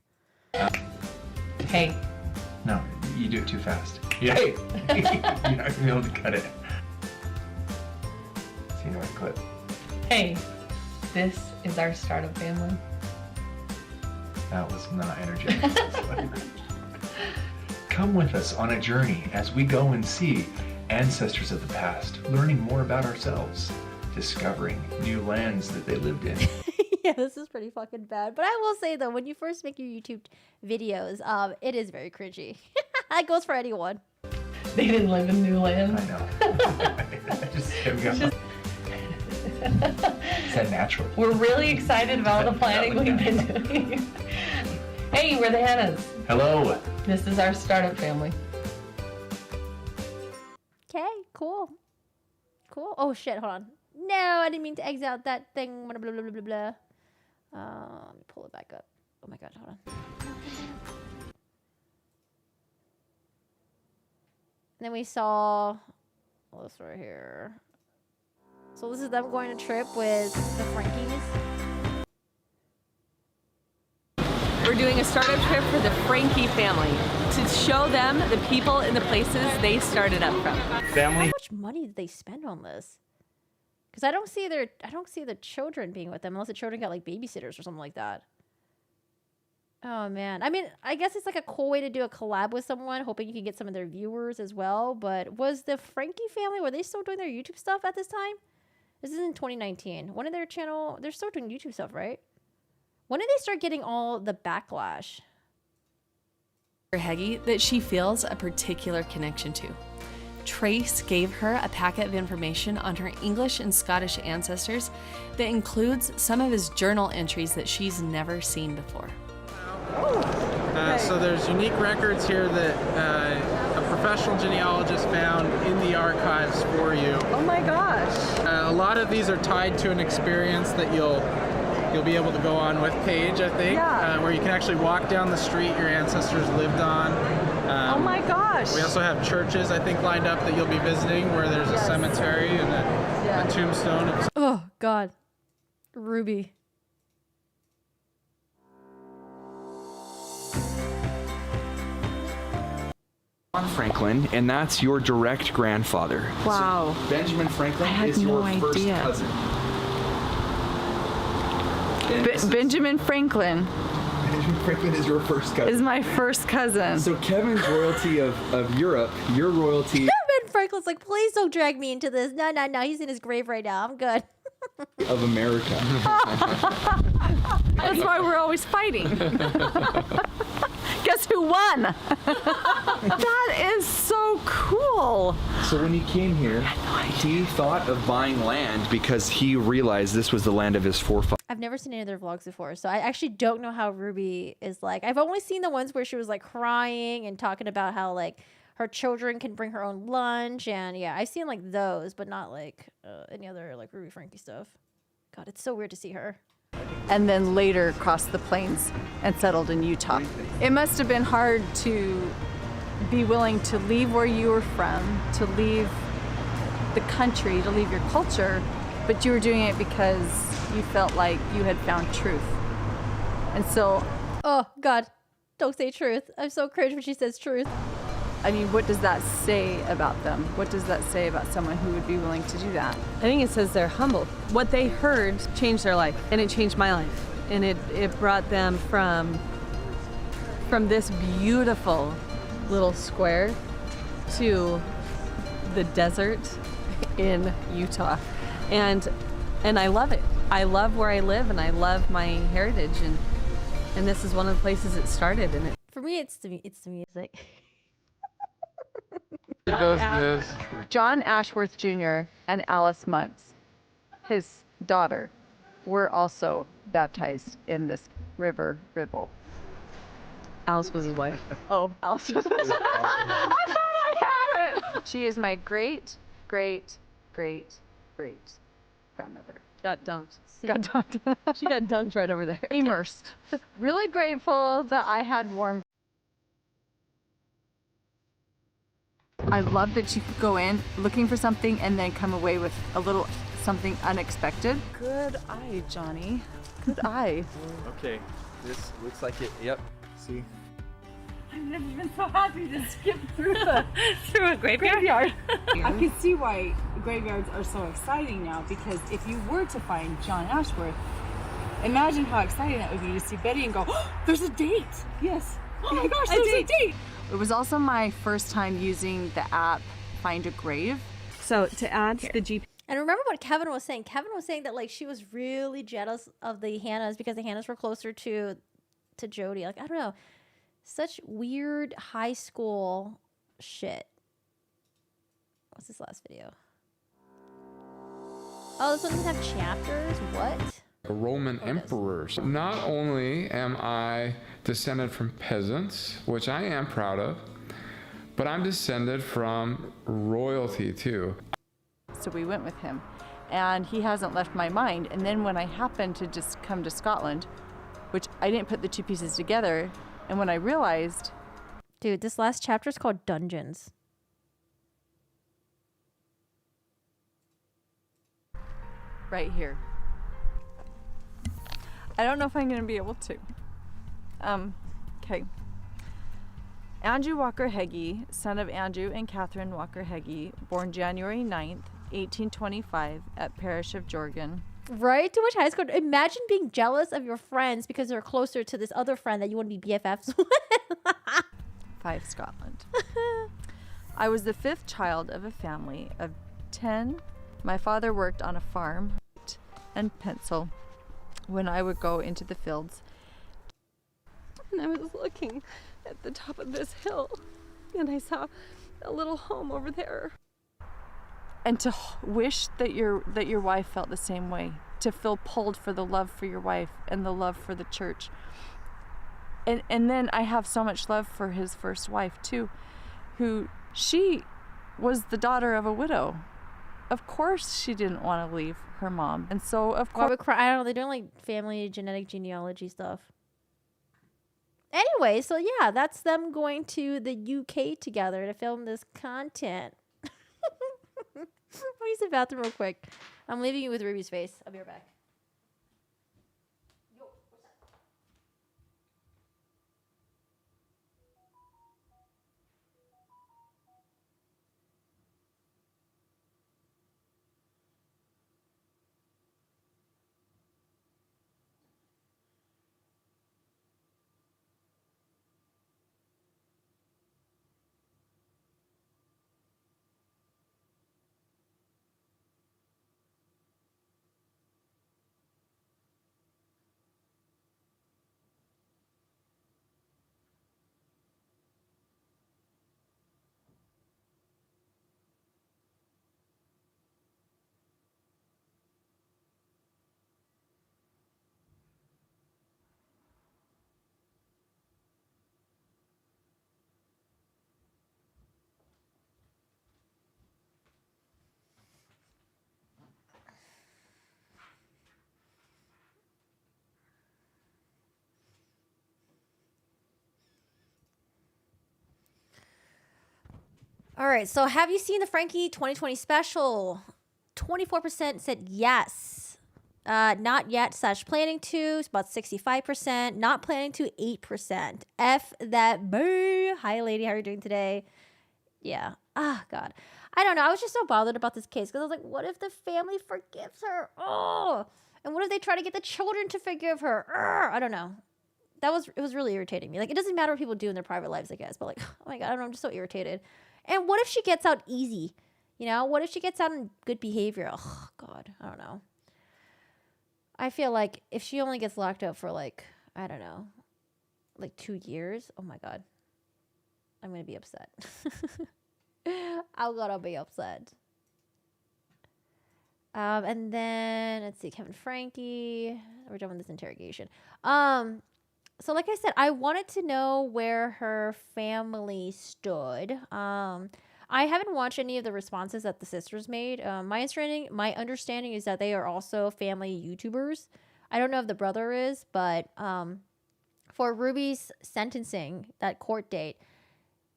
Hey. No, you do it too fast. Yeah. Hey. You're not going to be able to cut it. See no clip. Hey. This is our startup family. That was not energetic. Come with us on a journey as we go and see ancestors of the past, learning more about ourselves, discovering new lands that they lived in. Yeah, this is pretty fucking bad. But I will say, though, when you first make your YouTube videos, it is very cringy. That goes for anyone. They didn't live in new land. I know. I just kept going. Is that natural? We're really excited about all the planning we've been doing. Hey, we're the Hannas. Hello. This is our startup family. Okay, cool. Cool. Oh, shit, hold on. No, I didn't mean to exit out that thing. Blah, blah, blah, blah, blah. Let me pull it back up. Oh, my God, hold on. then we saw this right here. So this is them going on a trip with the Frankies. We're doing a startup trip for the Frankie family to show them the people and the places they started up from. How much money did they spend on this? Because I don't see the children being with them unless the children got like babysitters or something like that. Oh man, I mean, I guess it's like a cool way to do a collab with someone, hoping you can get some of their viewers as well. But was the Frankie family, were they still doing their YouTube stuff at this time? This is in 2019. When did their channel? They're still doing YouTube stuff, right? When did they start getting all the backlash? Heggie that she feels a particular connection to. Trace gave her a packet of information on her English and Scottish ancestors that includes some of his journal entries that she's never seen before. So there's unique records here that a professional genealogist found in the archives for you. Oh my gosh. A lot of these are tied to an experience that you'll be able to go on with Paige, I think, where you can actually walk down the street your ancestors lived on. Oh my gosh. We also have churches, I think, lined up that you'll be visiting where there's a cemetery and a tombstone. Oh God, Ruby. Franklin, and that's your direct grandfather. Wow. So Benjamin Franklin is no your first idea. cousin. Benjamin Franklin Benjamin Franklin is your first cousin. is my first cousin. So Kevin's royalty of Europe, your royalty Ben Franklin's like, please don't drag me into this. No, he's in his grave right now. I'm good. of America. That's why we're always fighting. Guess who won? That is so cool. So when he came here, he thought of buying land because he realized this was the land of his forefathers. I've never seen any of their vlogs before, so I actually don't know how Ruby is like. I've only seen the ones where she was like crying and talking about how like her children can bring her own lunch, and yeah, I've seen like those, but not like any other like Ruby Frankie stuff. God, it's so weird to see her. And then later crossed the plains and settled in Utah. It must have been hard to be willing to leave where you were from, to leave the country, to leave your culture, but you were doing it because you felt like you had found truth. And so... Oh, God. Don't say truth. I'm so cringe when she says truth. I mean, what does that say about them? What does that say about someone who would be willing to do that? I think it says they're humble. What they heard changed their life, and it changed my life. And it brought them from this beautiful little square to the desert in Utah. And I love it. I love where I live, and I love my heritage, and this is one of the places it started. And for me, it's the music. John Ashworth Jr. and Alice Muntz, his daughter, were also baptized in this river Ribble. Alice was his wife. Oh, Alice was his wife. I thought I had it. She is my great, great, great, great grandmother. Got dunked. Got dunked. She got dunked right over there. Immersed. Really grateful that I had warm. I love that you could go in looking for something and then come away with a little something unexpected. Good eye, Johnny. Good eye. Okay, this looks like it. Yep. See? I've never been so happy to skip through a graveyard. I can see why graveyards are so exciting now, because if you were to find John Ashworth, imagine how exciting that would be to see Betty and go, oh, there's a date. Yes. Oh my gosh, there's a date. It was also my first time using the app Find a Grave. So to add to the GPS. And remember what Kevin was saying. Kevin was saying that like she was really jealous of the Hannas because the Hannas were closer to Jody. Like, I don't know. Such weird high school shit. What's this last video? Oh, this one doesn't have chapters? What? Roman emperors. Not only am I descended from peasants, which I am proud of, but I'm descended from royalty too. So we went with him, and he hasn't left my mind. And then when I happened to just come to Scotland, which I didn't put the two pieces together, and when I realized... Dude, this last chapter is called Dungeons. right here. I don't know if I'm going to be able to. Okay. Andrew Walker Heggie, son of Andrew and Catherine Walker Heggie, born January 9th, 1825 at Parish of Jorgan. Right? Too much high school. Imagine being jealous of your friends because they're closer to this other friend that you want to be BFFs with. 5 Scotland. I was the 5th child of a family of 10. My father worked on a farm and pencil when I would go into the fields. And I was looking at the top of this hill and I saw a little home over there. And to wish that your wife felt the same way, to feel pulled for the love for your wife and the love for the church. And then I have so much love for his first wife too, who she was the daughter of a widow. Of course she didn't want to leave her mom. And so of course I don't know, they're doing like family genetic genealogy stuff. Anyway, so yeah, that's them going to the UK together to film this content. I'll use the bathroom real quick. I'm leaving you with Ruby's face. I'll be right back. All right, so have you seen the Frankie 2020 special? 24% said yes. Not yet / planning to. It's about 65%. Not planning to 8%. F that boo. Hi, lady. How are you doing today? Yeah. Ah, God. I don't know. I was just so bothered about this case because I was like, what if the family forgives her? Oh. And what if they try to get the children to forgive her? I don't know. It was really irritating me. Like, it doesn't matter what people do in their private lives, I guess. But like, oh my God, I don't know. I'm just so irritated. And what if she gets out easy? You know, what if she gets out in good behavior? Oh, God, I don't know. I feel like if she only gets locked up for like, I don't know, like 2 years, oh my God, I'm going to be upset. I'm going to be upset. And then, let's see, Kevin Frankie. We're done with this interrogation. So like I said, I wanted to know where her family stood. I haven't watched any of the responses that the sisters made. My understanding is that they are also family YouTubers. I don't know if the brother is, but for Ruby's sentencing, that court date,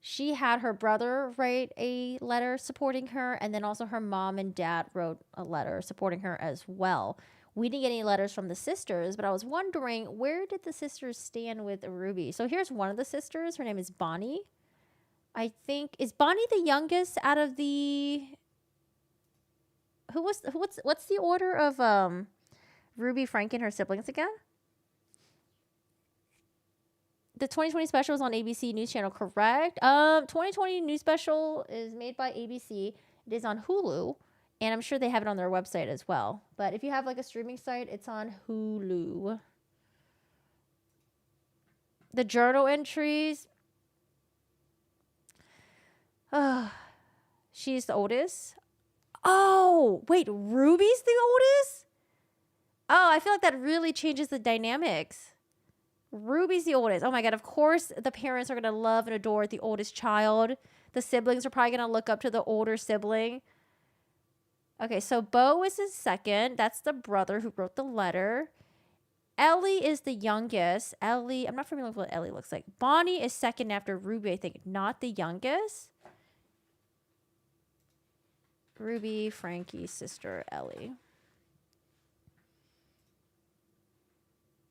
she had her brother write a letter supporting her, and then also her mom and dad wrote a letter supporting her as well. We didn't get any letters from the sisters, but I was wondering, where did the sisters stand with Ruby? So here's one of the sisters. Her name is Bonnie. I think, is Bonnie the youngest out of the... What's the order of Ruby, Frank, and her siblings again? The 2020 special is on ABC News Channel, correct? 2020 news special is made by ABC. It is on Hulu. And I'm sure they have it on their website as well. But if you have like a streaming site, it's on Hulu. The journal entries. She's the oldest. Oh, wait, Ruby's the oldest? Oh, I feel like that really changes the dynamics. Ruby's the oldest. Oh my God, of course the parents are going to love and adore the oldest child. The siblings are probably going to look up to the older sibling. Okay, so Bo is his second. That's the brother who wrote the letter. Ellie is the youngest. Ellie, I'm not familiar with what Ellie looks like. Bonnie is second after Ruby, I think, not the youngest. Ruby, Frankie's sister, Ellie.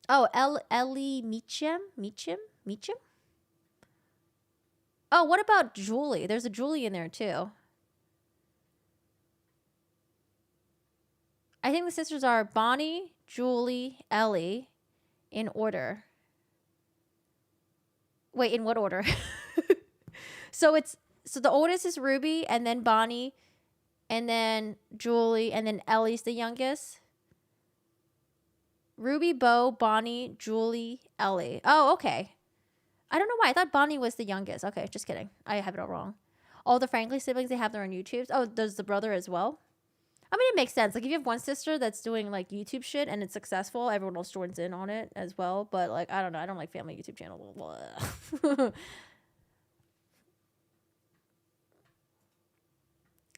Oh, Ellie Meacham? Oh, what about Julie? There's a Julie in there too. I think the sisters are Bonnie, Julie, Ellie, in order. Wait, in what order? So the oldest is Ruby, and then Bonnie, and then Julie, and then Ellie's the youngest. Ruby, Bo, Bonnie, Julie, Ellie. Oh, okay. I don't know why. I thought Bonnie was the youngest. Okay, just kidding. I have it all wrong. All the Franklin siblings, they have their own YouTubes. Oh, does the brother as well? I mean, it makes sense. Like, if you have one sister that's doing, like, YouTube shit and it's successful, everyone else joins in on it as well. But, like, I don't know. I don't like family YouTube channel.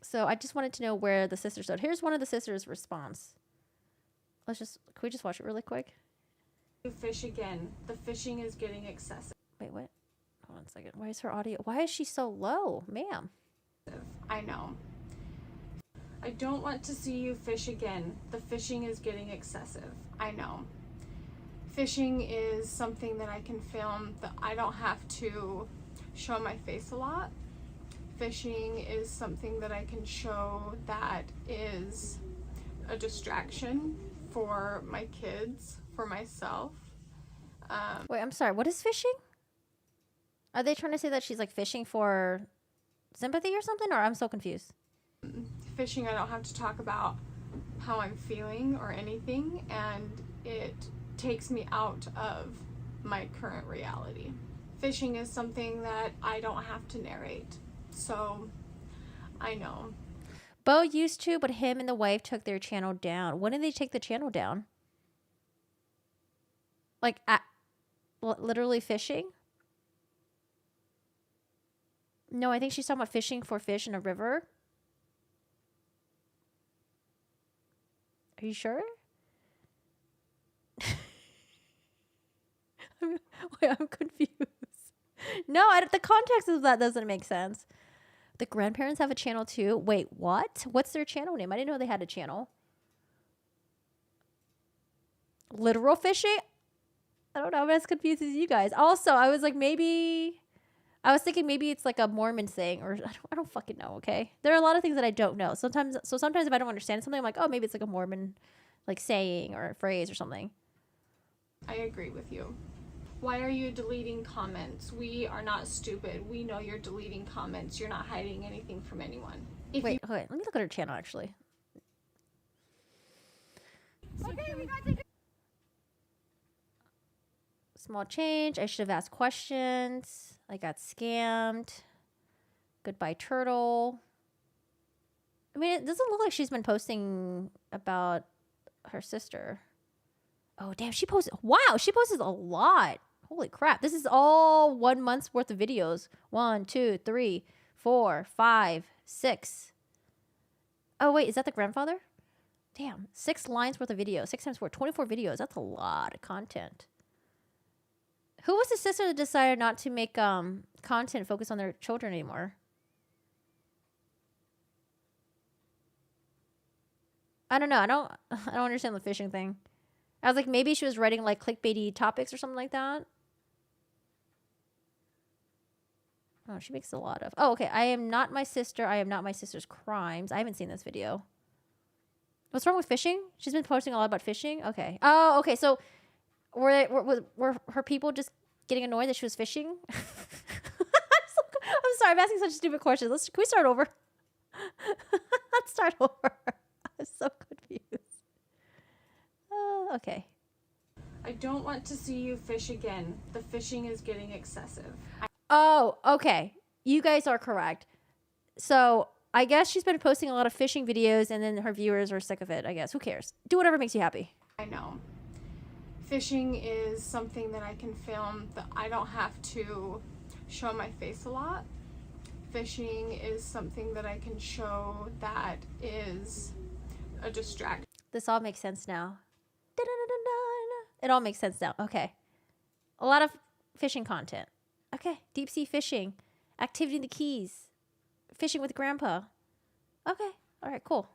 So I just wanted to know where the sisters stood. Here's one of the sisters' response. Can we just watch it really quick? You fish again. The fishing is getting excessive. Wait, what? Hold on a second. Why is her audio? Why is she so low, ma'am? I know. I don't want to see you fish again. The fishing is getting excessive. I know. Fishing is something that I can film that I don't have to show my face a lot. Fishing is something that I can show that is a distraction for my kids, for myself. Wait, I'm sorry. What is fishing? Are they trying to say that she's like fishing for sympathy or something? Or I'm so confused. Fishing, I don't have to talk about how I'm feeling or anything, and it takes me out of my current reality. Fishing is something that I don't have to narrate, so I know. Bo used to, but him and the wife took their channel down. When did they take the channel down? Like, literally fishing? No, I think she's talking about fishing for fish in a river. Are you sure? Wait, I'm confused. No, the context of that doesn't make sense. The grandparents have a channel too? Wait, what? What's their channel name? I didn't know they had a channel. Literal fishing? I don't know. I'm as confused as you guys. Also, I was like, I was thinking maybe it's like a Mormon thing, or I don't fucking know, okay? There are a lot of things that I don't know. Sometimes if I don't understand something, I'm like, oh, maybe it's like a Mormon like saying or phrase or something. I agree with you. Why are you deleting comments? We are not stupid. We know you're deleting comments. You're not hiding anything from anyone. Wait, let me look at her channel actually. Okay, we got to Small change. I should have asked questions. I got scammed. Goodbye, turtle. I mean, it doesn't look like she's been posting about her sister. Oh, damn. She posted. Wow. She posted a lot. Holy crap. This is all 1 month's worth of videos. 1, 2, 3, 4, 5, 6. Oh, wait. Is that the grandfather? Damn. 6 lines worth of videos. 6 times 4. 24 videos. That's a lot of content. Who was the sister that decided not to make content focus on their children anymore? I don't know. I don't understand the fishing thing. I was like, maybe she was writing like clickbaity topics or something like that. Oh, she makes a lot of. Oh, okay. I am not my sister. I am not my sister's crimes. I haven't seen this video. What's wrong with fishing? She's been posting a lot about fishing. Okay. Oh, okay. So were her people just getting annoyed that she was fishing? I'm sorry. I'm asking such stupid questions. Can we start over? Let's start over. I'm so confused. Okay. I don't want to see you fish again. The fishing is getting excessive. Oh, okay. You guys are correct. So I guess she's been posting a lot of fishing videos and then her viewers are sick of it, I guess. Who cares? Do whatever makes you happy. I know. Fishing is something that I can film that I don't have to show my face a lot. Fishing is something that I can show that is a distraction. This all makes sense now. It all makes sense now. Okay. A lot of fishing content. Okay. Deep sea fishing. Activity in the Keys. Fishing with grandpa. Okay. All right, cool.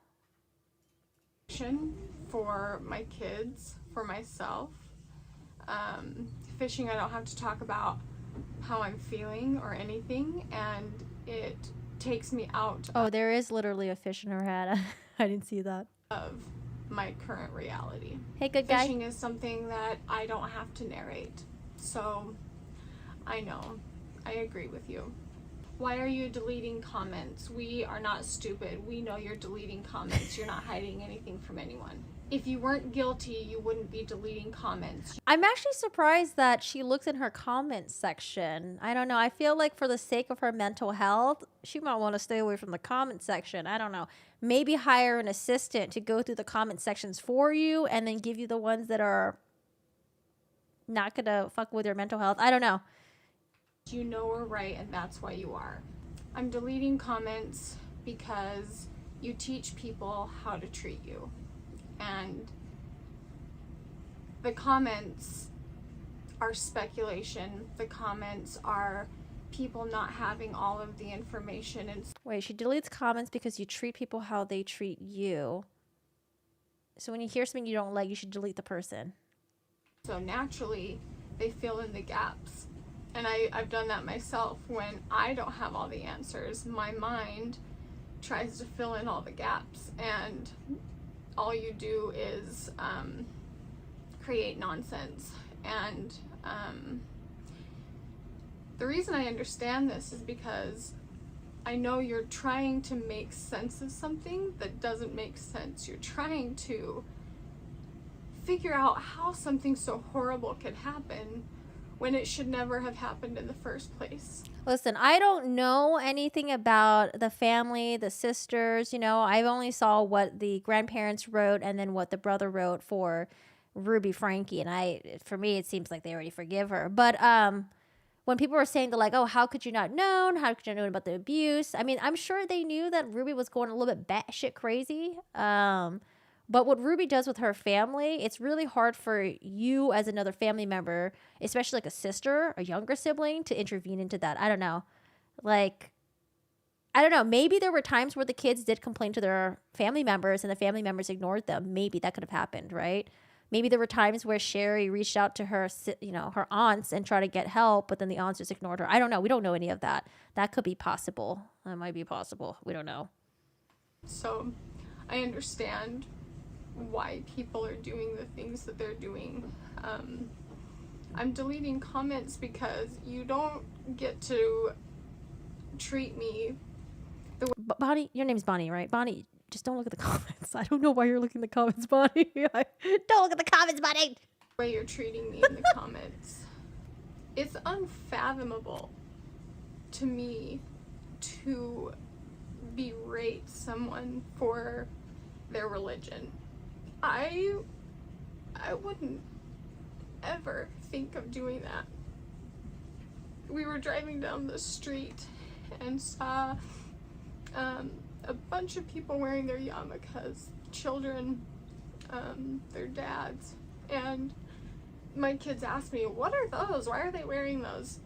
For my kids, for myself. Fishing, I don't have to talk about how I'm feeling or anything, and it takes me out Oh, there is literally a fish in her hat. I didn't see that. of my current reality. Hey, good guy. Fishing is something that I don't have to narrate. So, I know. I agree with you. Why are you deleting comments? We are not stupid. We know you're deleting comments. You're not hiding anything from anyone. If you weren't guilty, you wouldn't be deleting comments. I'm actually surprised that she looks in her comment section. I don't know. I feel like for the sake of her mental health, she might want to stay away from the comment section. I don't know. Maybe hire an assistant to go through the comment sections for you and then give you the ones that are not going to fuck with your mental health. I don't know. You know we're right, and that's why you are. I'm deleting comments because you teach people how to treat you. And the comments are speculation. The comments are people not having all of the information. And wait, she deletes comments because you treat people how they treat you. So when you hear something you don't like, you should delete the person. so naturally, they fill in the gaps. And I've done that myself. When I don't have all the answers, my mind tries to fill in all the gaps. And all you do is create nonsense. And the reason I understand this is because I know you're trying to make sense of something that doesn't make sense. You're trying to figure out how something so horrible could happen when it should never have happened in the first place. Listen, I don't know anything about the family, the sisters, you know. I've only saw what the grandparents wrote and then what the brother wrote for Ruby Frankie. And for me, it seems like they already forgive her. But when people were saying, they're like, oh, how could you not known? How could you know about the abuse? I mean, I'm sure they knew that Ruby was going a little bit batshit crazy. But what Ruby does with her family, it's really hard for you as another family member, especially like a sister, a younger sibling, to intervene into that. I don't know. Like, I don't know. Maybe there were times where the kids did complain to their family members and the family members ignored them. Maybe that could have happened, right? Maybe there were times where Sherry reached out to her, her aunts and tried to get help, but then the aunts just ignored her. I don't know. We don't know any of that. That could be possible. That might be possible. We don't know. So I understand why people are doing the things that they're doing. I'm deleting comments because you don't get to treat me the way. Bonnie, your name's Bonnie, right? Bonnie, just don't look at the comments. I don't know why you're looking at the comments, Bonnie. Don't look at the comments, Bonnie. The way you're treating me in the comments. It's unfathomable to me to berate someone for their religion. I wouldn't ever think of doing that. We were driving down the street and saw a bunch of people wearing their yarmulkes, children, their dads, and my kids asked me, what are those? Why are they wearing those?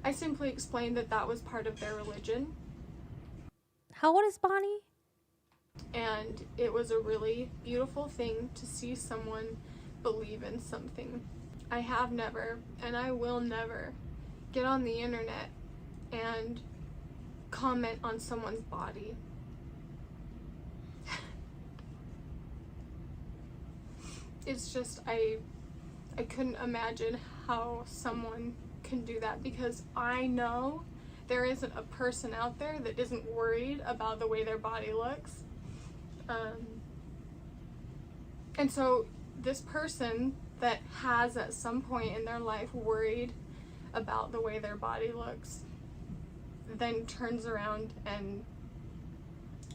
I simply explained that that was part of their religion. How old is Bonnie? And it was a really beautiful thing to see someone believe in something. I have never, and I will never, get on the internet and comment on someone's body. It's just, I couldn't imagine how someone can do that, because I know there isn't a person out there that isn't worried about the way their body looks. And so this person that has at some point in their life worried about the way their body looks then turns around and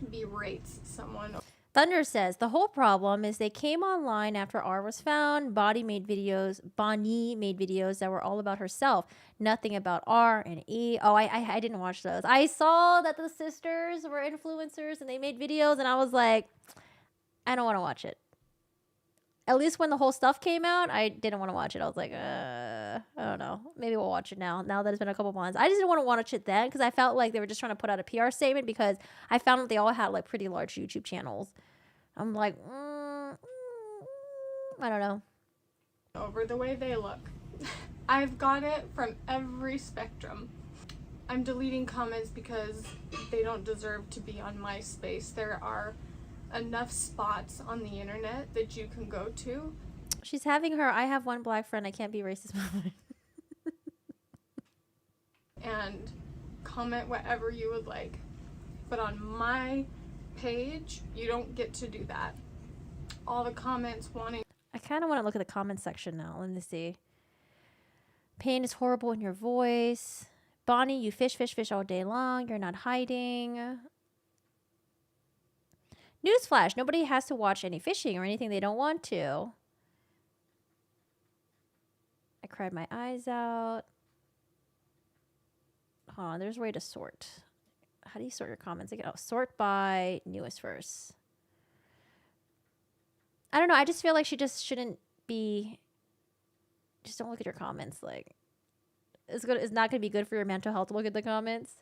berates someone. Thunder says, the whole problem is they came online after R was found. Bonnie made videos that were all about herself. Nothing about R and E. Oh, I didn't watch those. I saw that the sisters were influencers and they made videos and I was like, I don't want to watch it. At least when the whole stuff came out, I didn't want to watch it. I was like, I don't know. Maybe we'll watch it now that it's been a couple months. I just didn't want to watch it then because I felt like they were just trying to put out a PR statement, because I found that they all had like pretty large YouTube channels. I'm like, I don't know. over the way they look. I've got it from every spectrum. I'm deleting comments because they don't deserve to be on my space. There are enough spots on the internet that you can go to. She's having her I have one black friend, I can't be racist moment. And comment whatever you would like. But on my page, you don't get to do that. All the comments wanting... I kind of want to look at the comment section now. Let me see. Pain is horrible in your voice. Bonnie, you fish all day long. You're not hiding. Newsflash, nobody has to watch any fishing or anything they don't want to. I cried my eyes out. Hold on, there's a way to sort. How do you sort your comments again? Oh, sort by newest first. I don't know. I just feel like she just shouldn't be. Just don't look at your comments. Like, it's not going to be good for your mental health to look at the comments.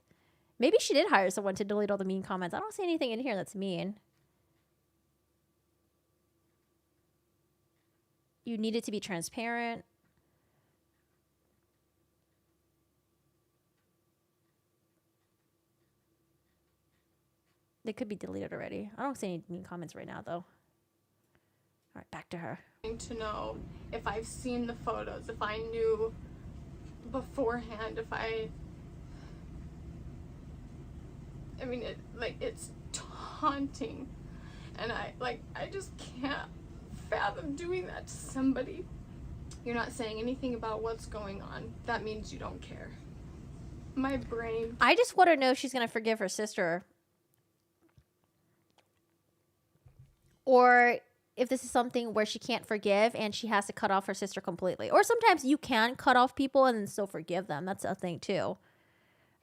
Maybe she did hire someone to delete all the mean comments. I don't see anything in here that's mean. You need it to be transparent. They could be deleted already. I don't see any mean comments right now, though. All right, back to her. To know if I've seen the photos, if I knew beforehand, if I mean, it's taunting. And I just can't fathom doing that to somebody. You're not saying anything about what's going on. That means you don't care. My brain. I just want to know if she's going to forgive her sister. Or if this is something where she can't forgive and she has to cut off her sister completely. Or sometimes you can cut off people and then still forgive them. That's a thing too.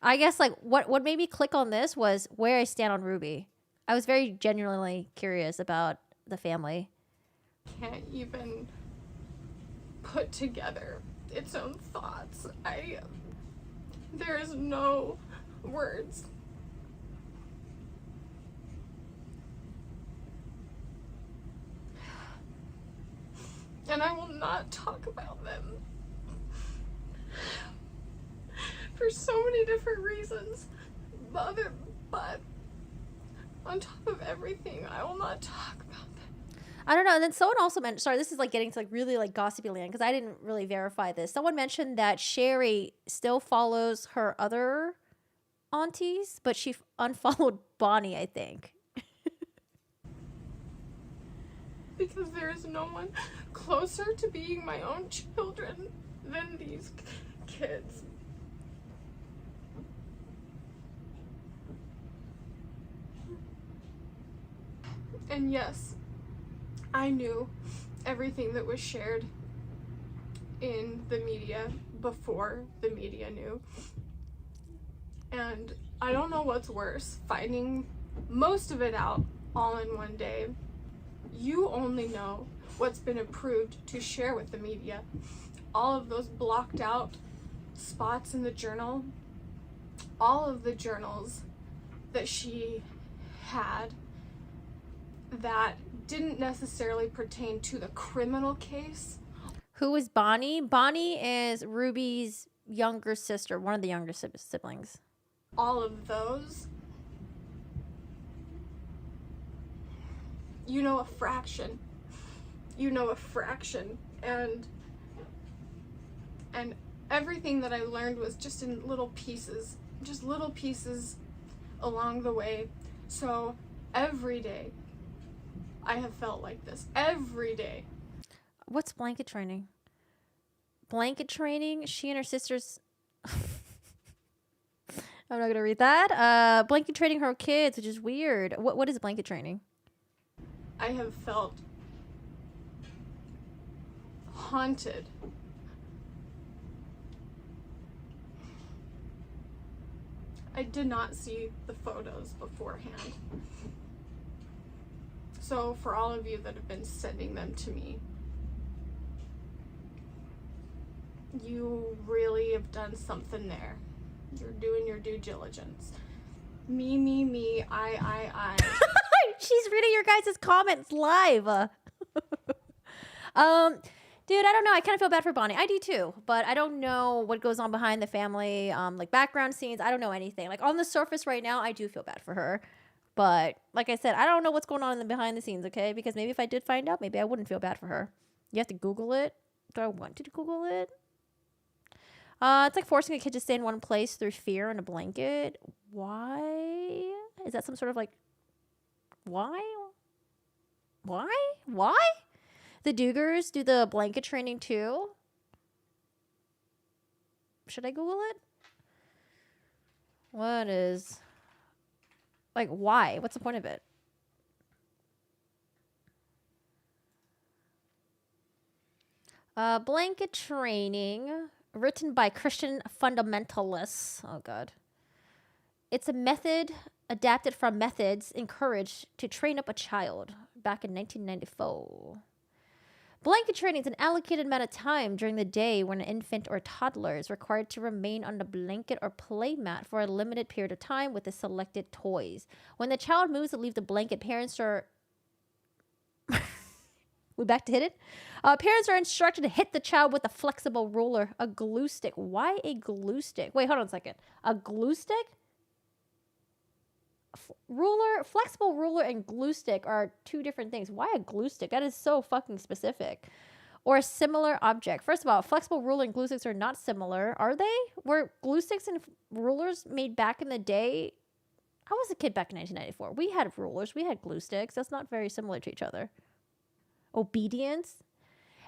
I guess what made me click on this was where I stand on Ruby. I was very genuinely curious about the family. Can't even put together its own thoughts. There is no words. And I will not talk about them for so many different reasons. But on top of everything, I will not talk about them. I don't know. And then someone also mentioned, sorry, this is getting to really gossipy land because I didn't really verify this. Someone mentioned that Sherry still follows her other aunties, but she unfollowed Bonnie, I think. Because there is no one closer to being my own children than these kids. And yes, I knew everything that was shared in the media before the media knew. And I don't know what's worse, finding most of it out all in one day. You only know what's been approved to share with the media. All of those blocked out spots in the journal, all of the journals that she had that didn't necessarily pertain to the criminal case. Who is Bonnie? Bonnie is Ruby's younger sister, one of the younger siblings. All of those, you know a fraction. You know a fraction. And everything that I learned was just in little pieces along the way. So every day I have felt like this. Every day. What's blanket training? Blanket training? She and her sisters... I'm not going to read that. Blanket training her kids, which is weird. What is blanket training? I have felt haunted. I did not see the photos beforehand. So for all of you that have been sending them to me, you really have done something there. You're doing your due diligence. Me, I. She's reading your guys' comments live. Dude, I don't know. I kind of feel bad for Bonnie. I do too, but I don't know what goes on behind the family, like background scenes. I don't know anything. Like on the surface right now, I do feel bad for her. But like I said, I don't know what's going on in the behind the scenes, okay? Because maybe if I did find out, maybe I wouldn't feel bad for her. You have to Google it. Do I want to Google it? It's like forcing a kid to stay in one place through fear and a blanket. Why? Is that some sort of like, why? Why? The Dugars do the blanket training too? Should I Google it? What is... Like, why? What's the point of it? Blanket training, written by Christian fundamentalists. Oh, God. It's a method adapted from methods encouraged to train up a child back in 1994. Blanket training is an allocated amount of time during the day when an infant or toddler is required to remain on the blanket or play mat for a limited period of time with the selected toys. When the child moves to leave the blanket, parents are... We back to hit it? Parents are instructed to hit the child with a flexible ruler, a glue stick. Why a glue stick? Wait, hold on a second. A glue stick? Flexible ruler and glue stick are two different things. Why a glue stick? That is so fucking specific. Or a similar object. First of all, flexible ruler and glue sticks are not similar, are they? Were glue sticks and rulers made back in the day? I was a kid back in 1994. We had rulers. We had glue sticks. That's not very similar to each other. Obedience.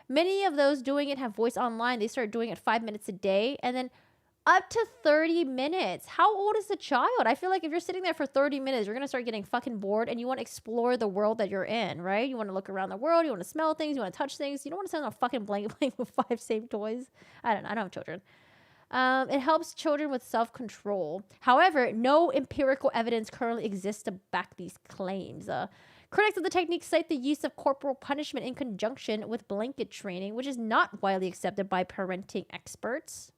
Many of those doing it have voice online. They start doing it 5 minutes a day. And then up to 30 minutes. How old is the child? I feel like if you're sitting there for 30 minutes, you're going to start getting fucking bored and you want to explore the world that you're in, right? You want to look around the world. You want to smell things. You want to touch things. You don't want to sit on a fucking blanket playing with 5 same toys. I don't have children. It helps children with self-control. However, no empirical evidence currently exists to back these claims. Critics of the technique cite the use of corporal punishment in conjunction with blanket training, which is not widely accepted by parenting experts.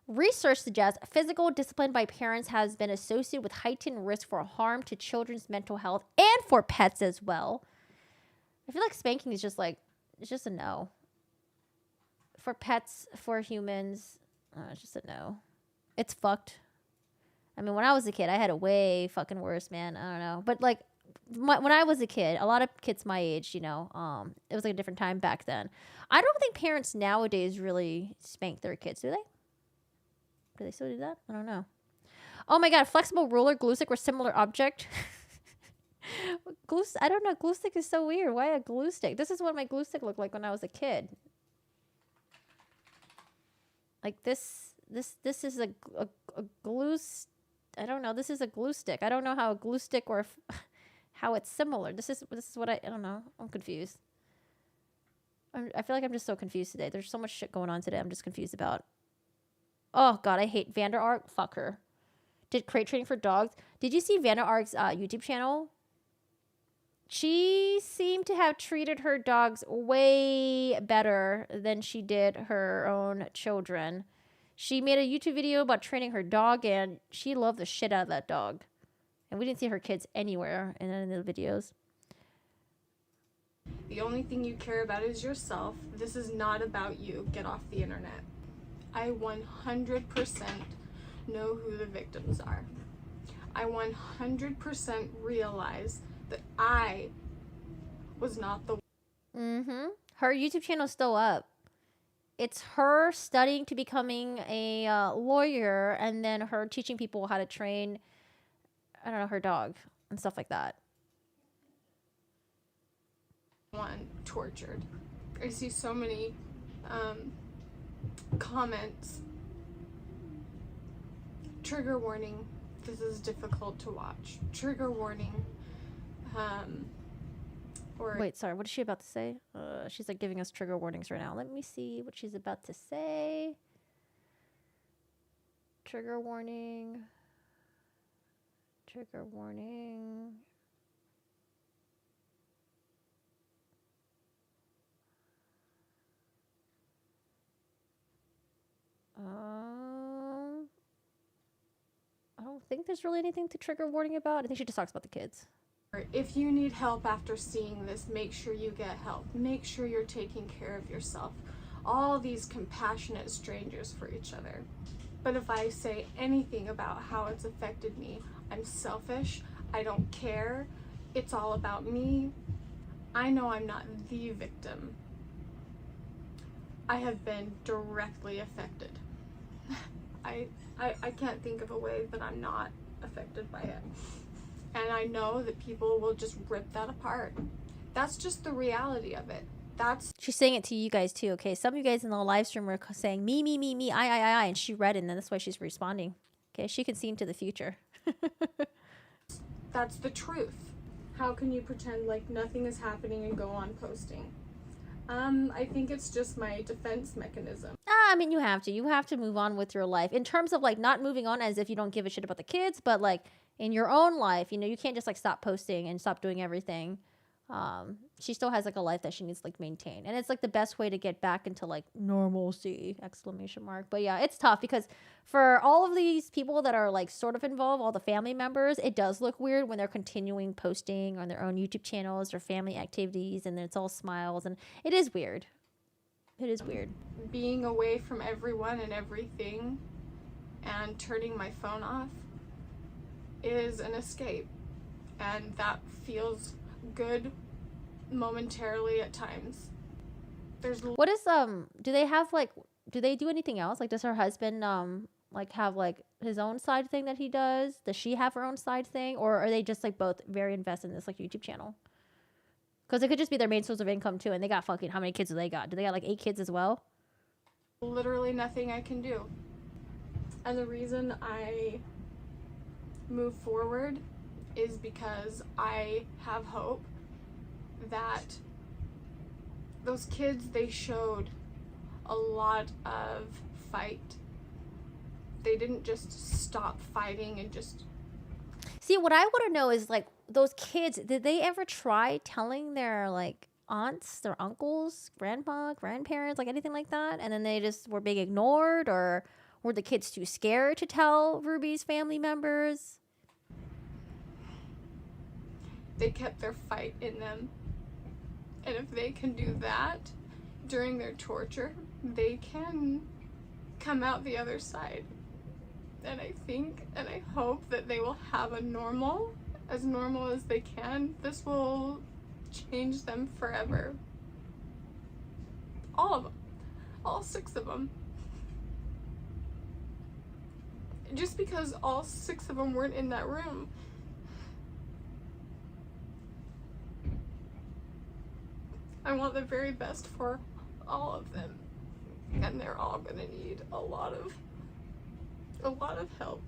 Research suggests physical discipline by parents has been associated with heightened risk for harm to children's mental health and for pets as well. I feel like spanking is just like, it's just a no. For pets, for humans, it's just a no. It's fucked. I mean, when I was a kid, I had it way fucking worse, man. I don't know. But like, when I was a kid, a lot of kids my age, you know, it was like a different time back then. I don't think parents nowadays really spank their kids, do they? Do they still do that? I don't know. Oh my God, flexible ruler, glue stick, or similar object. I don't know. Glue stick is so weird. Why a glue stick? This is what my glue stick looked like when I was a kid. Like this is a glue. I don't know. This is a glue stick. I don't know how a glue stick or how it's similar. This is what I don't know. I'm confused. I feel like I'm just so confused today. There's so much shit going on today. I'm just confused about. Oh God, I hate Vanda Ark. Fuck her. Did crate training for dogs. Did you see Vanda Ark's YouTube channel? She seemed to have treated her dogs way better than she did her own children. She made a YouTube video about training her dog, and she loved the shit out of that dog. And we didn't see her kids anywhere in any of the videos. The only thing you care about is yourself. This is not about you. Get off the internet. I 100% know who the victims are. I 100% realize that I was not the Her YouTube channel's still up. It's her studying to becoming a lawyer and then her teaching people how to train, I don't know, her dog and stuff like that. one tortured. I see so many comments. Trigger warning. This is difficult to watch. Trigger warning. Wait, sorry, what is she about to say? She's like giving us trigger warnings right now. Let me see what she's about to say. Trigger warning. Trigger warning. I don't think there's really anything to trigger warning about. I think she just talks about the kids. If you need help after seeing this, make sure you get help. Make sure you're taking care of yourself. All these compassionate strangers for each other. But if I say anything about how it's affected me, I'm selfish, I don't care, it's all about me. I know I'm not the victim. I have been directly affected. I can't think of a way that I'm not affected by it. And I know that people will just rip that apart. That's just the reality of it. She's saying it to you guys too, okay? Some of you guys in the live stream were saying me, I, and she read it, and then that's why she's responding. Okay, she can see into the future. That's the truth. How can you pretend like nothing is happening and go on posting? I think it's just my defense mechanism. I mean, you have to move on with your life. In terms of like not moving on as if you don't give a shit about the kids, but like in your own life, you know, you can't just like stop posting and stop doing everything. She still has like a life that she needs to like maintain, and it's like the best way to get back into like normalcy, ! But yeah, it's tough because for all of these people that are like sort of involved, all the family members, it does look weird when they're continuing posting on their own YouTube channels or family activities, and then it's all smiles, and it is weird. It is weird. Being away from everyone and everything and turning my phone off is an escape, and that feels good momentarily at times. What is do they have like, do they do anything else? Like, does her husband like have like his own side thing that he does? Does she have her own side thing, or are they just like both very invested in this like YouTube channel? Because it could just be their main source of income too, and they got fucking, how many kids do they got? Do they got like 8 kids as well? Literally nothing I can do. And the reason I move forward is because I have hope that those kids, they showed a lot of fight. They didn't just stop fighting and just... See, what I want to know is like, those kids, did they ever try telling their like aunts, their uncles, grandpa, grandparents, like anything like that? And then they just were being ignored, or were the kids too scared to tell Ruby's family members? They kept their fight in them. And if they can do that during their torture, they can come out the other side. And I think and I hope that they will have a normal as they can. This will change them forever. All of them. All 6 of them. Just because all 6 of them weren't in that room. I want the very best for all of them, and they're all gonna need a lot of help.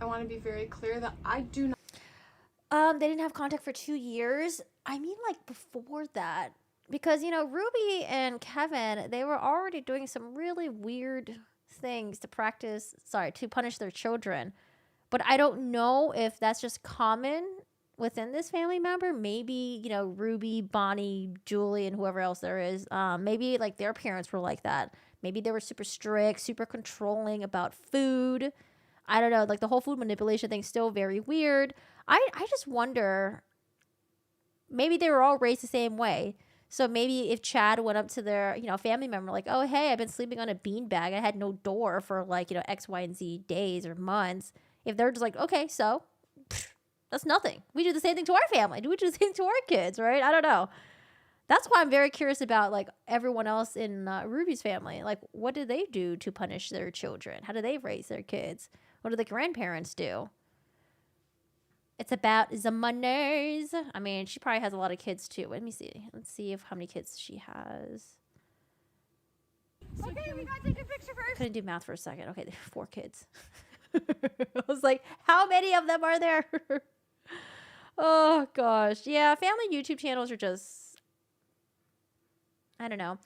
I want to be very clear that I do not. They didn't have contact for 2 years. I mean, like before that, because you know, Ruby and Kevin, they were already doing some really weird things to punish their children. But I don't know if that's just common within this family member. Maybe, you know, Ruby, Bonnie, Julie, and whoever else there is, maybe like their parents were like that. Maybe they were super strict, super controlling about food. I don't know, like the whole food manipulation thing's still very weird. I just wonder, maybe they were all raised the same way. So maybe if Chad went up to their, you know, family member like, oh, hey, I've been sleeping on a beanbag, I had no door for like, you know, X, Y, and Z days or months. If they're just like, okay, so that's nothing. We do the same thing to our family. Do we do the same to our kids, right? I don't know. That's why I'm very curious about like everyone else in Ruby's family. Like, what do they do to punish their children? How do they raise their kids? What do the grandparents do? It's about the monies. I mean, she probably has a lot of kids too. Let me see. Let's see how many kids she has. Okay, we gotta take a picture first. Couldn't do math for a second. Okay, 4 kids. I was like, how many of them are there? Oh gosh. Yeah, family YouTube channels are just, I don't know.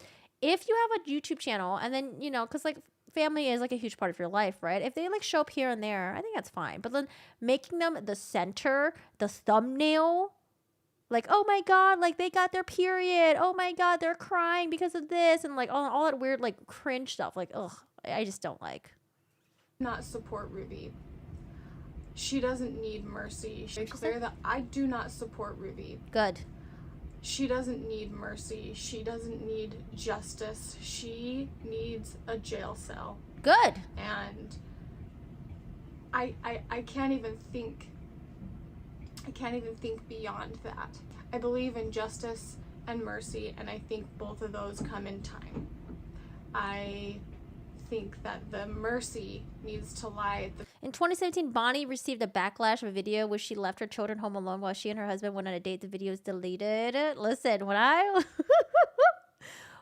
If you have a YouTube channel and then, you know, because like family is like a huge part of your life, right? If they like show up here and there, I think that's fine. But then making them the center, the thumbnail, like, oh my God, like they got their period. Oh my God, they're crying because of this. And like all that weird, like cringe stuff. Like, ugh, I just don't like. Not support Ruby. She doesn't need mercy. She clear that I do not support Ruby. Good. She doesn't need mercy. She doesn't need justice. She needs a jail cell. Good. And I can't even think beyond that. I believe in justice and mercy, and I think both of those come in time. I think that the mercy needs to lie at the... In 2017, Bonnie received a backlash of a video where she left her children home alone while she and her husband went on a date. The video was deleted. Listen, when I...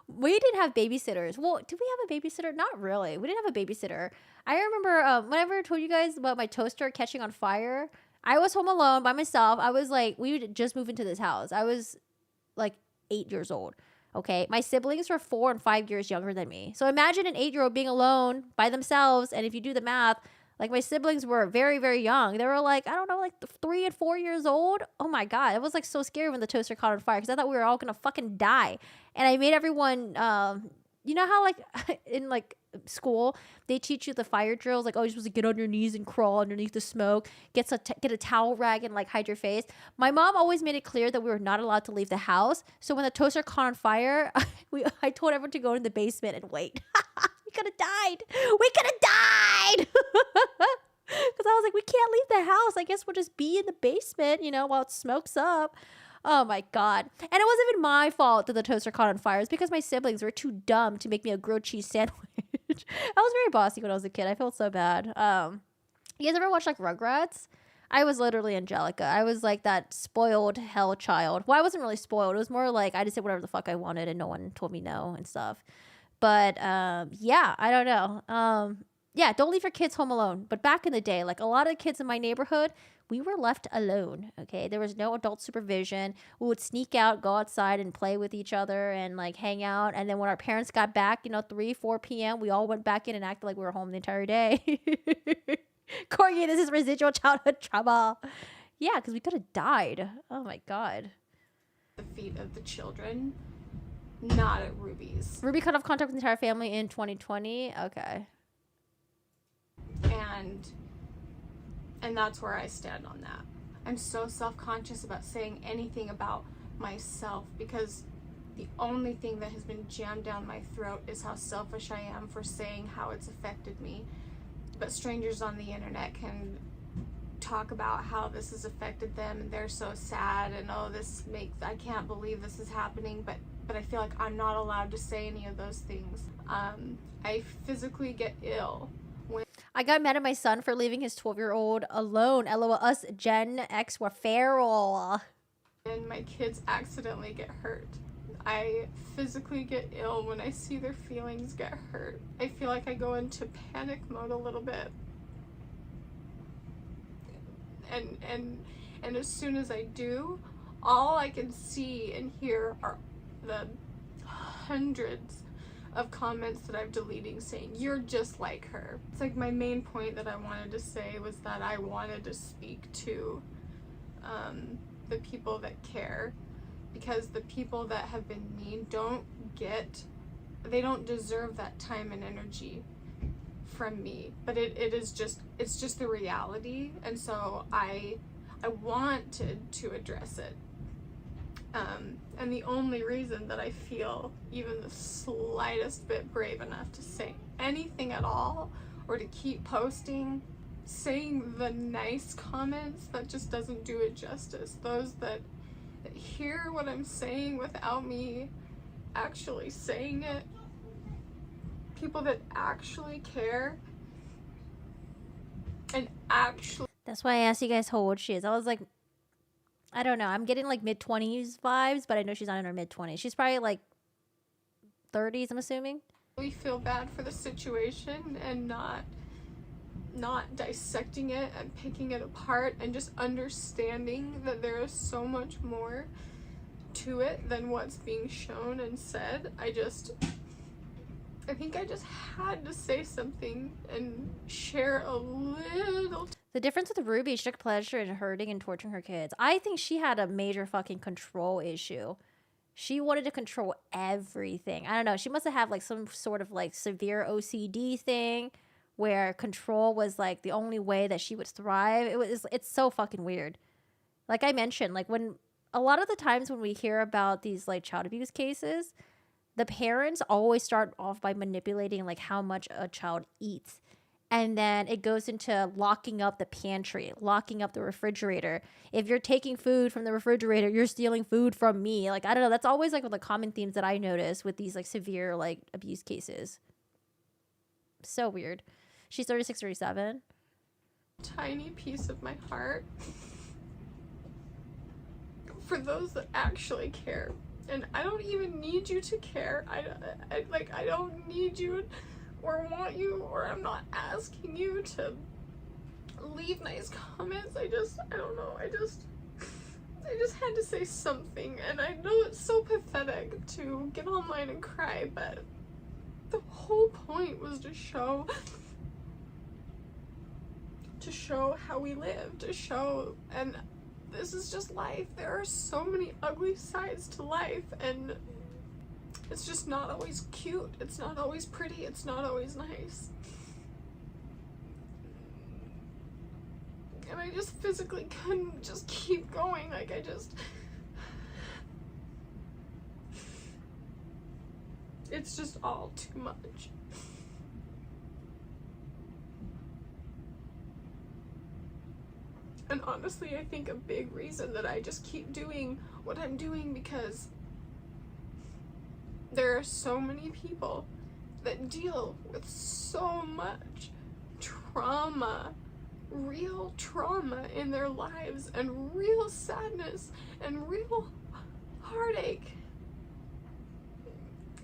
we didn't have babysitters. Well, did we have a babysitter? Not really. We didn't have a babysitter. I remember whenever I told you guys about my toaster catching on fire, I was home alone by myself. I was like, we would just move into this house. I was like 8 years old. Okay. My siblings were 4 and 5 years younger than me. So imagine an 8-year-old being alone by themselves. And if you do the math, like my siblings were very, very young. They were like, I don't know, like 3 and 4 years old. Oh my God. It was like so scary when the toaster caught on fire because I thought we were all going to fucking die. And I made everyone, you know how like in like school they teach you the fire drills, like, oh, you're supposed to get on your knees and crawl underneath the smoke, get a towel rag and like hide your face. My mom always made it clear that we were not allowed to leave the house. So when the toaster caught on fire, I told everyone to go in the basement and wait. We could have died. Because I was like, we can't leave the house. I guess we'll just be in the basement, you know, while it smokes up. Oh my God. And it wasn't even my fault that the toaster caught on fire. It's because my siblings were too dumb to make me a grilled cheese sandwich. I was very bossy when I was a kid. I felt so bad. You guys ever watch like Rugrats? I was literally Angelica. I was like that spoiled hell child. Well, I wasn't really spoiled. It was more like I just did whatever the fuck I wanted and no one told me no and stuff. But yeah, I don't know. Yeah, don't leave your kids home alone. But back in the day, like a lot of kids in my neighborhood, we were left alone, okay? There was no adult supervision. We would sneak out, go outside and play with each other and like hang out. And then when our parents got back, you know, 3, 4 p.m., we all went back in and acted like we were home the entire day. Courtney, this is residual childhood trauma. Yeah, because we could have died. Oh my God. The feet of the children, not at Ruby's. Ruby cut off contact with the entire family in 2020. Okay. And that's where I stand on that. I'm so self-conscious about saying anything about myself because the only thing that has been jammed down my throat is how selfish I am for saying how it's affected me. But strangers on the internet can talk about how this has affected them and they're so sad and oh, I can't believe this is happening, but I feel like I'm not allowed to say any of those things. I physically get ill. I got mad at my son for leaving his 12-year-old alone. LOL, us Gen X were feral. And my kids accidentally get hurt. I physically get ill when I see their feelings get hurt. I feel like I go into panic mode a little bit. And as soon as I do, all I can see and hear are the hundreds of comments that I'm deleting saying, you're just like her. It's like my main point that I wanted to say was that I wanted to speak to the people that care, because the people that have been mean they don't deserve that time and energy from me, but it's just the reality, and so I wanted to address it. And the only reason that I feel even the slightest bit brave enough to say anything at all or to keep posting, saying the nice comments, that just doesn't do it justice. Those that hear what I'm saying without me actually saying it, people that actually care and actually... That's why I asked you guys how old she is. I was like, I don't know. I'm getting like mid-20s vibes, but I know she's not in her mid-20s. She's probably like 30s, I'm assuming. We feel bad for the situation and not dissecting it and picking it apart and just understanding that there is so much more to it than what's being shown and said. I think I just had to say something and share a little. The difference with Ruby, she took pleasure in hurting and torturing her kids. I think she had a major fucking control issue. She wanted to control everything. I don't know. She must have had like some sort of like severe OCD thing where control was like the only way that she would thrive. It's so fucking weird. Like I mentioned, like when a lot of the times when we hear about these like child abuse cases, the parents always start off by manipulating like how much a child eats. And then it goes into locking up the pantry, locking up the refrigerator. If you're taking food from the refrigerator, you're stealing food from me. Like, I don't know. That's always like one of the common themes that I notice with these like severe like abuse cases. So weird. She's 36, 37. Tiny piece of my heart for those that actually care. And I don't even need you to care. I don't need you or want you, or I'm not asking you to leave nice comments. I don't know. I just had to say something, and I know it's so pathetic to get online and cry, but the whole point was to show how we live, and this is just life. There are so many ugly sides to life, and it's just not always cute. It's not always pretty. It's not always nice. And I just physically couldn't just keep going. Like, it's just all too much. And honestly, I think a big reason that I just keep doing what I'm doing, because there are so many people that deal with so much trauma, real trauma in their lives, and real sadness and real heartache.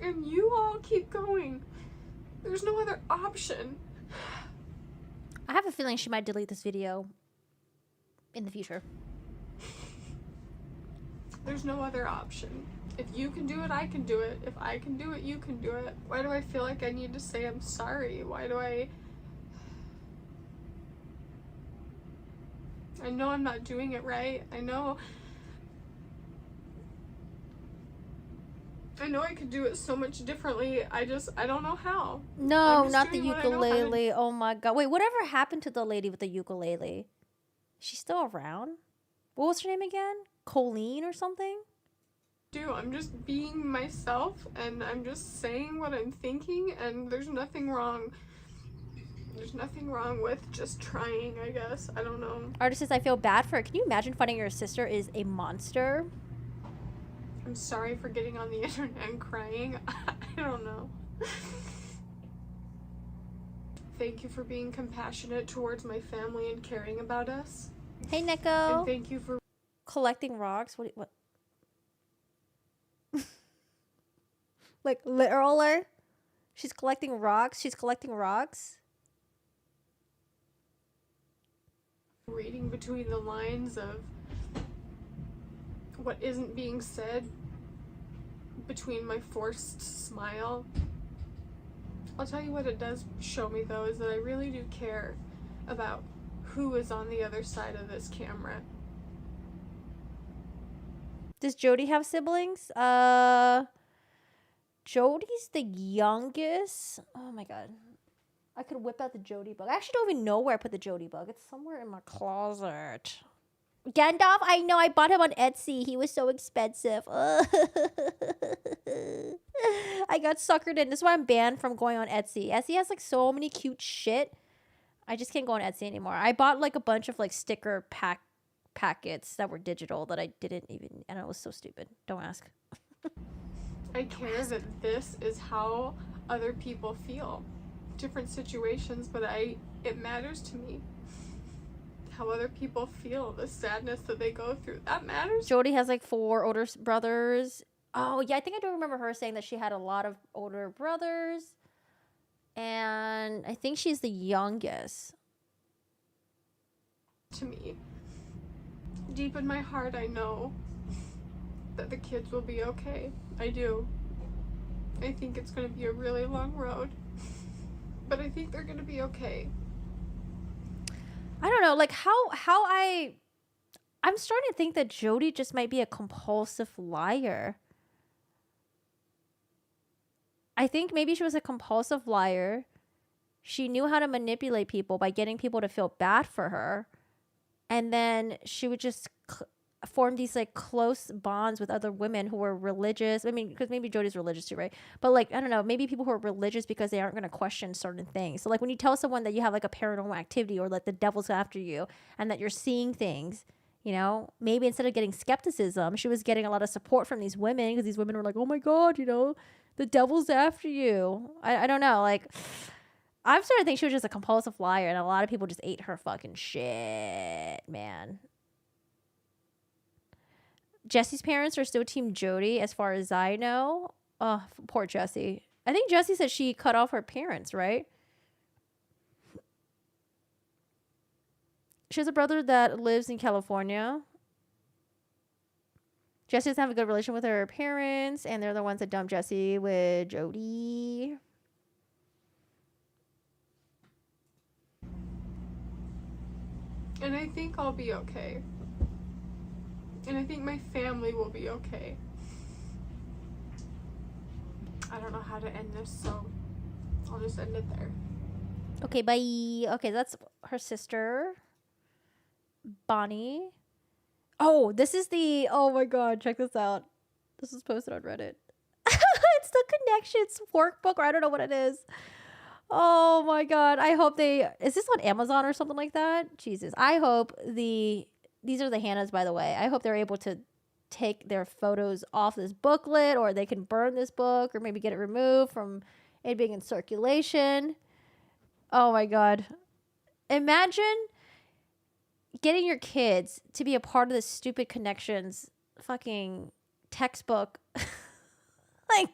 And you all keep going. There's no other option. I have a feeling she might delete this video in the future. There's no other option. If you can do it, I can do it. If I can do it, you can do it. Why do I feel like I need to say I'm sorry? Why do I know I'm not doing it right. I know I could do it so much differently. I don't know how. No, not the ukulele. Oh my god. Wait, whatever happened to the lady with the ukulele? She's still around? What was her name again? Colleen or something? I'm just being myself, and I'm just saying what I'm thinking, and there's nothing wrong. There's nothing wrong with just trying, I guess. I don't know. Artist says, I feel bad for her. Can you imagine finding your sister is a monster? I'm sorry for getting on the internet and crying. I don't know. Thank you for being compassionate towards my family and caring about us. Hey, Neko. And thank you for collecting rocks. What? Like literal? She's collecting rocks. She's collecting rocks. Reading between the lines of what isn't being said between my forced smile. I'll tell you what it does show me, though, is that I really do care about who is on the other side of this camera. Does Jody have siblings? Jody's the youngest. Oh my god. I could whip out the Jody book. I actually don't even know where I put the Jody book. It's somewhere in my closet. Gandalf, I know. I bought him on Etsy. He was so expensive. I got suckered in. This is why I'm banned from going on Etsy. Etsy has like so many cute shit. I just can't go on Etsy anymore. I bought like a bunch of like sticker packets that were digital that I didn't even, and it was so stupid. Don't ask. I care that this is how other people feel. Different situations, but it matters to me how other people feel, the sadness that they go through. That matters. Jody has like 4 older brothers. Oh yeah, I think I do remember her saying that she had a lot of older brothers, and I think she's the youngest. To me, deep in my heart, I know that the kids will be okay. I do. I think it's going to be a really long road, but I think they're going to be okay. I don't know, like I'm starting to think that Jody just might be a compulsive liar. I think maybe she was a compulsive liar, She knew how to manipulate people by getting people to feel bad for her. And then she would just form these like close bonds with other women who were religious. I mean, because maybe Jody's religious too, right? But like, I don't know, maybe people who are religious because they aren't going to question certain things. So like when you tell someone that you have like a paranormal activity or like the devil's after you and that you're seeing things, you know, maybe instead of getting skepticism, she was getting a lot of support from these women because these women were like, oh my God, you know, the devil's after you. I don't know. Like, I'm starting to think she was just a compulsive liar and a lot of people just ate her fucking shit, man. Jesse's parents are still Team Jody, as far as I know. Oh, poor Jessie. I think Jessie said she cut off her parents, right? She has a brother that lives in California. Jessie doesn't have a good relation with her parents, and they're the ones that dumped Jessie with Jody. And I think I'll be okay. And I think my family will be okay. I don't know how to end this, so I'll just end it there. Okay, bye. Okay, that's her sister, Bonnie. Oh, this is the... Oh my God, check this out. This is posted on Reddit. It's the Connections workbook, or I don't know what it is. Oh my God. I hope they... Is this on Amazon or something like that? Jesus. I hope the... These are the Hannas, by the way. I hope they're able to take their photos off this booklet, or they can burn this book, or maybe get it removed from it being in circulation. Oh my God. Imagine getting your kids to be a part of this stupid Connections fucking textbook. Like,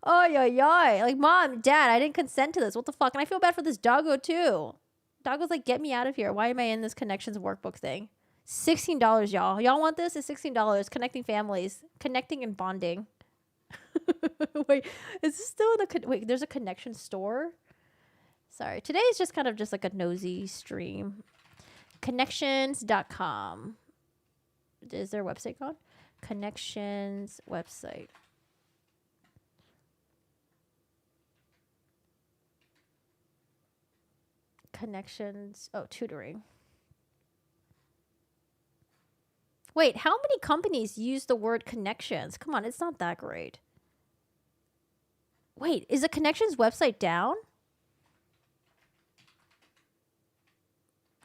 oh, yeah. Like, Mom, Dad, I didn't consent to this. What the fuck? And I feel bad for this doggo, too. Doggo's like, get me out of here. Why am I in this Connections workbook thing? $16, y'all. Y'all want this? It's $16. Connecting families. Connecting and bonding. Wait, is this still in the... Wait, there's a Connection store? Sorry. Today is just kind of just like a nosy stream. Connections.com. Is their website gone? Connections website. Connections. Oh, tutoring. Wait, how many companies use the word Connections? Come on, it's not that great. Wait, is the Connections website down?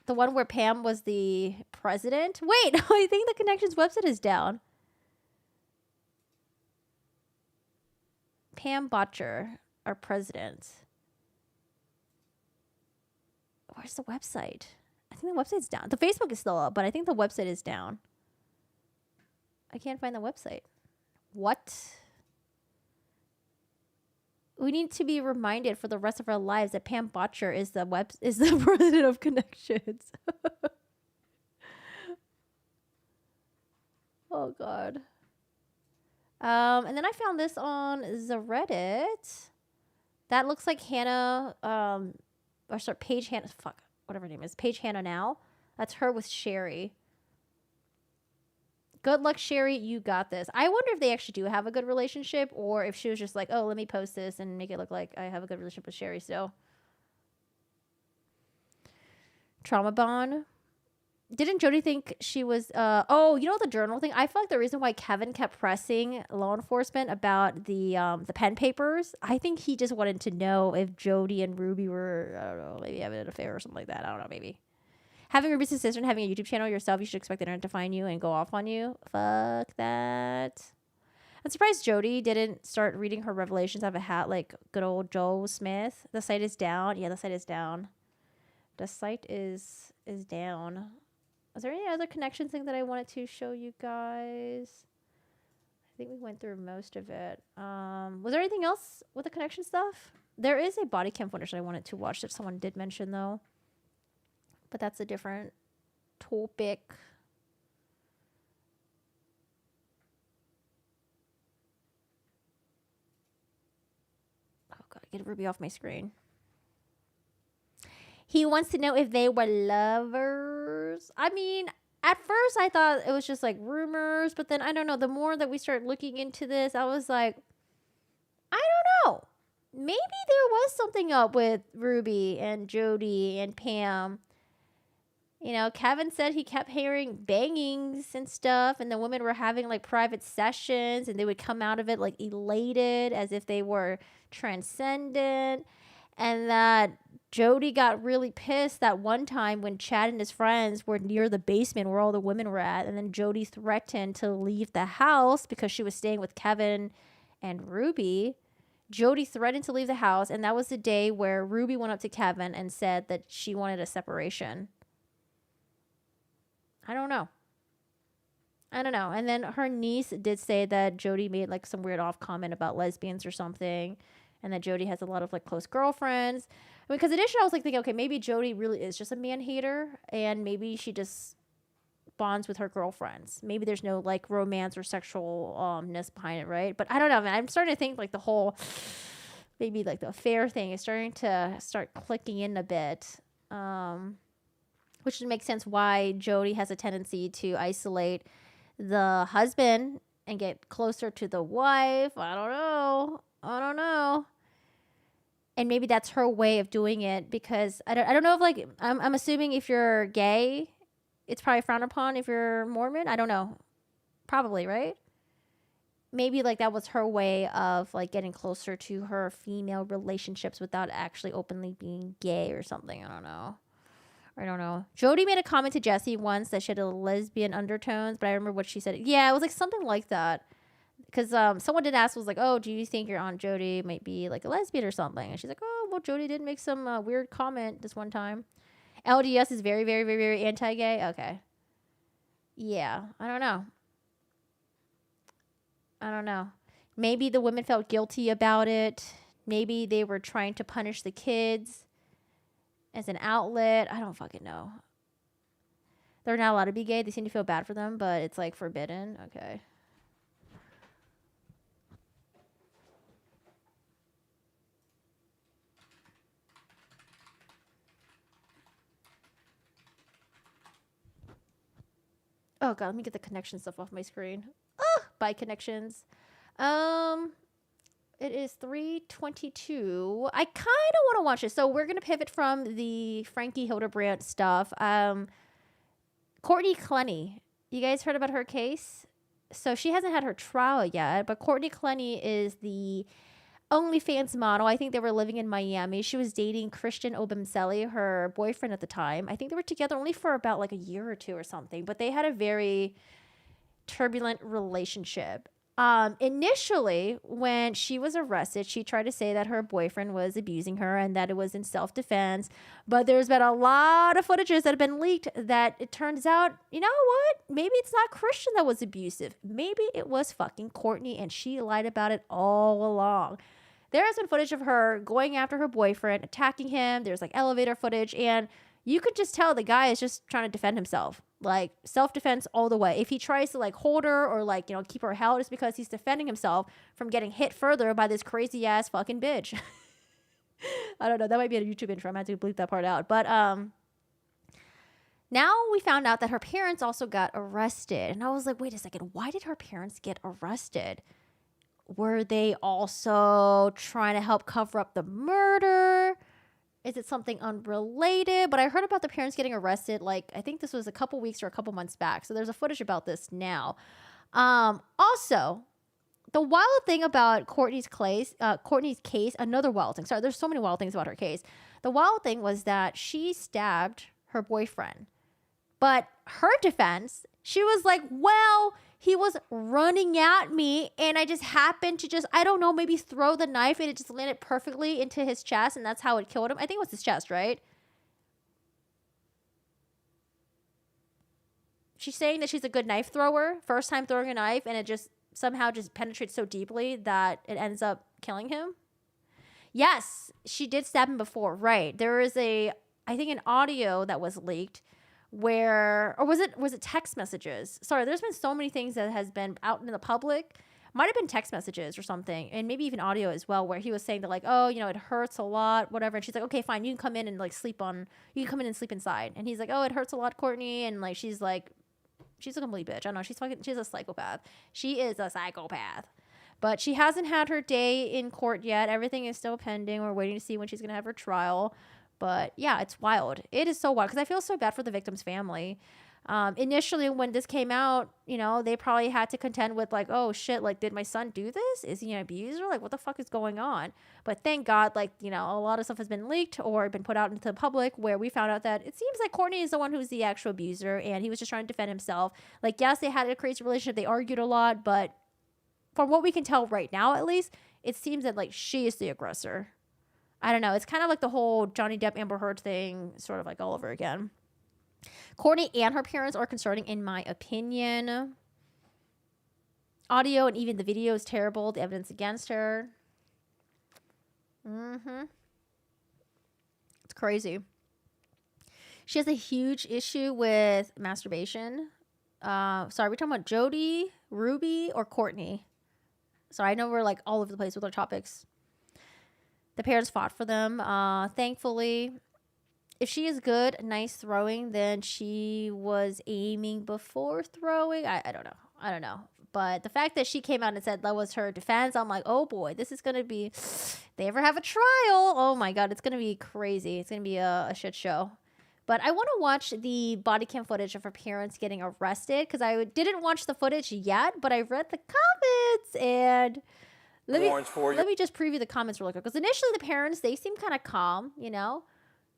The one where Pam was the president? Wait, I think the Connections website is down. Pam Botcher, our president. Where's the website? I think the website's down. The Facebook is still up, but I think the website is down. I can't find the website. What? We need to be reminded for the rest of our lives that Pam Botcher is the president of Connections. Oh God. And then I found this on the Reddit. That looks like Hannah, or sorry, Paige Hannah, fuck, whatever her name is, Paige Hannah now. That's her with Sherry. Good luck, Sherry. You got this. I wonder if they actually do have a good relationship, or if she was just like, oh, let me post this and make it look like I have a good relationship with Sherry still. Trauma bond. Didn't Jody think she was, oh, you know the journal thing? I feel like the reason why Kevin kept pressing law enforcement about the pen papers, I think he just wanted to know if Jody and Ruby were, I don't know, maybe having an affair or something like that. I don't know, maybe. Having Ruby's a sister and having a YouTube channel yourself, you should expect the internet to find you and go off on you. Fuck that. I'm surprised Jody didn't start reading her revelations out of a hat like good old Joe Smith. The site is down. Yeah, the site is down. The site is down. Is there any other Connections thing that I wanted to show you guys? I think we went through most of it. Was there anything else with the Connection stuff? There is a body cam footage that I wanted to watch that someone did mention though. But that's a different topic. Oh God, get Ruby off my screen. He wants to know if they were lovers. I mean, at first I thought it was just like rumors, but then I don't know. The more that we start looking into this, I was like, I don't know. maybe there was something up with Ruby and Jody and Pam. You know, Kevin said he kept hearing bangings and stuff, and the women were having like private sessions, and they would come out of it like elated as if they were transcendent. And that Jody got really pissed that one time when Chad and his friends were near the basement where all the women were at, and then Jody threatened to leave the house because she was staying with Kevin and Ruby. Jody threatened to leave the house, and that was the day where Ruby went up to Kevin and said that she wanted a separation. I don't know. And then her niece did say that Jody made like some weird off comment about lesbians or something, and that Jody has a lot of like close girlfriends. I mean, because initially I was like thinking, okay, maybe Jody really is just a man hater, and maybe she just bonds with her girlfriends. Maybe there's no like romance or sexualness behind it, right? But I don't know, man. I'm starting to think like the whole maybe like the affair thing is starting to start clicking in a bit. Which makes sense why Jody has a tendency to isolate the husband and get closer to the wife. I don't know. And maybe that's her way of doing it, because I don't know if like I'm assuming if you're gay, it's probably frowned upon. If you're Mormon, I don't know. Probably, right? Maybe like that was her way of like getting closer to her female relationships without actually openly being gay or something. I don't know. Jody made a comment to Jesse once that she had a lesbian undertones, but I remember what she said. Yeah, it was like something like that. Because someone did ask, was like, oh, do you think your Aunt Jody might be like a lesbian or something? And she's like, oh, well, Jody did make some weird comment this one time. LDS is very, very, very, very anti-gay. Okay. Yeah, I don't know. Maybe the women felt guilty about it. Maybe they were trying to punish the kids as an outlet. I don't fucking know. They're not allowed to be gay. They seem to feel bad for them, but it's like forbidden. Okay. Oh god, let me get the connection stuff off my screen. Bye connections. It is 3:22. I kind of want to watch it. So we're going to pivot from the Frankie Hildebrandt stuff. Courtney Clenny. You guys heard about her case? So she hasn't had her trial yet, but Courtney Clenny is the OnlyFans model. I think they were living in Miami. She was dating Christian Obamseli, her boyfriend at the time. I think they were together only for about like a year or two or something, but they had a very turbulent relationship. Initially, when she was arrested, she tried to say that her boyfriend was abusing her and that it was in self-defense. But there's been a lot of footages that have been leaked that it turns out, you know what? Maybe it's not Christian that was abusive. Maybe it was fucking Courtney, and she lied about it all along. There has been footage of her going after her boyfriend, attacking him. There's like elevator footage, and you could just tell the guy is just trying to defend himself. Like self-defense all the way. If he tries to like hold her or like, you know, keep her held, it's because he's defending himself from getting hit further by this crazy ass fucking bitch. I don't know. That might be a YouTube intro. I might have to bleep that part out. But now we found out that her parents also got arrested. And I was like, wait a second. Why did her parents get arrested? Were they also trying to help cover up the murder? Is it something unrelated? But I heard about the parents getting arrested, like, I think this was a couple weeks or a couple months back. So there's a footage about this now. Also, the wild thing about Courtney's case, another wild thing. Sorry, there's so many wild things about her case. The wild thing was that she stabbed her boyfriend. But her defense, she was like, well, he was running at me and I just happened to I don't know, maybe throw the knife and it just landed perfectly into his chest and that's how it killed him. I think it was his chest, right? She's saying that she's a good knife thrower, first time throwing a knife, and it just somehow just penetrates so deeply that it ends up killing him. Yes, she did stab him before, right? There is I think an audio that was leaked where, or was it text messages? Sorry, there's been so many things that has been out in the public. Might have been text messages or something, and maybe even audio as well, where he was saying that like, oh, you know, it hurts a lot, whatever. And she's like, okay, fine, you can come in and like you can come in and sleep inside. And he's like, oh, it hurts a lot, Courtney. And like, she's a complete bitch. I don't know, she's a psychopath. She is a psychopath. But she hasn't had her day in court yet. Everything is still pending. We're waiting to see when she's going to have her trial. But yeah, it's wild. It is so wild because I feel so bad for the victim's family. Initially, when this came out, you know, they probably had to contend with like, oh shit, like, did my son do this? Is he an abuser? Like, what the fuck is going on? But thank God, like, you know, a lot of stuff has been leaked or been put out into the public where we found out that it seems like Courtney is the one who's the actual abuser and he was just trying to defend himself. Like, yes, they had a crazy relationship. They argued a lot, but from what we can tell right now, at least, it seems that like she is the aggressor. I don't know. It's kind of like the whole Johnny Depp Amber Heard thing, sort of like all over again. Courtney and her parents are concerning, in my opinion. Audio and even the video is terrible. The evidence against her. It's crazy. She has a huge issue with masturbation. Sorry, we're talking about Jody, Ruby, or Courtney. So I know we're like all over the place with our topics. The parents fought for them. Thankfully, if she is good, nice throwing, then she was aiming before throwing. I don't know. I don't know. But the fact that she came out and said that was her defense, I'm like, oh boy, this is going to be, if they ever have a trial, oh my God, it's going to be crazy. It's going to be a shit show. But I want to watch the body cam footage of her parents getting arrested because I didn't watch the footage yet, but I read the comments and let me just preview the comments really quick. Because initially the parents, they seem kind of calm, you know?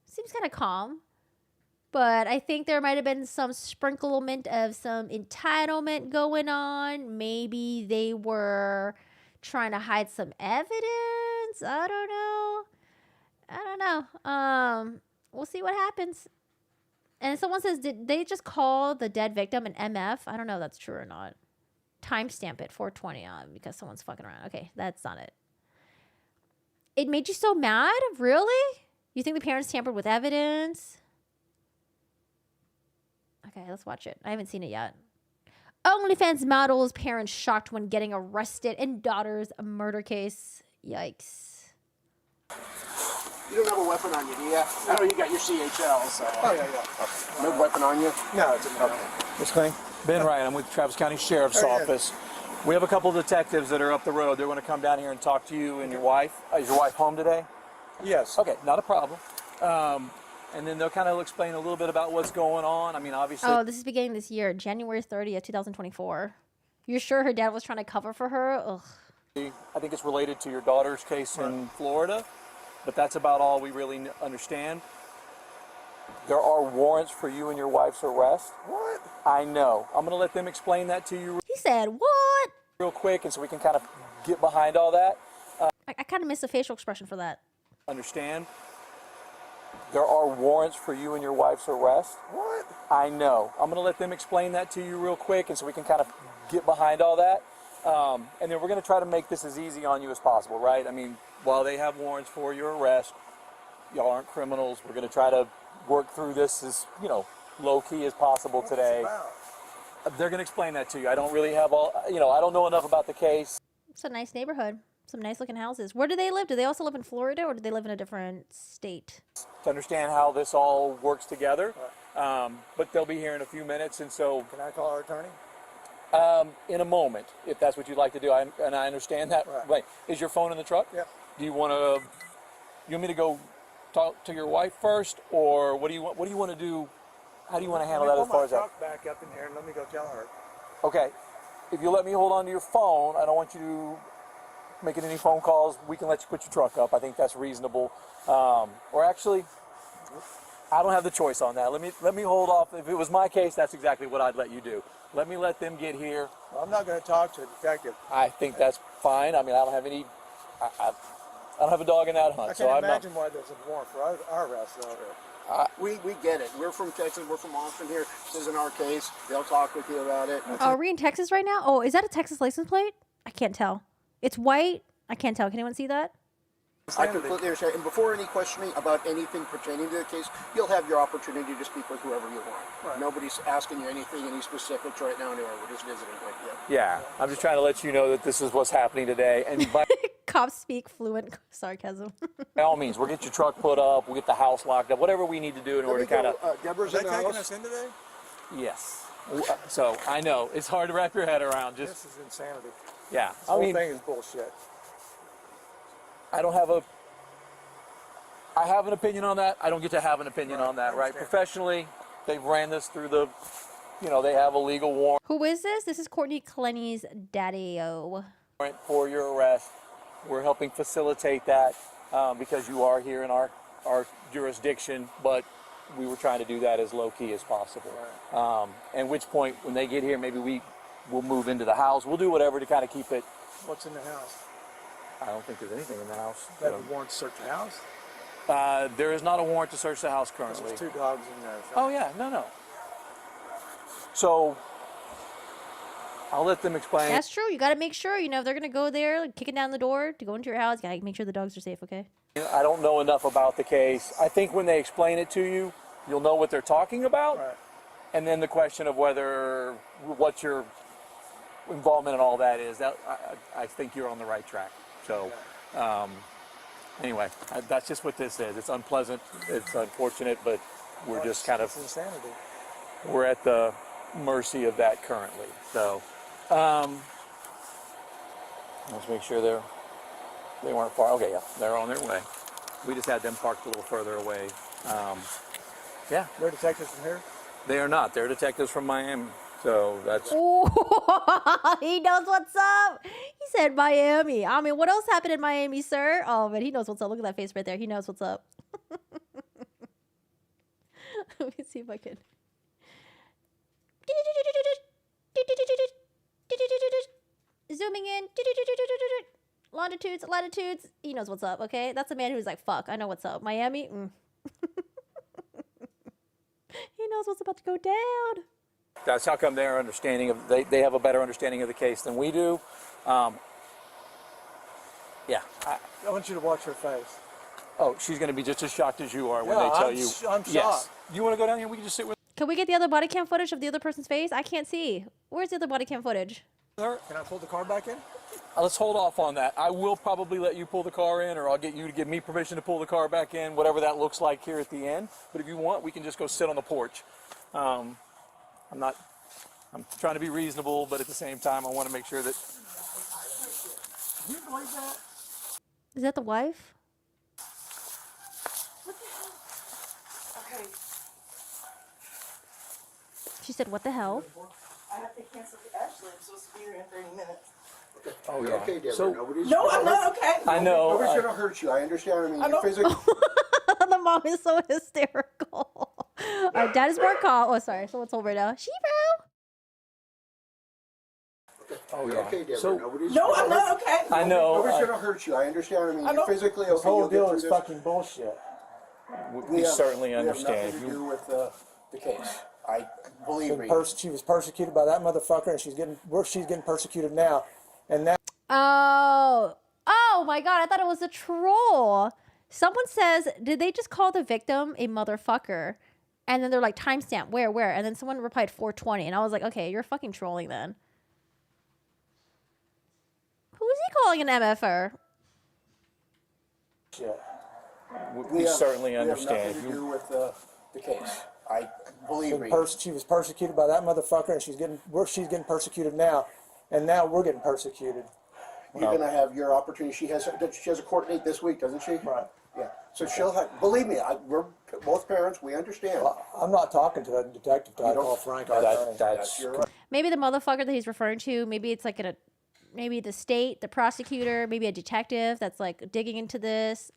Seems kind of calm. But I think there might have been some sprinklement of some entitlement going on. Maybe they were trying to hide some evidence. I don't know. We'll see what happens. And someone says, did they just call the dead victim an MF? I don't know if that's true or not. Timestamp it, 420 because someone's fucking around. Okay, that's not it. It made you so mad? Really? You think the parents tampered with evidence? Okay, let's watch it. I haven't seen it yet. OnlyFans models, parents shocked when getting arrested in daughter's murder case. Yikes. You don't have a weapon on you, do you? I know you got your CHL, so. Oh, yeah. Okay. No weapon on you? No, it's okay. Miss Clenny? Ben Ryan, I'm with the Travis County Sheriff's Office. We have a couple of detectives that are up the road. They're going to come down here and talk to you and your wife. Is your wife home today? Yes. Okay, not a problem. And then they'll kind of explain a little bit about what's going on. I mean, obviously. Oh, this is beginning this year, January 30th, 2024. You're sure her dad was trying to cover for her? Ugh. I think it's related to your daughter's case in Florida, but that's about all we really understand. There are warrants for you and your wife's arrest. What? I know. I'm going to let them explain that to you. He said, what? Real quick, and so we can kind of get behind all that. I kind of missed the facial expression for that. Understand? There are warrants for you and your wife's arrest. What? I know. I'm going to let them explain that to you real quick, and so we can kind of get behind all that. And then we're going to try to make this as easy on you as possible, right? I mean, while they have warrants for your arrest, y'all aren't criminals. We're going to try to work through this as, you know, low-key as possible today. They're going to explain that to you. I don't really have all, you know, I don't know enough about the case. It's a nice neighborhood. Some nice looking houses. Where do they live? Do they also live in Florida or do they live in a different state? To understand how this all works together. But they'll be here in a few minutes, and so... Can I call our attorney? In a moment, if that's what you'd like to do. And I understand that. Right. Is your phone in the truck? Yeah. Do you want me to go talk to your wife first, or what do you want to do? How do you want to handle that as far as that? Let me pull my truck back up in here and let me go tell her. Okay. If you let me hold on to your phone, I don't want you making any phone calls. We can let you put your truck up. I think that's reasonable. Or actually, I don't have the choice on that. Let me hold off. If it was my case, that's exactly what I'd let you do. Let me let them get here. Well, I'm not going to talk to a detective. I think that's fine. I mean, I don't have any. I don't have a dog in that hunt. I can't imagine why there's a warrant for our arrest though. We get it. We're from Texas. We're from Austin here. This isn't our case. They'll talk with you about it. Oh, are we in Texas right now? Oh, is that a Texas license plate? I can't tell. It's white. I can't tell. Can anyone see that? I completely understand. And before any questioning about anything pertaining to the case, you'll have your opportunity to speak with whoever you want. Right. Nobody's asking you anything, any specifics right now anyway. We're just visiting with you. Yeah. I'm just trying to let you know that this is what's happening today. And by cops speak fluent sarcasm. by all means, we'll get your truck put up. We'll get the house locked up. Whatever we need to do in order to kind of... Deborah's in the house? Taking us in today? Yes. So I know. It's hard to wrap your head around. This is insanity. Yeah, This whole thing is bullshit. I have an opinion on that. I don't get to have an opinion on that, right? Professionally, they've ran this through the, they have a legal warrant Who is this? This is Courtney Clenny's daddy-o. for your arrest. We're helping facilitate that because you are here in our jurisdiction, but we were trying to do that as low-key as possible. And which point, when they get here, maybe we'll move into the house. We'll do whatever to kind of keep it. What's in the house? I don't think there's anything in the house. Is that a warrant to search the house? There is not a warrant to search the house currently. There's 2 dogs in there. So. Oh yeah, no. So I'll let them explain. That's true. You got to make sure, if they're going to go there, like, kicking down the door to go into your house, you got to make sure the dogs are safe, okay? I don't know enough about the case. I think when they explain it to you, you'll know what they're talking about. Right. And then the question of what your involvement in all that is, I think you're on the right track. So, anyway, that's just what this is. It's unpleasant. It's unfortunate, but we're just kind of... It's insanity. We're at the mercy of that currently. So, let's make sure they weren't far. Okay, yeah, they're on their way. We just had them parked a little further away. Yeah. They're detectives from here? They are not. They're detectives from Miami. So that's... Oh, he knows what's up. He said Miami. I mean, what else happened in Miami, sir? Oh, man, he knows what's up. Look at that face right there. He knows what's up. Let me see if I can. Zooming in. Longitudes, latitudes. He knows what's up, okay? That's a man who's like, fuck, I know what's up. Miami? He knows what's about to go down. That's how come their understanding of... They have a better understanding of the case than we do. Yeah. I want you to watch her face. Oh, she's going to be just as shocked as you are when they tell you. I'm shocked. Yes. You want to go down here? We can just sit with Can we get the other body cam footage of the other person's face? I can't see. Where's the other body cam footage? her. Can I pull the car back in? Let's hold off on that. I will probably let you pull the car in, or I'll get you to give me permission to pull the car back in, whatever that looks like here at the end. But if you want, we can just go sit on the porch. I'm trying to be reasonable, but at the same time, I want to make sure that... Do you believe that? Is that the wife? Okay. She said, what the hell? I have to cancel the Ashley. I'm supposed to be here in 30 minutes. Oh, yeah. Okay, Deborah. So, nobody's no, I'm not okay. I know. Nobody's going to hurt you. I understand. I mean, you're physically... The mom is so hysterical. Dad is more calm. Oh, sorry. Someone told her now. She-bro. Oh, yeah. Okay, Deborah. So, nobody's no, gonna I'm not hurt- okay. I know. Nobody's going to hurt you. I understand. I mean, you're physically okay. This whole You'll get deal through is this. fucking bullshit. We certainly understand. We have nothing to do with the case. I believe me. She was persecuted by that motherfucker, and she's getting persecuted now. And now. Oh my God. I thought it was a troll. Someone says, did they just call the victim a motherfucker? And then they're like, timestamp, where? And then someone replied 420. And I was like, okay, you're fucking trolling then. Who is he calling an MFer? Shit. We certainly understand. We have nothing to do with the case. I believe me. She was persecuted by that motherfucker, and she's getting persecuted now. And now we're getting persecuted. You're going to have your opportunity. She has a court date this week, doesn't she? Right. Yeah. So she'll have, believe me, we're both parents, we understand. Well, I'm not talking to a detective till I call Frank. That's your right. Maybe the motherfucker that he's referring to, maybe it's like maybe the state, the prosecutor, maybe a detective that's like digging into this.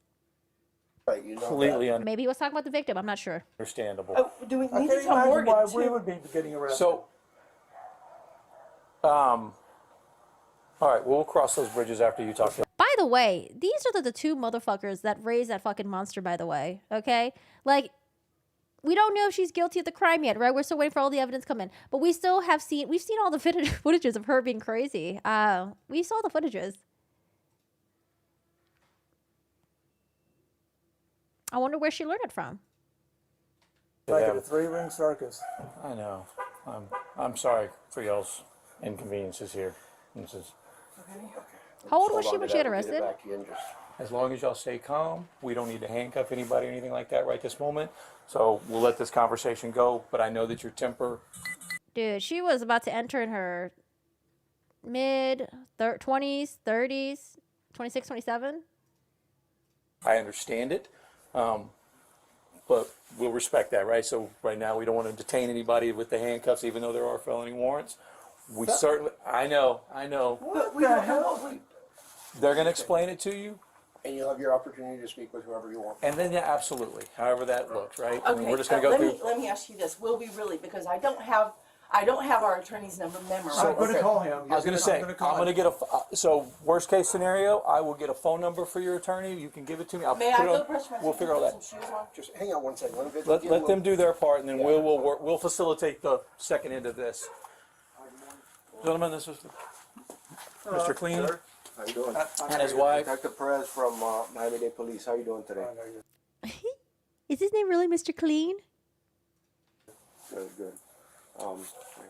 Right, you know Completely Maybe he was talking about the victim. I'm not sure. understandable. Oh, do we I need can't to tell imagine Morgan why too? we would be getting arrested. So, all right, we'll cross those bridges after you talk to By the way, these are the two motherfuckers that raised that fucking monster, by the way. Okay? Like, we don't know if she's guilty of the crime yet, right? We're still waiting for all the evidence to come in. But we've seen all the footages of her being crazy. We saw the footages. I wonder where she learned it from. Like at a 3-ring circus. I know. I'm sorry for y'all's inconveniences here. This is... How old was she when she got arrested? As long as y'all stay calm, we don't need to handcuff anybody or anything like that right this moment. So we'll let this conversation go, but I know that your temper... Dude, she was about to enter in her mid 20s, 30s, 26, 27. I understand it, but we'll respect that, right? So right now we don't want to detain anybody with the handcuffs, even though there are felony warrants. We certainly, I know. What the hell? They're going to explain it to you. And you'll have your opportunity to speak with whoever you want. And then, yeah, absolutely. However that looks, right? I mean, Okay, we're just going to go through. let me ask you this. Will we really? Because I don't have our attorney's number memorized. So, I was going to say, I'm going to get so worst case scenario, I will get a phone number for your attorney. You can give it to me. May I go brush my We'll teeth figure all and that. put some shoes on? Just hang on one second. Let them do their part, and then we'll facilitate the second end of this. Gentlemen, this is Mr. Clean. How you doing? And his wife. Detective Perez from Miami-Dade Police. How you doing today? Is his name really Mr. Clean? Good, good. I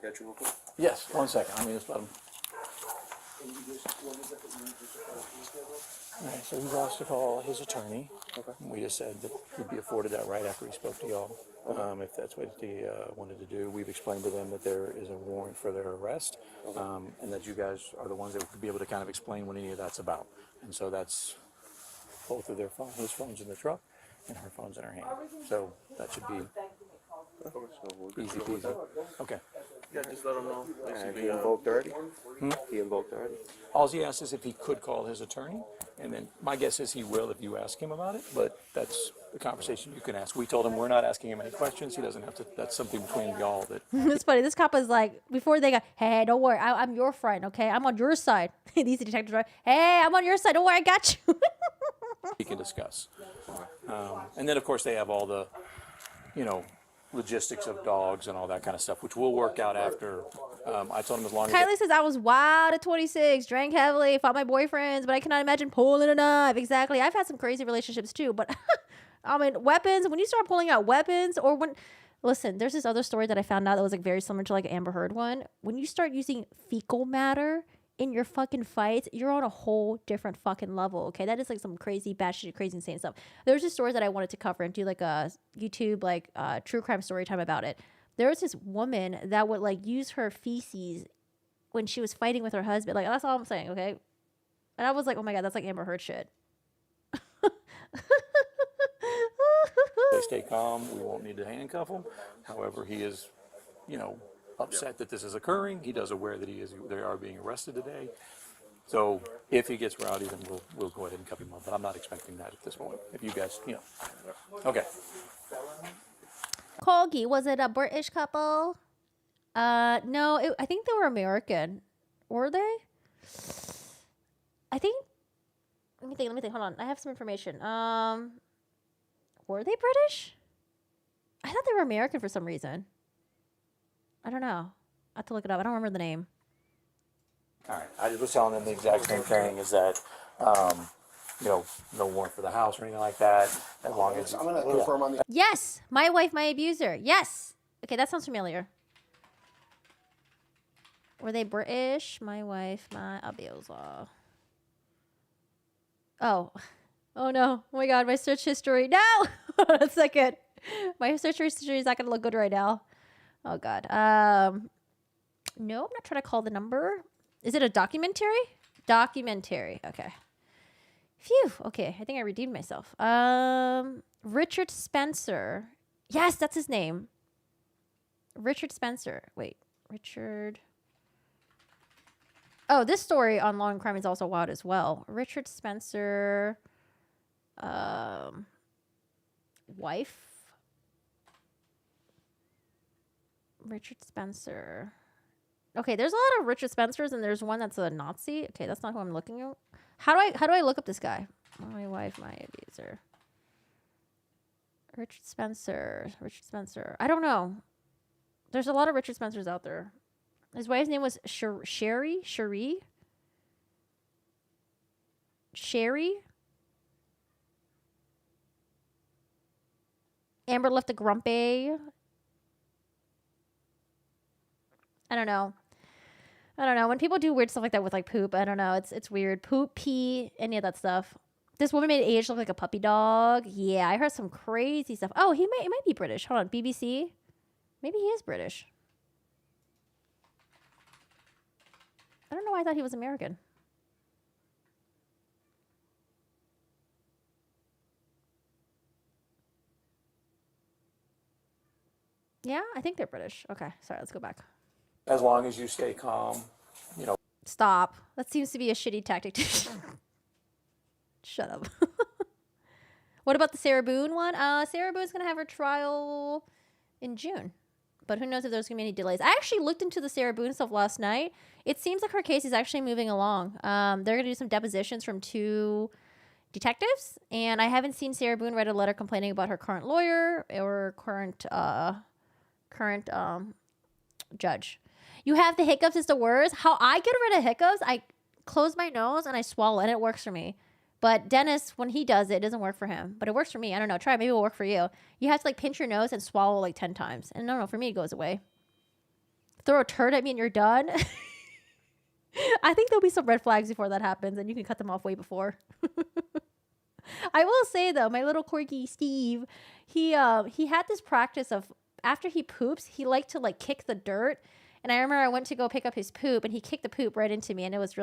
got you real quick? Yes, 1 second. I mean, just let him. All right, so he's asked to call his attorney. Okay. We just said that he'd be afforded that right after he spoke to y'all. If that's what he wanted to do. We've explained to them that there is a warrant for their arrest, and that you guys are the ones that would be able to kind of explain what any of that's about. And so that's both of their phones, his phone's in the truck, and her phone's in her hand. So that should be easy peasy. Okay. Yeah, just let him know. He invoked already? He invoked already? All he asked is if he could call his attorney, and then my guess is he will if you ask him about it, but that's the conversation you can ask. We told him we're not asking him any questions. He doesn't have to. That's something between y'all that. It's funny. This cop is like, before they go, hey, don't worry. I'm your friend, okay? I'm on your side. These detectives are, hey, I'm on your side. Don't worry, I got you. We can discuss. And then, of course, they have all the, logistics of dogs and all that kind of stuff, which we'll work out after. I told him as long as... Kylie says, I was wild at 26, drank heavily, fought my boyfriends, but I cannot imagine pulling a knife. Exactly. I've had some crazy relationships too, but I mean, weapons, when you start pulling out weapons or when... Listen, there's this other story that I found out that was like very similar to like Amber Heard one. When you start using fecal matter in your fucking fights, you're on a whole different fucking level, okay? That is like some crazy, batshit, crazy, insane stuff. There's a story that I wanted to cover and do like a YouTube, like true crime story time about it. There was this woman that would like use her feces when she was fighting with her husband. Like, that's all I'm saying, okay? And I was like, oh my God, that's like Amber Heard shit. They stay calm. We won't need to handcuff him. However, he is, upset that this is occurring. He does aware that they are being arrested today. So if he gets rowdy, then we'll go ahead and cuff him up. But I'm not expecting that at this point. If you guys, okay. Colgie, was it a British couple? No, I think they were American. Were they? I think. Let me think. Hold on. I have some information. Were they British? I thought they were American for some reason. I don't know. I have to look it up. I don't remember the name. All right. I just was telling them the exact same thing, is that, no warrant for the house or anything like that, as long as... I'm going to confirm on the... Yes! My wife, my abuser. Yes! Okay, that sounds familiar. Were they British? My wife, my abuser. Oh. Oh no. Oh my God, my search history. No! Hold on a second. My search history is not going to look good right now. Oh God. No, I'm not trying to call the number. Is it a documentary? Documentary. Okay. Phew. Okay. I think I redeemed myself. Richard Spencer. Yes, that's his name. Richard Spencer. Wait. Richard. Oh, this story on Law and Crime is also wild as well. Richard Spencer. Wife. Richard Spencer. Okay, there's a lot of Richard Spencers, and there's one that's a Nazi. Okay, that's not who I'm looking at. How do I look up this guy? My wife, my abuser. Richard Spencer. Richard Spencer. I don't know. There's a lot of Richard Spencers out there. His wife's name was Sherry. Amber left a grumpy. I don't know. When people do weird stuff like that with like poop, I don't know. It's weird. Poop, pee, any of that stuff. This woman made Age look like a puppy dog. Yeah, I heard some crazy stuff. Oh, it might be British. Hold on, BBC. Maybe he is British. I don't know why I thought he was American. Yeah, I think they're British. Okay, sorry, let's go back. As long as you stay calm, you know. Stop. That seems to be a shitty tactic. Shut up. What about the Sarah Boone one? Sarah Boone's going to have her trial in June. But who knows if there's going to be any delays. I actually looked into the Sarah Boone stuff last night. It seems like her case is actually moving along. They're going to do some depositions from 2 detectives. And I haven't seen Sarah Boone write a letter complaining about her current lawyer or current judge. You have the hiccups is the worst. How I get rid of hiccups, I close my nose and I swallow, and it works for me. But Dennis, when he does it, it doesn't work for him. But it works for me. I don't know. Try it. Maybe it'll work for you. You have to like pinch your nose and swallow like 10 times. And I don't know. For me, it goes away. Throw a turd at me and you're done. I think there'll be some red flags before that happens, and you can cut them off way before. I will say though, my little corgi Steve, he had this practice of after he poops, he liked to like kick the dirt. And I remember I went to go pick up his poop, and he kicked the poop right into me, and it was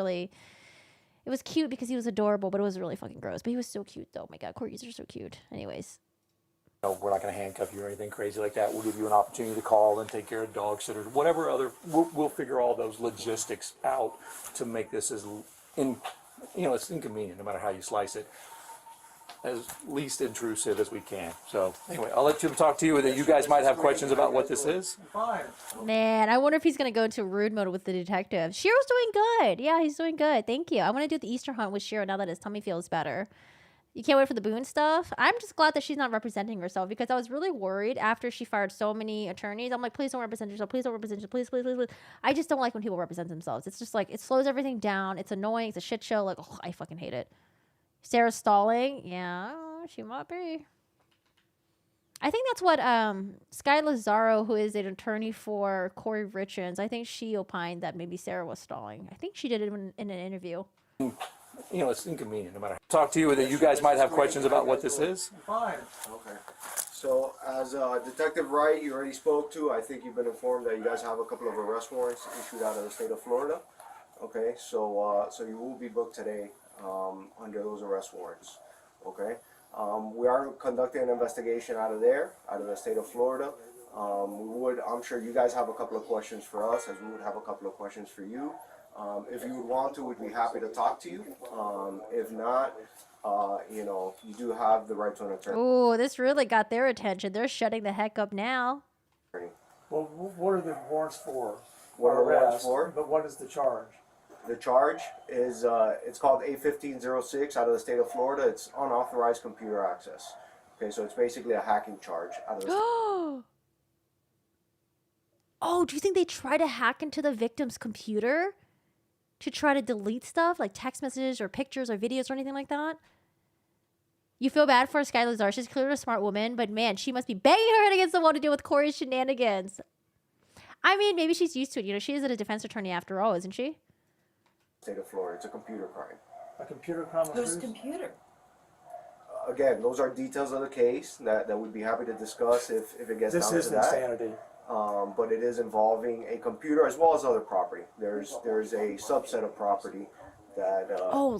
cute because he was adorable, but it was really fucking gross. But he was so cute, though. Oh my God, corgis are so cute. Anyways. No, we're not going to handcuff you or anything crazy like that. We'll give you an opportunity to call and take care of dog sitters, whatever other. We'll figure all those logistics out to make this as it's inconvenient, no matter how you slice it, as least intrusive as we can. So anyway, I'll let you talk to you. You guys might have questions about what this is. Man, I wonder if he's going to go into rude mode with the detective. Shiro's doing good. Yeah, he's doing good. Thank you. I want to do the Easter hunt with Shiro now that his tummy feels better. You can't wait for the Boone stuff. I'm just glad that she's not representing herself, because I was really worried after she fired so many attorneys. I'm like, please don't represent yourself. Please don't represent yourself. Please, please, please, please. I just don't like when people represent themselves. It's just like, it slows everything down. It's annoying. It's a shit show. Like, I fucking hate it. Sarah's stalling. Yeah, she might be. I think that's what Sky Lazaro, who is an attorney for Corey Richards, I think she opined that maybe Sarah was stalling. I think she did it in an interview. It's inconvenient, no matter. Talk to you. You guys might have questions about what this is. Fine. Okay. So, as Detective Wright, you already spoke to, I think you've been informed that you guys have a couple of arrest warrants issued out of the state of Florida. Okay, so you will be booked today under those arrest warrants. Okay. We are conducting an investigation out of the state of Florida. I'm sure you guys have a couple of questions for us, as we would have a couple of questions for you. If you would want to, we'd be happy to talk to you. If not, you do have the right to an attorney. Oh, this really got their attention. They're shutting the heck up now. Well, what are the warrants for? What are the warrants for? But what is the charge? The charge is, it's called A1506 out of the state of Florida. It's unauthorized computer access. Okay, so it's basically a hacking charge out of the state. Oh, do you think they try to hack into the victim's computer to try to delete stuff like text messages or pictures or videos or anything like that? You feel bad for Sky Lazar. She's clearly a smart woman, but man, she must be begging her head against the wall to deal with Corey's shenanigans. I mean, maybe she's used to it. She is a defense attorney after all, isn't she? State of Florida. It's a computer crime. A computer crime? Whose computer? Again, those are details of the case that we'd be happy to discuss if it gets down to that. This is insanity. But it is involving a computer as well as other property. There's a subset of property that.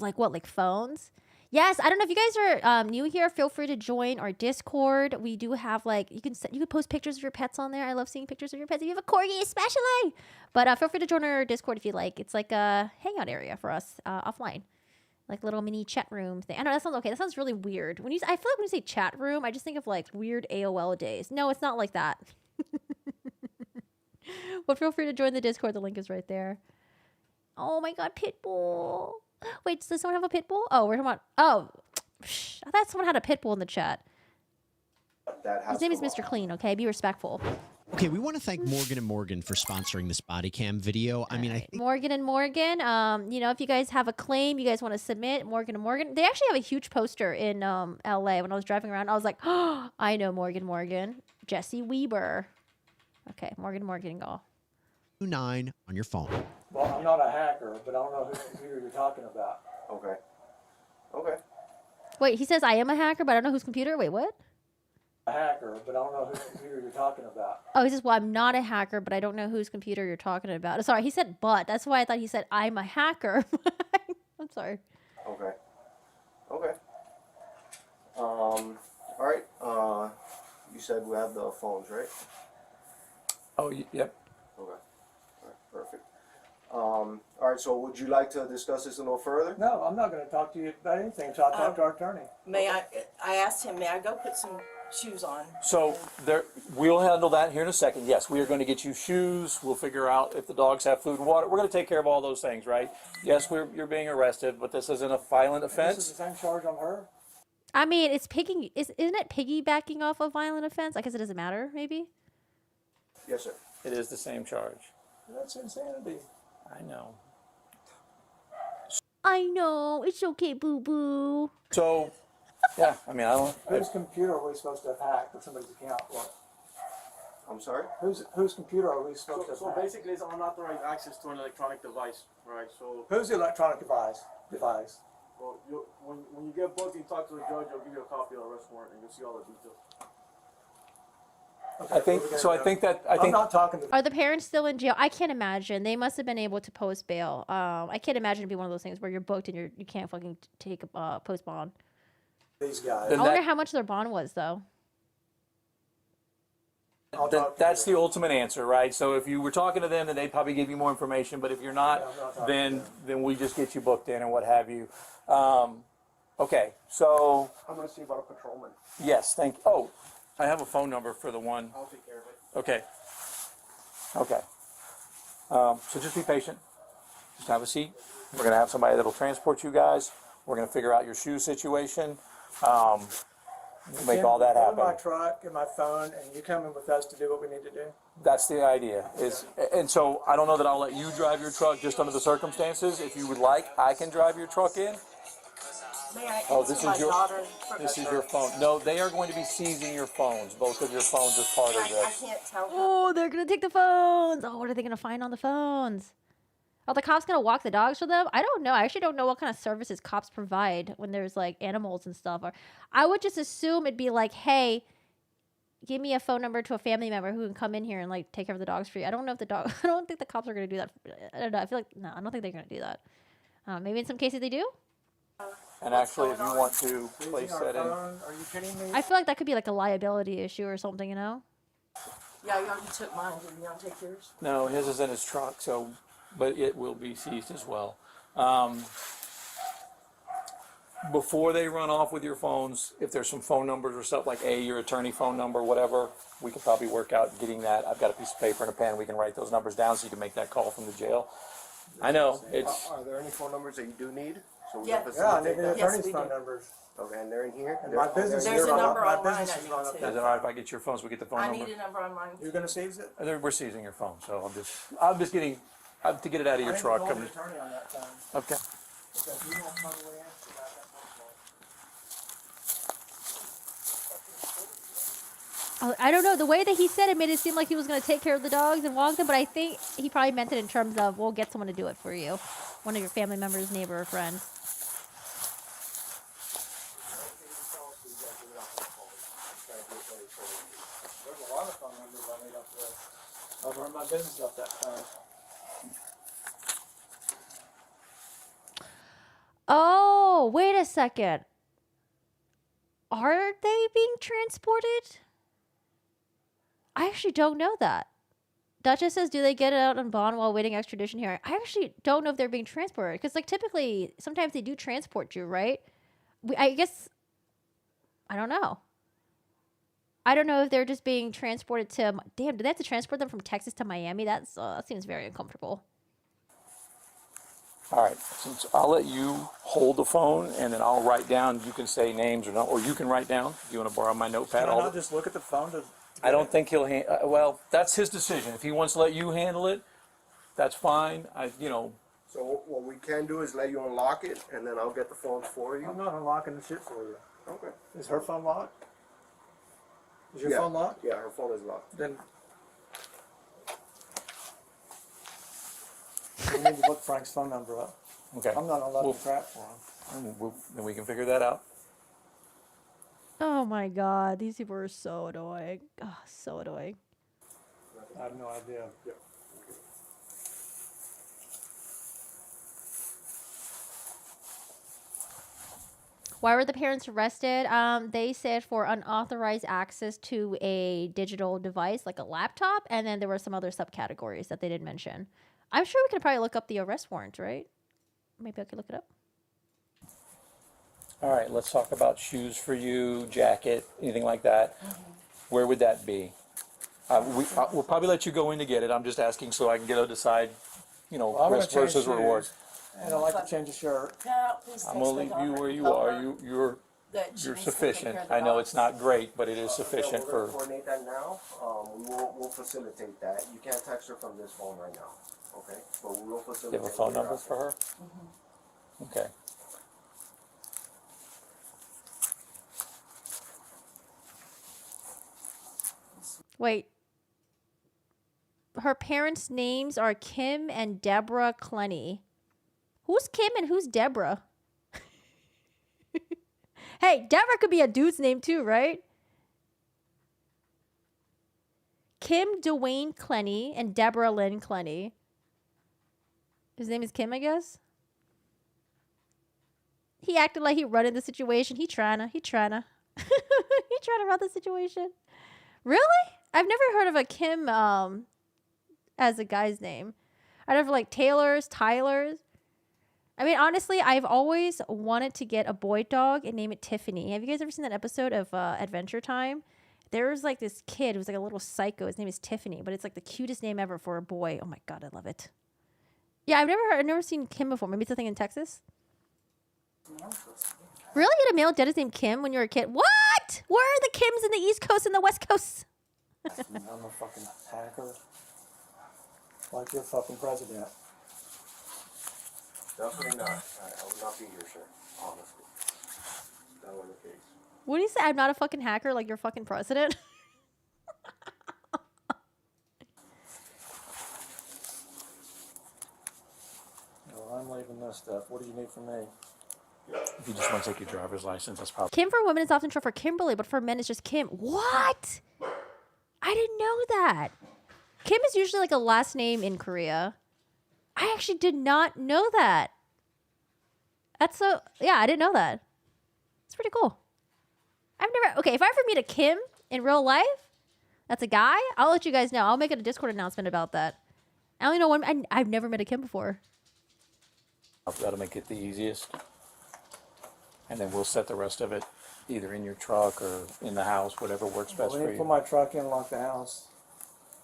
Like what? Like phones? Yes. I don't know if you guys are new here. Feel free to join our Discord. We do have you can post pictures of your pets on there. I love seeing pictures of your pets. If you have a corgi, especially. But feel free to join our Discord if you like. It's like a hangout area for us offline. Like little mini chat room thing. I know that sounds okay. That sounds really weird. I feel like when you say chat room, I just think of like weird AOL days. No, it's not like that. But feel free to join the Discord. The link is right there. Oh my God, Pitbull. Wait, does someone have a Pitbull? Oh, we're talking about. Oh, I thought someone had a Pitbull in the chat. His name is Mr. Clean. Okay, be respectful. Okay, we want to thank Morgan & Morgan for sponsoring this body cam video. I mean, I think Morgan & Morgan, if you guys have a claim you guys want to submit, Morgan & Morgan, they actually have a huge poster in LA. When I was driving around, I was like, oh, I know Morgan. Jesse Weber. Okay, Morgan, go. 29 on your phone. Well, I'm not a hacker, but I don't know whose computer you're talking about. Okay. Wait, he says I am a hacker, but I don't know whose computer. Wait, what? a hacker, but I don't know whose computer you're talking about. Oh, he says, well, I'm not a hacker, but I don't know whose computer you're talking about. Sorry, he said but. That's why I thought he said I'm a hacker. I'm sorry. Okay. Okay. All right. You said we have the phones, right? Oh, yep. Okay. All right. Perfect. All right. So, would you like to discuss this a little further? No, I'm not going to talk to you about anything until I talk to our attorney. May I asked him, may I go put some shoes on? So we'll handle that here in a second. Yes, we are going to get you shoes. We'll figure out if the dogs have food and water. We're going to take care of all those things, right? Yes, you're being arrested, but this isn't a violent offense. This is the same charge on her? I mean, isn't it piggybacking off a violent offense? I guess it doesn't matter, maybe? Yes, sir. It is the same charge. That's insanity. I know. I know. It's okay, boo-boo. So, yeah, I mean, I don't... Whose computer are we supposed to have hacked with somebody's account? What? I'm sorry? Whose computer are we supposed to have So hacked? basically, it's unauthorized access to an electronic device, right? So, Who's the electronic device? well, when you get booked and talk to the judge, they'll give you a copy of the arrest warrant, and you'll see all the details. I think I'm not talking to. Are the parents still in jail? I can't imagine. They must have been able to post bail. I can't imagine it'd be one of those things where you're booked and you can't fucking take a post bond. These guys. I wonder how much their bond was though. That's the ultimate answer, right? So if you were talking to them, then they'd probably give you more information. But if you're not, then we just get you booked in and what have you. Okay, so I'm going to see about a patrolman. yes, thank you. Oh, I have a phone number for the one. I'll take care of it. Okay. Okay. So just be patient. Just have a seat. We're going to have somebody that'll transport you guys. We're going to figure out your shoe situation. We'll make all that happen. Go to my truck and my phone, and you come in with us to do what we need to do. That's the idea. And so I don't know that I'll let you drive your truck just under the circumstances. If you would like, I can drive your truck in. May I Oh, answer this my is your daughter? this is your phone. No, they are going to be seizing your phones. Both of your phones as part of I this. can't tell her. Oh, they're gonna take the phones. Oh, what are they gonna find on the phones? Are the cops gonna walk the dogs for them? I don't know. I actually don't know what kind of services cops provide when there's like animals and stuff. Or I would just assume it'd be like, hey, give me a phone number to a family member who can come in here and like take care of the dogs for you. I don't know if I don't think the cops are gonna do that. I don't know. I feel like no, I don't think they're gonna do that. Maybe in some cases they do. And actually, if you want to place that in. Are you kidding me? I feel like that could be like a liability issue or something, you know? Yeah, you already took mine. Did you want to take yours? No, his is in his truck, so, but it will be seized as well. Before they run off with your phones, if there's some phone numbers or stuff like your attorney phone number, whatever, we could probably work out getting that. I've got a piece of paper and a pen. We can write those numbers down so you can make that call from the jail. I know, it's... Are there any phone numbers that you do need? So we Yeah. can Yeah, I need facilitate the that. attorney's we phone do. numbers. Okay, and they're in here? And my business There's is a on number my online business I is need on to. up Is there. it all right if I get your phones? We get the phone I number? need a number online. You're gonna seize it? We're seizing your phone, so I'm just getting, to get it out of your truck. I need to call the attorney on that phone. Okay. Because you won't probably answer that phone call. I don't know. The way that he said it made it seem like he was going to take care of the dogs and walk them, but I think he probably meant it in terms of, we'll get someone to do it for you. One of your family members, neighbor, or friend. There's a lot of phone numbers I need up there. I've run my business up that phone. Oh, wait a second. Are they being transported? I actually don't know that. Duchess says, do they get it out on bond while waiting extradition hearing? I actually don't know if they're being transported. Because, like, typically, sometimes they do transport you, right? I guess, I don't know. I don't know if they're just being transported to... Damn, do they have to transport them from Texas to Miami? That seems very uncomfortable. All right, since I'll let you hold the phone, and then I'll write down, you can say names or not, or you can write down. If you want to borrow my notpad. Can I not just look at the phone to... I don't think he'll, well, that's his decision. If he wants to let you handle it, that's fine. So what we can do is let you unlock it, and then I'll get the phones for you. I'm not unlocking the shit for you. Okay. Is her phone locked? Is your phone locked? Yeah, her phone is locked. Then we need to look Frank's phone number up. Okay. I'm not unlocking crap for him. Then we can figure that out. Oh my god, these people are so annoying. Oh, so annoying. I have no idea. Why were the parents arrested? They said for unauthorized access to a digital device like a laptop, and then there were some other subcategories that they didn't mention. I'm sure we could probably look up the arrest warrant, right? Maybe I could look it up. All right, let's talk about shoes for you, jacket, anything like that. Where would that be? We'll probably let you go in to get it. I'm just asking so I can get to decide, you know, I'm gonna risk versus change reward. shoes, and I'd like to change the shirt. I'm gonna leave you where you are. You're sufficient. I know it's not great, but it is sufficient We're for. gonna coordinate that now. We'll facilitate that. You can't text her from this phone right now, okay? But we will You facilitate. have a phone number for her? Okay. Wait. Her parents' names are Kim and Deborah Clenny. Who's Kim and who's Deborah? Hey, Deborah could be a dude's name too, right? Kim Dwayne Clenny and Deborah Lynn Clenny. His name is Kim, I guess. He acted like he running the situation. He trying to run the situation. Really? I've never heard of a Kim as a guy's name. I'd have like Taylor's, Tyler's. I mean, honestly, I've always wanted to get a boy dog and name it Tiffany. Have you guys ever seen that episode of Adventure Time? There was like this kid who was like a little psycho. His name is Tiffany, but it's like the cutest name ever for a boy. Oh my god, I love it. Yeah, I've never seen Kim before. Maybe it's a thing in Texas. Really? You had a male dentist named Kim when you were a kid? What? Where are the Kims in the East Coast and the West Coast? I'm a fucking hacker. Like your fucking president. Definitely not. I would not be here, sir. Honestly. That was the case. What do you say? I'm not a fucking hacker like your fucking president? Well, I'm leaving this stuff. What do you need from me? If you just want to take your driver's license, that's probably. Kim for women is often short for Kimberly, but for men it's just Kim. What? I didn't know that. Kim is usually like a last name in Korea. I actually did not know that. That's so, yeah, I didn't know that. It's pretty cool. Okay, if I ever meet a Kim in real life, that's a guy, I'll let you guys know. I'll make a Discord announcement about that. I only know one, I've never met a Kim before. That'll make it the easiest. And then we'll set the rest of it either in your truck or in the house, whatever works best We for need to put you. my truck in and lock the house.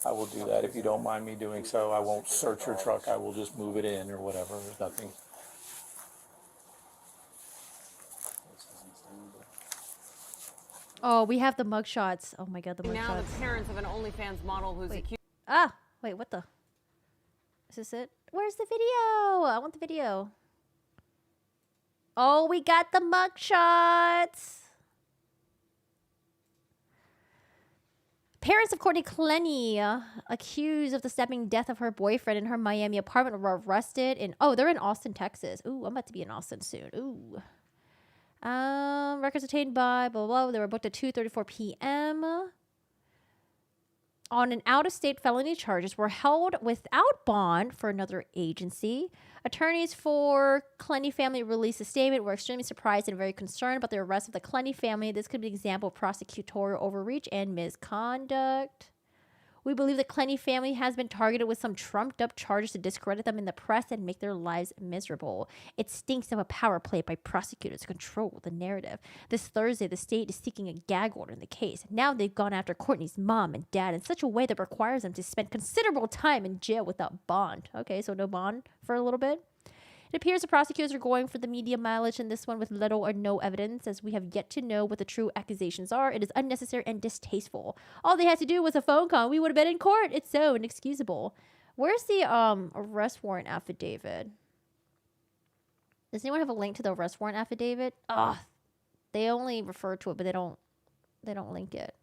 I will do that if you don't mind me doing so. I won't search your truck. I will just move it in or whatever. There's nothing. Oh, we have the mugshots. Oh my god, the mugshots. Now the parents of an OnlyFans model who's accused. Wait, what the? Is this it? Where's the video? I want the video. Oh, we got the mugshots. Parents of Courtney Clenny, accused of the stabbing death of her boyfriend in her Miami apartment, were arrested in. Oh, they're in Austin, Texas. Ooh, I'm about to be in Austin soon. Ooh. Records obtained by blah, blah, blah. They were booked at 2:34 p.m. on an out-of-state felony charges were held without bond for another agency. Attorneys for Clenny family released a statement. We're extremely surprised and very concerned about the arrest of the Clenny family. This could be an example of prosecutorial overreach and misconduct. We believe the Clenny family has been targeted with some trumped-up charges to discredit them in the press and make their lives miserable. It stinks of a power play by prosecutors to control the narrative. This Thursday, the state is seeking a gag order in the case. Now they've gone after Courtney's mom and dad in such a way that requires them to spend considerable time in jail without bond. Okay, so no bond for a little bit. It appears the prosecutors are going for the media mileage in this one with little or no evidence, as we have yet to know what the true accusations are. It is unnecessary and distasteful. All they had to do was a phone call. We would have been in court. It's so inexcusable. Where's the arrest warrant affidavit? Does anyone have a link to the arrest warrant affidavit? They only refer to it, but they don't link it.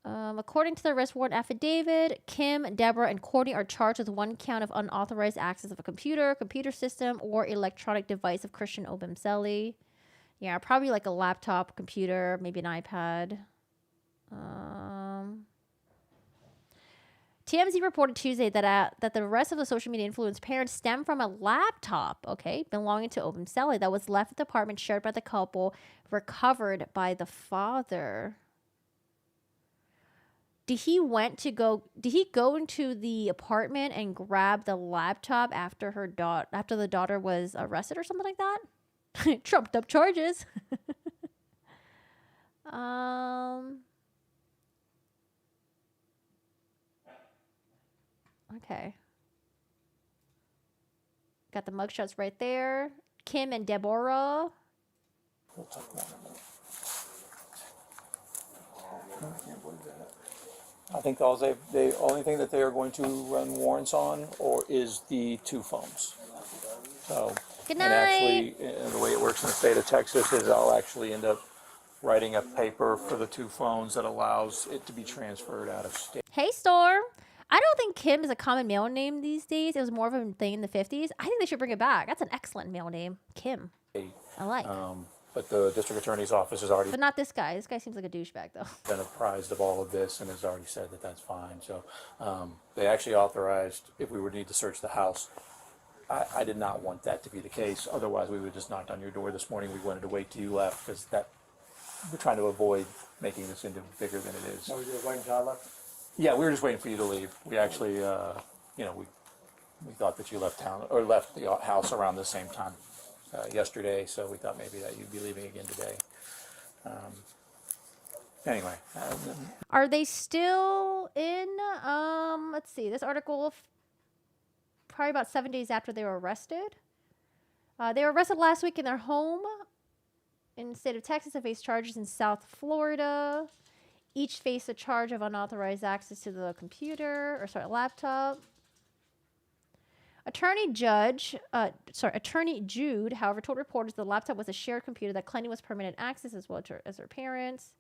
According to the arrest warrant affidavit, Kim, Deborah, and Courtney are charged with one count of unauthorized access of a computer system, or electronic device of Christian Obamseli. Yeah, probably like a laptop, computer, maybe an iPad. TMZ reported Tuesday that the rest of the social media influence parents stem from a laptop, belonging to Open Sally that was left at the apartment shared by the couple, recovered by the father. Did he go into the apartment and grab the laptop after the daughter was arrested or something like that? Trumped up charges. Okay. Got the mugshots right there. Kim and Deborah. We'll talk more in a minute. I can't believe that. I think the only thing that they are going to run warrants on is the 2 phones. So, good night. And actually, the way it works in the state of Texas is I'll actually end up writing a paper for the 2 phones that allows it to be transferred out of state. Hey, Storm. I don't think Kim is a common male name these days. It was more of a thing in the 50s. I think they should bring it back. That's an excellent male name. Kim. I like. But the district attorney's office has already But not this guy. This guy seems like a douchebag, though. been apprised of all of this and has already said that that's fine. So they actually authorized if we would need to search the house. I did not want that to be the case. Otherwise, we would have just knocked on your door this morning. We wanted to wait till you left because we're trying to avoid making this into bigger than it is. So you're waiting till I left? Yeah, we were just waiting for you to leave. We actually, we thought that you left town or left the house around the same time yesterday, so we thought maybe that you'd be leaving again today. Anyway. Are they still in? Let's see. This article, probably about 7 days after they were arrested. They were arrested last week in their home in the state of Texas and faced charges in South Florida. Each faced a charge of unauthorized access to the laptop. Attorney Jude, however, told reporters the laptop was a shared computer that Clenny was permitted access as well as her parents.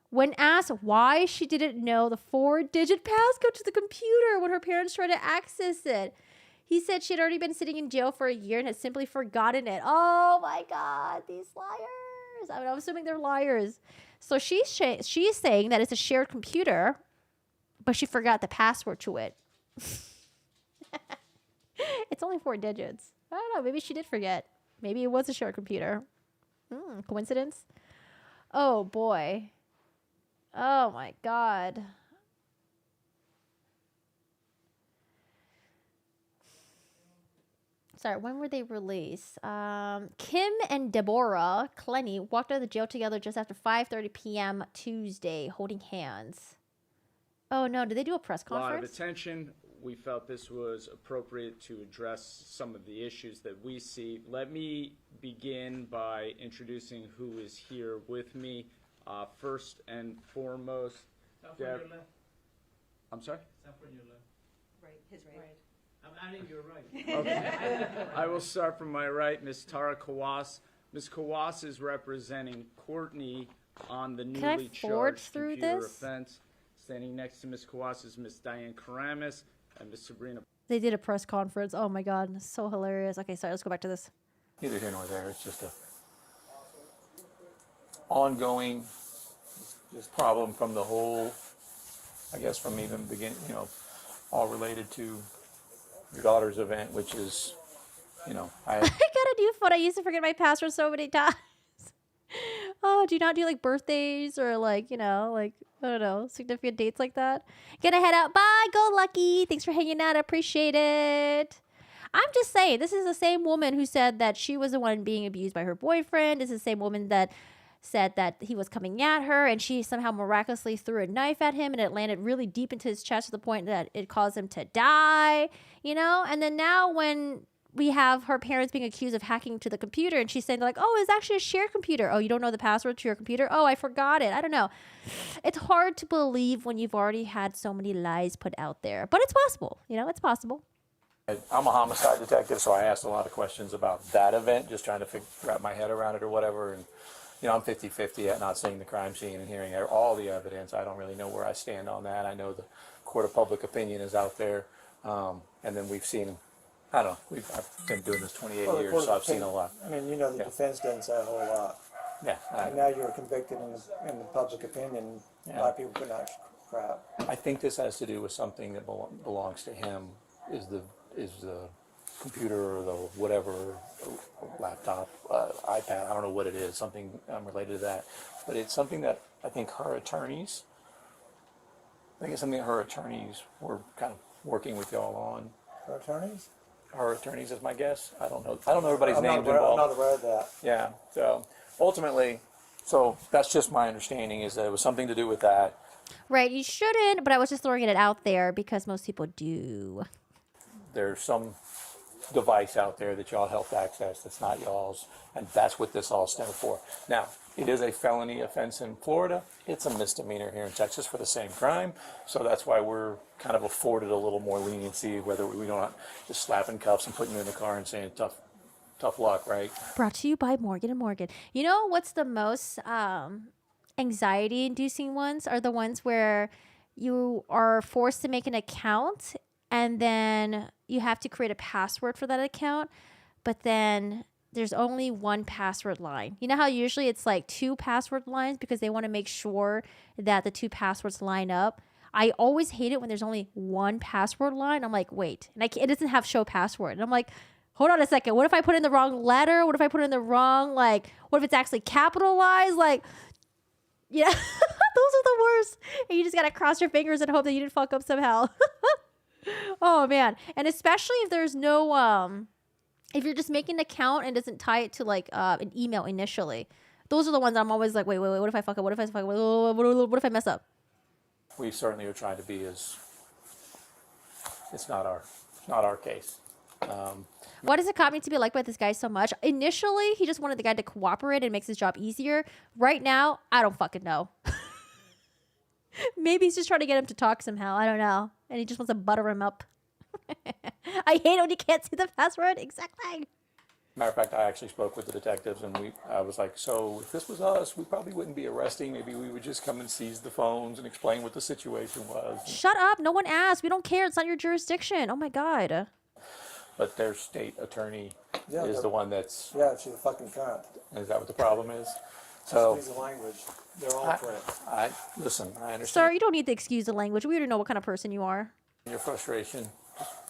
When asked why she didn't know the 4-digit passcode to the computer when her parents tried to access it, he said she had already been sitting in jail for a year and had simply forgotten it. Oh my God, these liars. I'm assuming they're liars. So she's saying that it's a shared computer, but she forgot the password to it. It's only 4 digits. I don't know. Maybe she did forget. Maybe it was a shared computer. Coincidence? Oh, boy. Oh, my God. Sorry, when were they released? Kim and Deborah Clenny walked out of the jail together just after 5:30 p.m. Tuesday, holding hands. Oh, no. Did they do a press conference? A lot of attention. We felt this was appropriate to address some of the issues that we see. Let me begin by introducing who is here with me. First and foremost, Deb. I'm sorry? Right, his right. I'm adding your right. Okay. I will start from my right, Ms. Tara Kawas. Ms. Kawas is representing Courtney on the newly charged computer offense. Standing next to Ms. Kawas is Ms. Diane Karamis and Ms. Sabrina. They did a press conference. Oh, my God. It's so hilarious. Okay, sorry. Let's go back to this. Neither here nor there. It's just a ongoing problem from the whole, I guess, from even the beginning, all related to your daughter's event, which is, I got a new phone. I used to forget my password so many times. Oh, do you not do like birthdays or like, I don't know, significant dates like that? Gonna head out. Bye. Go Lucky. Thanks for hanging out. I appreciate it. I'm just saying, this is the same woman who said that she was the one being abused by her boyfriend. This is the same woman that said that he was coming at her and she somehow miraculously threw a knife at him and it landed really deep into his chest to the point that it caused him to die, And then now when we have her parents being accused of hacking to the computer and she's saying like, oh, it's actually a shared computer. Oh, you don't know the password to your computer? Oh, I forgot it. I don't know. It's hard to believe when you've already had so many lies put out there, but it's possible. It's possible. I'm a homicide detective, so I asked a lot of questions about that event, just trying to wrap my head around it or whatever. And, I'm 50-50 at not seeing the crime scene and hearing all the evidence. I don't really know where I stand on that. I know the court of public opinion is out there. And then we've seen I don't know. I've been doing this 28 Well, years, so I've seen a lot. I mean, you know, the defense doesn't say a whole lot. Yeah. And now you're convicted in the public opinion. A lot of people put out crap. I think this has to do with something that belongs to him. Is the computer or the whatever, laptop, iPad? I don't know what it is. Something related to that, but it's something that I think her attorneys. I think it's something that her attorneys were kind of working with y'all on. Her attorneys? Her attorneys is my guess. I don't know. I don't know everybody's names I'm involved. not aware of that. Yeah. So ultimately, that's just my understanding is that it was something to do with that. Right. You shouldn't, but I was just throwing it out there because most people do. There's some device out there that y'all helped access that's not y'all's, and that's what this all stemmed for. Now, it is a felony offense in Florida. It's a misdemeanor here in Texas for the same crime, so that's why we're kind of afforded a little more leniency, whether we don't just slapping cuffs and putting you in the car and saying tough luck, right? Brought to you by Morgan & Morgan. You know what's the most anxiety-inducing ones are the ones where you are forced to make an account and then you have to create a password for that account, but then there's only one password line. You know how usually it's like 2 password lines because they want to make sure that the 2 passwords line up? I always hate it when there's only one password line. I'm like, wait, and it doesn't have show password. And I'm like, hold on a second. What if I put in the wrong letter? What if I put in the wrong, what if it's actually capitalized? Yeah, those are the worst. And you just got to cross your fingers and hope that you didn't fuck up somehow. Oh, man. And especially if there's no, if you're just making an account and doesn't tie it to an email initially. Those are the ones I'm always like, wait, what if I fuck up? What if I fuck up? What if I mess up? We certainly are trying to be it's not our case. Why does a cop need to be liked by this guy so much? Initially, he just wanted the guy to cooperate and makes his job easier. Right now, I don't fucking know. Maybe he's just trying to get him to talk somehow. I don't know. And he just wants to butter him up. I hate it when you can't see the password. Exactly. Matter of fact, I actually spoke with the detectives, and I was like, so if this was us, we probably wouldn't be arresting. Maybe we would just come and seize the phones and explain what the situation was. Shut up. No one asked. We don't care. It's not your jurisdiction. Oh, my God. But their state attorney is the one that's... Yeah, she's a fucking cunt. Is that what the problem is? So, excuse the language. They're all friends. Listen, I understand. Sir, you don't need to excuse the language. We already know what kind of person you are. Your frustration.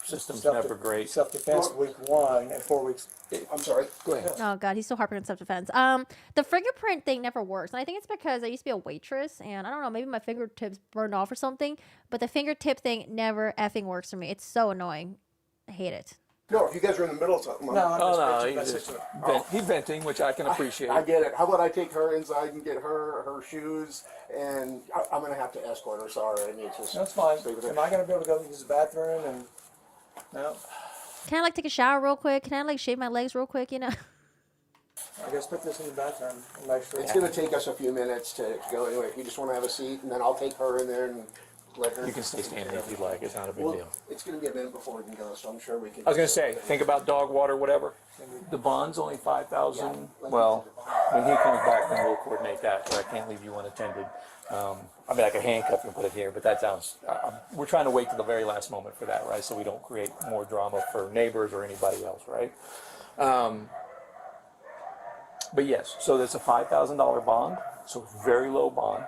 System's never great. Self-defense week 1 and 4 weeks. I'm sorry. Go ahead. Oh, God, he's so harping on self-defense. The fingerprint thing never works. And I think it's because I used to be a waitress. And I don't know, maybe my fingertips burned off or something. But the fingertip thing never effing works for me. It's so annoying. I hate it. No, if you guys are in the middle of something. He's venting, which I can appreciate. I get it. How about I take her inside and get her shoes, and I'm going to have to escort her. Sorry, I need to. That's fine. Am I going to be able to go use the bathroom? And no. Can I take a shower real quick? Can I shave my legs real quick? I guess put this in the bathroom and make sure. It's going to take us a few minutes to go anyway. If you just want to have a seat, and then I'll take her in there and let her. You can stay standing if you'd like. It's not a big deal. It's going to be a minute before we can go, so I'm sure we can. I was going to say, think about dog water, whatever. The bond's only $5,000. Well, when he comes back, then we'll coordinate that. But I can't leave you unattended. I mean, I could handcuff you and put it here, but that sounds. We're trying to wait to the very last moment for that, right? So we don't create more drama for neighbors or anybody else, right? But yes, so there's a $5,000 bond, so very low bond.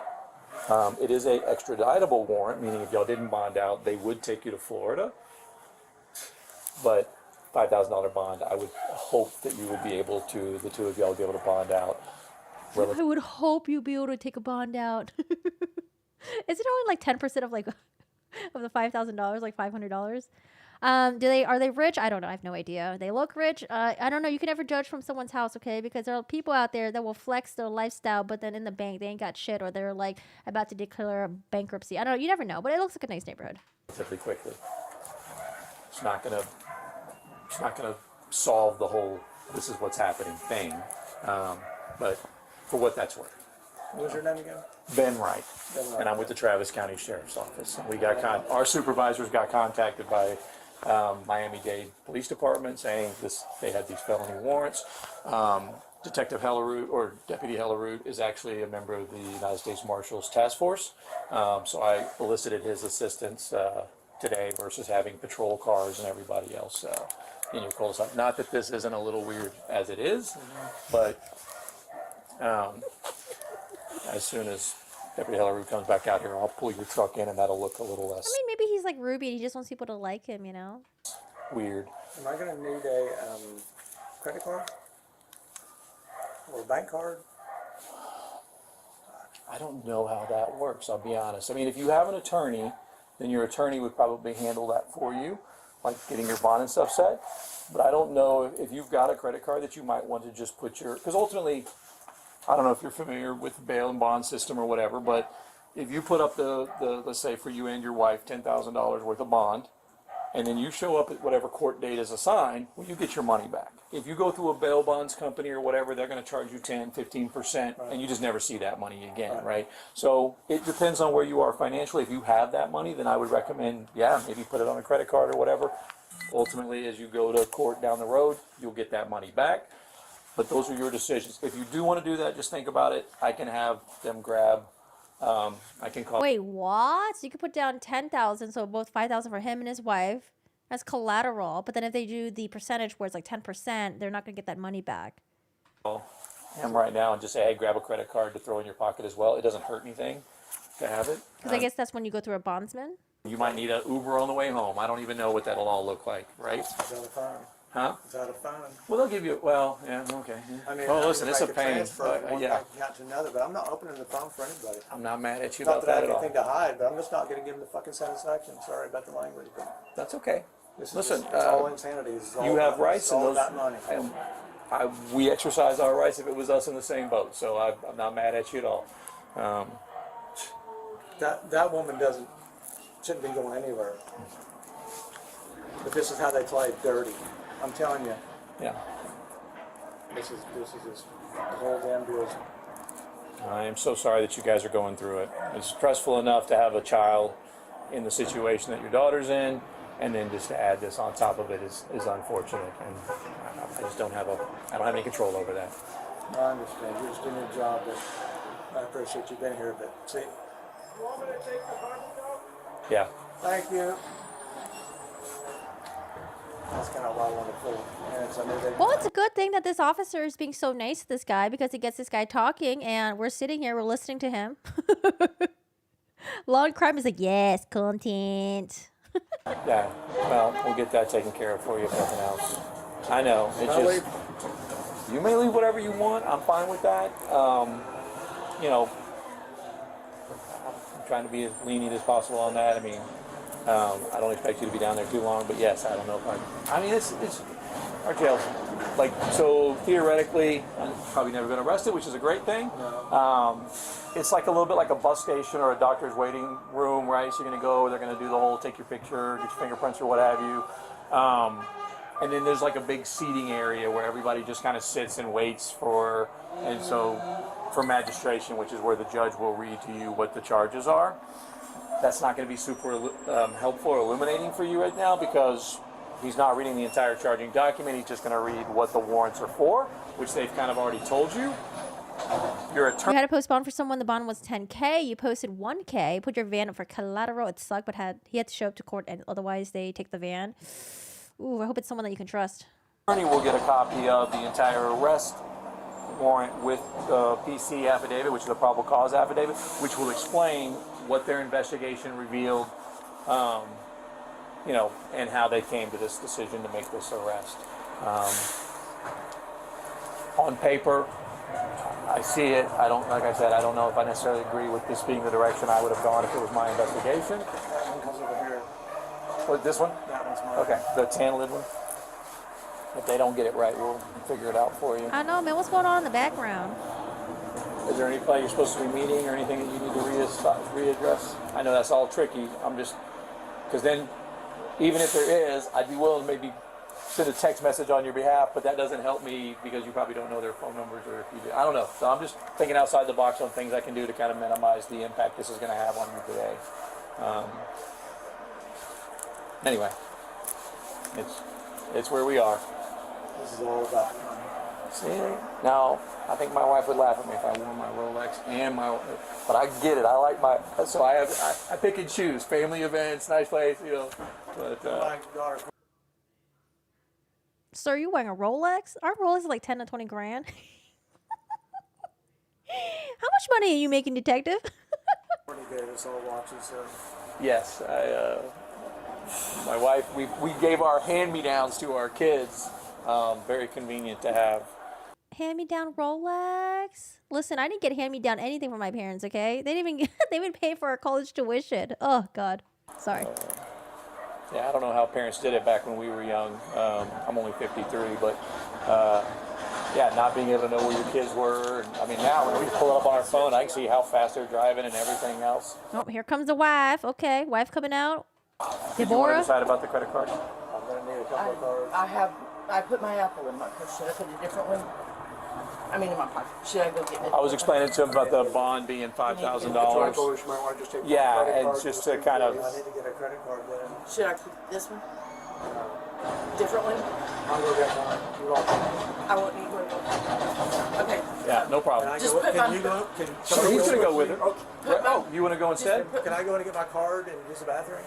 It is a extraditable warrant, meaning if y'all didn't bond out, they would take you to Florida. But $5,000 bond, I would hope that you would be able to, the two of y'all would be able to bond out. I would hope you'd be able to take a bond out. Is it only 10% of of the $5,000, like $500? Are they rich? I don't know. I have no idea. They look rich. I don't know. You can never judge from someone's house, okay? Because there are people out there that will flex their lifestyle, but then in the bank they ain't got shit, or they're about to declare a bankruptcy. I don't know. You never know. But it looks like a nice neighborhood. Relatively quickly. It's not gonna solve the whole "this is what's happening" thing, but for what that's worth. What was your name again? Ben Wright. And I'm with the Travis County Sheriff's Office. And we got our supervisors got contacted by Miami-Dade Police Department saying they had these felony warrants. Detective Helleroot, or Deputy Helleroot, is actually a member of the United States Marshals Task Force. So I elicited his assistance today versus having patrol cars and everybody else in your cul-de-sac. Not that this isn't a little weird as it is, but as soon as Deputy Hillary comes back out here, I'll pull your truck in, and that'll look a little less I mean, maybe he's like Ruby and he just wants people to like him, you know? weird. Am I going to need a credit card or a bank card? I don't know how that works, I'll be honest. I mean, if you have an attorney, then your attorney would probably handle that for you, like getting your bond and stuff set. But I don't know if you've got a credit card that you might want to just put your, because ultimately, I don't know if you're familiar with the bail and bond system or whatever, but if you put up the let's say for you and your wife, $10,000 worth of bond, and then you show up at whatever court date is assigned, well, you get your money back. If you go through a bail bonds company or whatever, they're going to charge you 10, 15%, and you just never see that money again, right? So it depends on where you are financially. If you have that money, then I would recommend, yeah, maybe put it on a credit card or whatever. Ultimately, as you go to court down the road, you'll get that money back. But those are your decisions. If you do want to do that, just think about it. I can have them grab, I can call. Wait, what? So you could put down 10,000, so both 5,000 for him and his wife as collateral. But then if they do the percentage where it's like 10%, they're not going to get that money back. Him right now and just say, hey, grab a credit card to throw in your pocket as well. It doesn't hurt anything to have it. Because I guess that's when you go through a bondsman. You might need an Uber on the way home. I don't even know what that'll all look like, right? Is that a fine? Huh? Is that a fine? Well, they'll give you, well, yeah, okay. Yeah. I mean, oh, I listen, can it's a make pain. transfer But, from one yeah, bank account to another, but I'm not opening the phone for anybody. I'm not mad at you Not about that I that have at all. anything to hide, but I'm just not going to give them the fucking satisfaction. Sorry about the language, but That's okay. this is Listen, just, it's all insanity. It's all you have about, rights, it's and all those. about money. We exercise our rights if it was us in the same boat. So I'm not mad at you at all. That woman shouldn't be going anywhere. But this is how they play dirty. I'm telling you. Yeah. This is just the whole damn deal. I am so sorry that you guys are going through it. It's stressful enough to have a child in the situation that your daughter's in, and then just to add this on top of it is unfortunate. And I just don't have any control over that. I understand. You're just doing your job, but I appreciate you being here. But see. You want me to take the garbage out? Yeah. Thank you. That's kind of why I wanted to pull. Well, it's a good thing that this officer is being so nice to this guy because it gets this guy talking, and we're sitting here, we're listening to him. Law and Crime is like, yes, content. Yeah, well, we'll get that taken care of for you if nothing else. I know, it's just, you may leave whatever you want, I'm fine with that. You know, I'm trying to be as lenient as possible on that. I mean, I don't expect you to be down there too long, but yes, I don't know if I mean, it's our jail's, like, so theoretically, I'm probably never been arrested, which is a great thing. It's like a little bit like a bus station or a doctor's waiting room, right? So you're going to go, they're going to do the whole take your picture, get your fingerprints or what have you. And then there's like a big seating area where everybody just kind of sits and waits for magistration, which is where the judge will read to you what the charges are. That's not going to be super helpful or illuminating for you right now because he's not reading the entire charging document. He's just going to read what the warrants are for, which they've kind of already told you. Your attorney. You had to post bond for someone. The bond was $10K. You posted $1K. Put your van up for collateral. It sucked, but he had to show up to court, and otherwise they take the van. Ooh, I hope it's someone that you can trust. Attorney will get a copy of the entire arrest warrant with the PC affidavit, which is a probable cause affidavit, which will explain what their investigation revealed, you know, and how they came to this decision to make this arrest. On paper, I see it. Like I said, I don't know if I necessarily agree with this being the direction I would have gone if it was my investigation. That one comes over here. What, this one? That one's mine. Okay, the tan lid one. If they don't get it right, we'll figure it out for you. I know, man. What's going on in the background? Is there anybody you're supposed to be meeting or anything that you need to readdress? I know that's all tricky. I'm just, because then, even if there is, I'd be willing to maybe send a text message on your behalf, but that doesn't help me because you probably don't know their phone numbers, or if you do. I don't know. So I'm just thinking outside the box on things I can do to kind of minimize the impact this is going to have on you today. Anyway, it's where we are. This is all about money. See, now I think my wife would laugh at me if I wore my Rolex and but I get it. I like so I pick and choose family events, nice place, you know. But Sir, you wearing a Rolex? Our Rolex is like 10 to 20 grand. How much money are you making, detective? Courtney gave us all watches, so. Yes, my wife, we gave our hand-me-downs to our kids. Very convenient to have. Hand-me-down Rolex? Listen, I didn't get hand-me-down anything from my parents, okay? They didn't even they would pay for our college tuition. Oh, God. Sorry. Yeah, I don't know how parents did it back when we were young. I'm only 53, but yeah, not being able to know where your kids were. And, I mean, now when we pull it up on our phone, I can see how fast they're driving and everything else. Oh, here comes the wife. Okay, wife coming out. Did you want to Deborah? decide about the credit card? I'm gonna need a couple of cards. I put my Apple in my purse. Should I put a different one? I mean, in my pocket. Should I go get it? I was explaining to him about the bond being $5,000. Yeah, and just to kind of. I need to get a credit card then. Should I keep this one? Different one? I'll go get one. You're welcome. I won't need one. Okay. Yeah, no problem. Can you go? So he's going to go with her. Oh, you want to go instead? Can I go in and get my card and use the bathroom?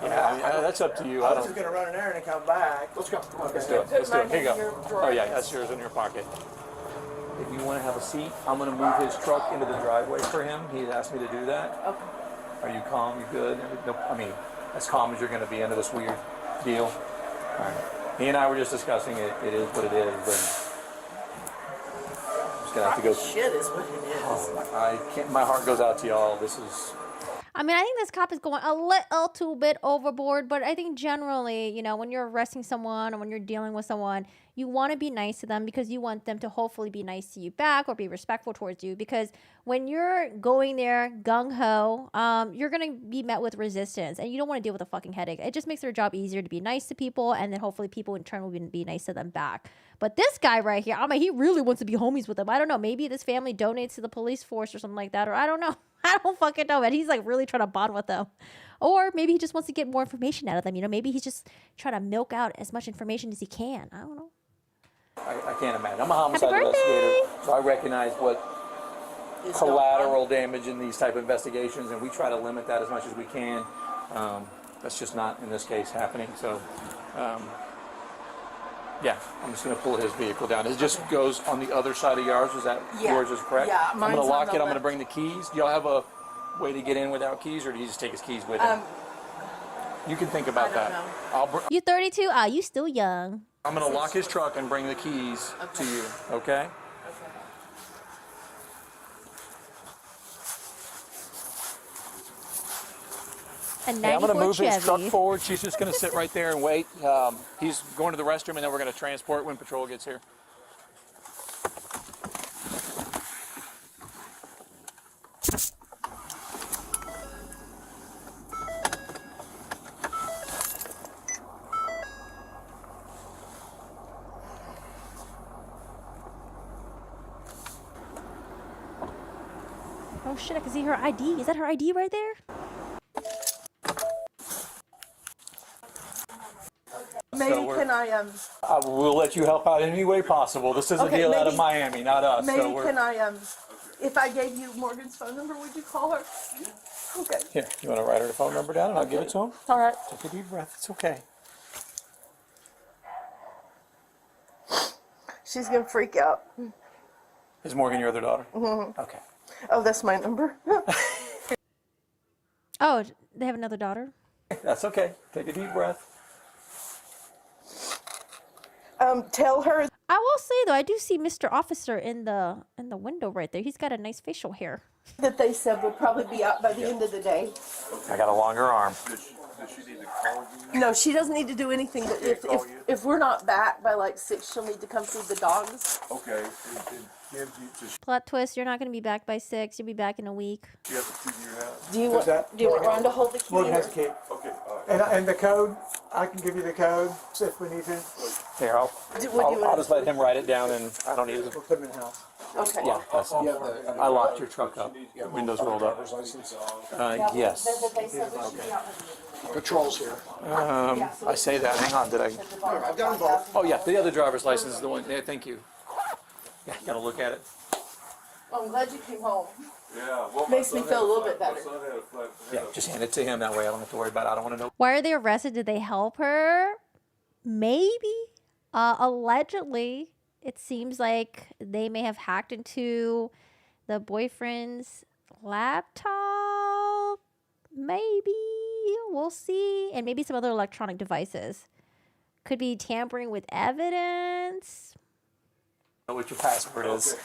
Yeah, that's up to you. I was just going to run an errand and come back. Let's go. Let's do it. Let's do it. Here you go. Oh, yeah, that's yours in your pocket. If you want to have a seat, I'm going to move his truck into the driveway for him. He asked me to do that. Okay. Are you calm? You good? I mean, as calm as you're going to be under this weird deal. All right. He and I were just discussing it. It is what it is, but I'm just going to have to go. Shit is what it is. Oh, I can't. My heart goes out to y'all. This is. I mean, I think this cop is going a little too bit overboard, but I think generally, you know, when you're arresting someone or when you're dealing with someone, you want to be nice to them because you want them to hopefully be nice to you back or be respectful towards you. Because when you're going there gung-ho, you're going to be met with resistance and you don't want to deal with a fucking headache. It just makes their job easier to be nice to people, and then hopefully people in turn will be nice to them back. But this guy right here, I mean, he really wants to be homies with them. I don't know. Maybe this family donates to the police force or something like that, or I don't know. I don't fucking know, man. He's like really trying to bond with them. Or maybe he just wants to get more information out of them. You know, maybe he's just trying to milk out as much information as he can. I don't know. I can't imagine. I'm a homicide investigator, so I recognize what collateral damage in these type of investigations, and we try to limit that as much as we can. That's just not, in this case, happening. So, yeah, I'm just going to pull his vehicle down. It just goes on the other side of yours. Is that yours is correct? Yeah, I'm going to mine's lock on it. the I'm going to left. bring the keys. Do y'all have a way to get in without keys, or do you just take his keys with him? You can think about that. You 32? Ah, you still young. I'm going to lock his truck and bring the keys to you, okay? A Hey, I'm going to 94 move his truck Chevy. forward. She's just going to sit right there and wait. He's going to the restroom, and then we're going to transport when patrol gets here. Oh shit, I can see her ID. Is that her ID right there? Maybe So can I we'll let you help out any way possible. This is a Okay, deal out of maybe- Miami, not us. maybe So we're, can I if I gave you Morgan's phone number, would you call her? Okay. Here, you want to write her phone number down, and I'll give it to him? All right. Take a deep breath. It's okay. She's gonna freak out. Is Morgan your other daughter? Mhm. Okay. Oh, that's my number. Oh, they have another daughter? That's okay. Take a deep breath. Tell her. I will say though, I do see Mr. Officer in the window right there. He's got a nice facial hair. That they said will probably be out by the end of the day. I got a longer arm. Does she need to call you? No, she doesn't need to do anything. But if we're not back by like 6, she'll need to come feed the dogs. Okay. Does Plot twist, you're not going to be back by 6. You'll be back in a week. she have the key to your house? Do you want Ron to hold the key? Morgan has a key. Okay, all right. And the code, I can give you the code if we need to. Here, I'll just let him write it down, and I don't need it. We'll put them in the house. Okay. Yeah, that's, I locked your truck up. Windows rolled up. Yes. Patrol's here. I say that. Hang on. Did I? I've got them both. Oh yeah, the other driver's license is the one. Yeah, thank you. Yeah, gotta look at it. Well, I'm glad you came home. Yeah. Well, Makes me feel a little bit better. My son had a flat. Yeah, just hand it to him. That way I don't have to worry about it. I don't want to know. Why are they arrested? Did they help her? Maybe. Allegedly, it seems like they may have hacked into the boyfriend's laptop. Maybe. We'll see. And maybe some other electronic devices. Could be tampering with evidence. Know what your password is.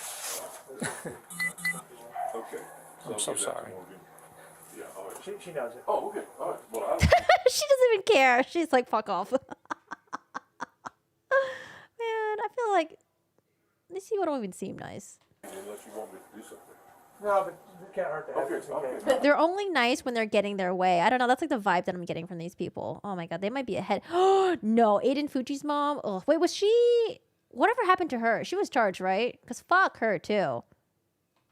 Okay. I'm so sorry. Yeah, all right. She knows it. Oh, okay. All right. Well, I She doesn't even care. She's like, fuck off. Man, I feel like these people don't even seem nice. unless you want me to do something. No, but it can't hurt to have just in case. But they're only nice when they're getting their way. I don't know. That's like the vibe that I'm getting from these people. Oh my God. They might be ahead. No. Aiden Fuji's mom. Oh, wait, was she... Whatever happened to her? She was charged, right? Because fuck her, too.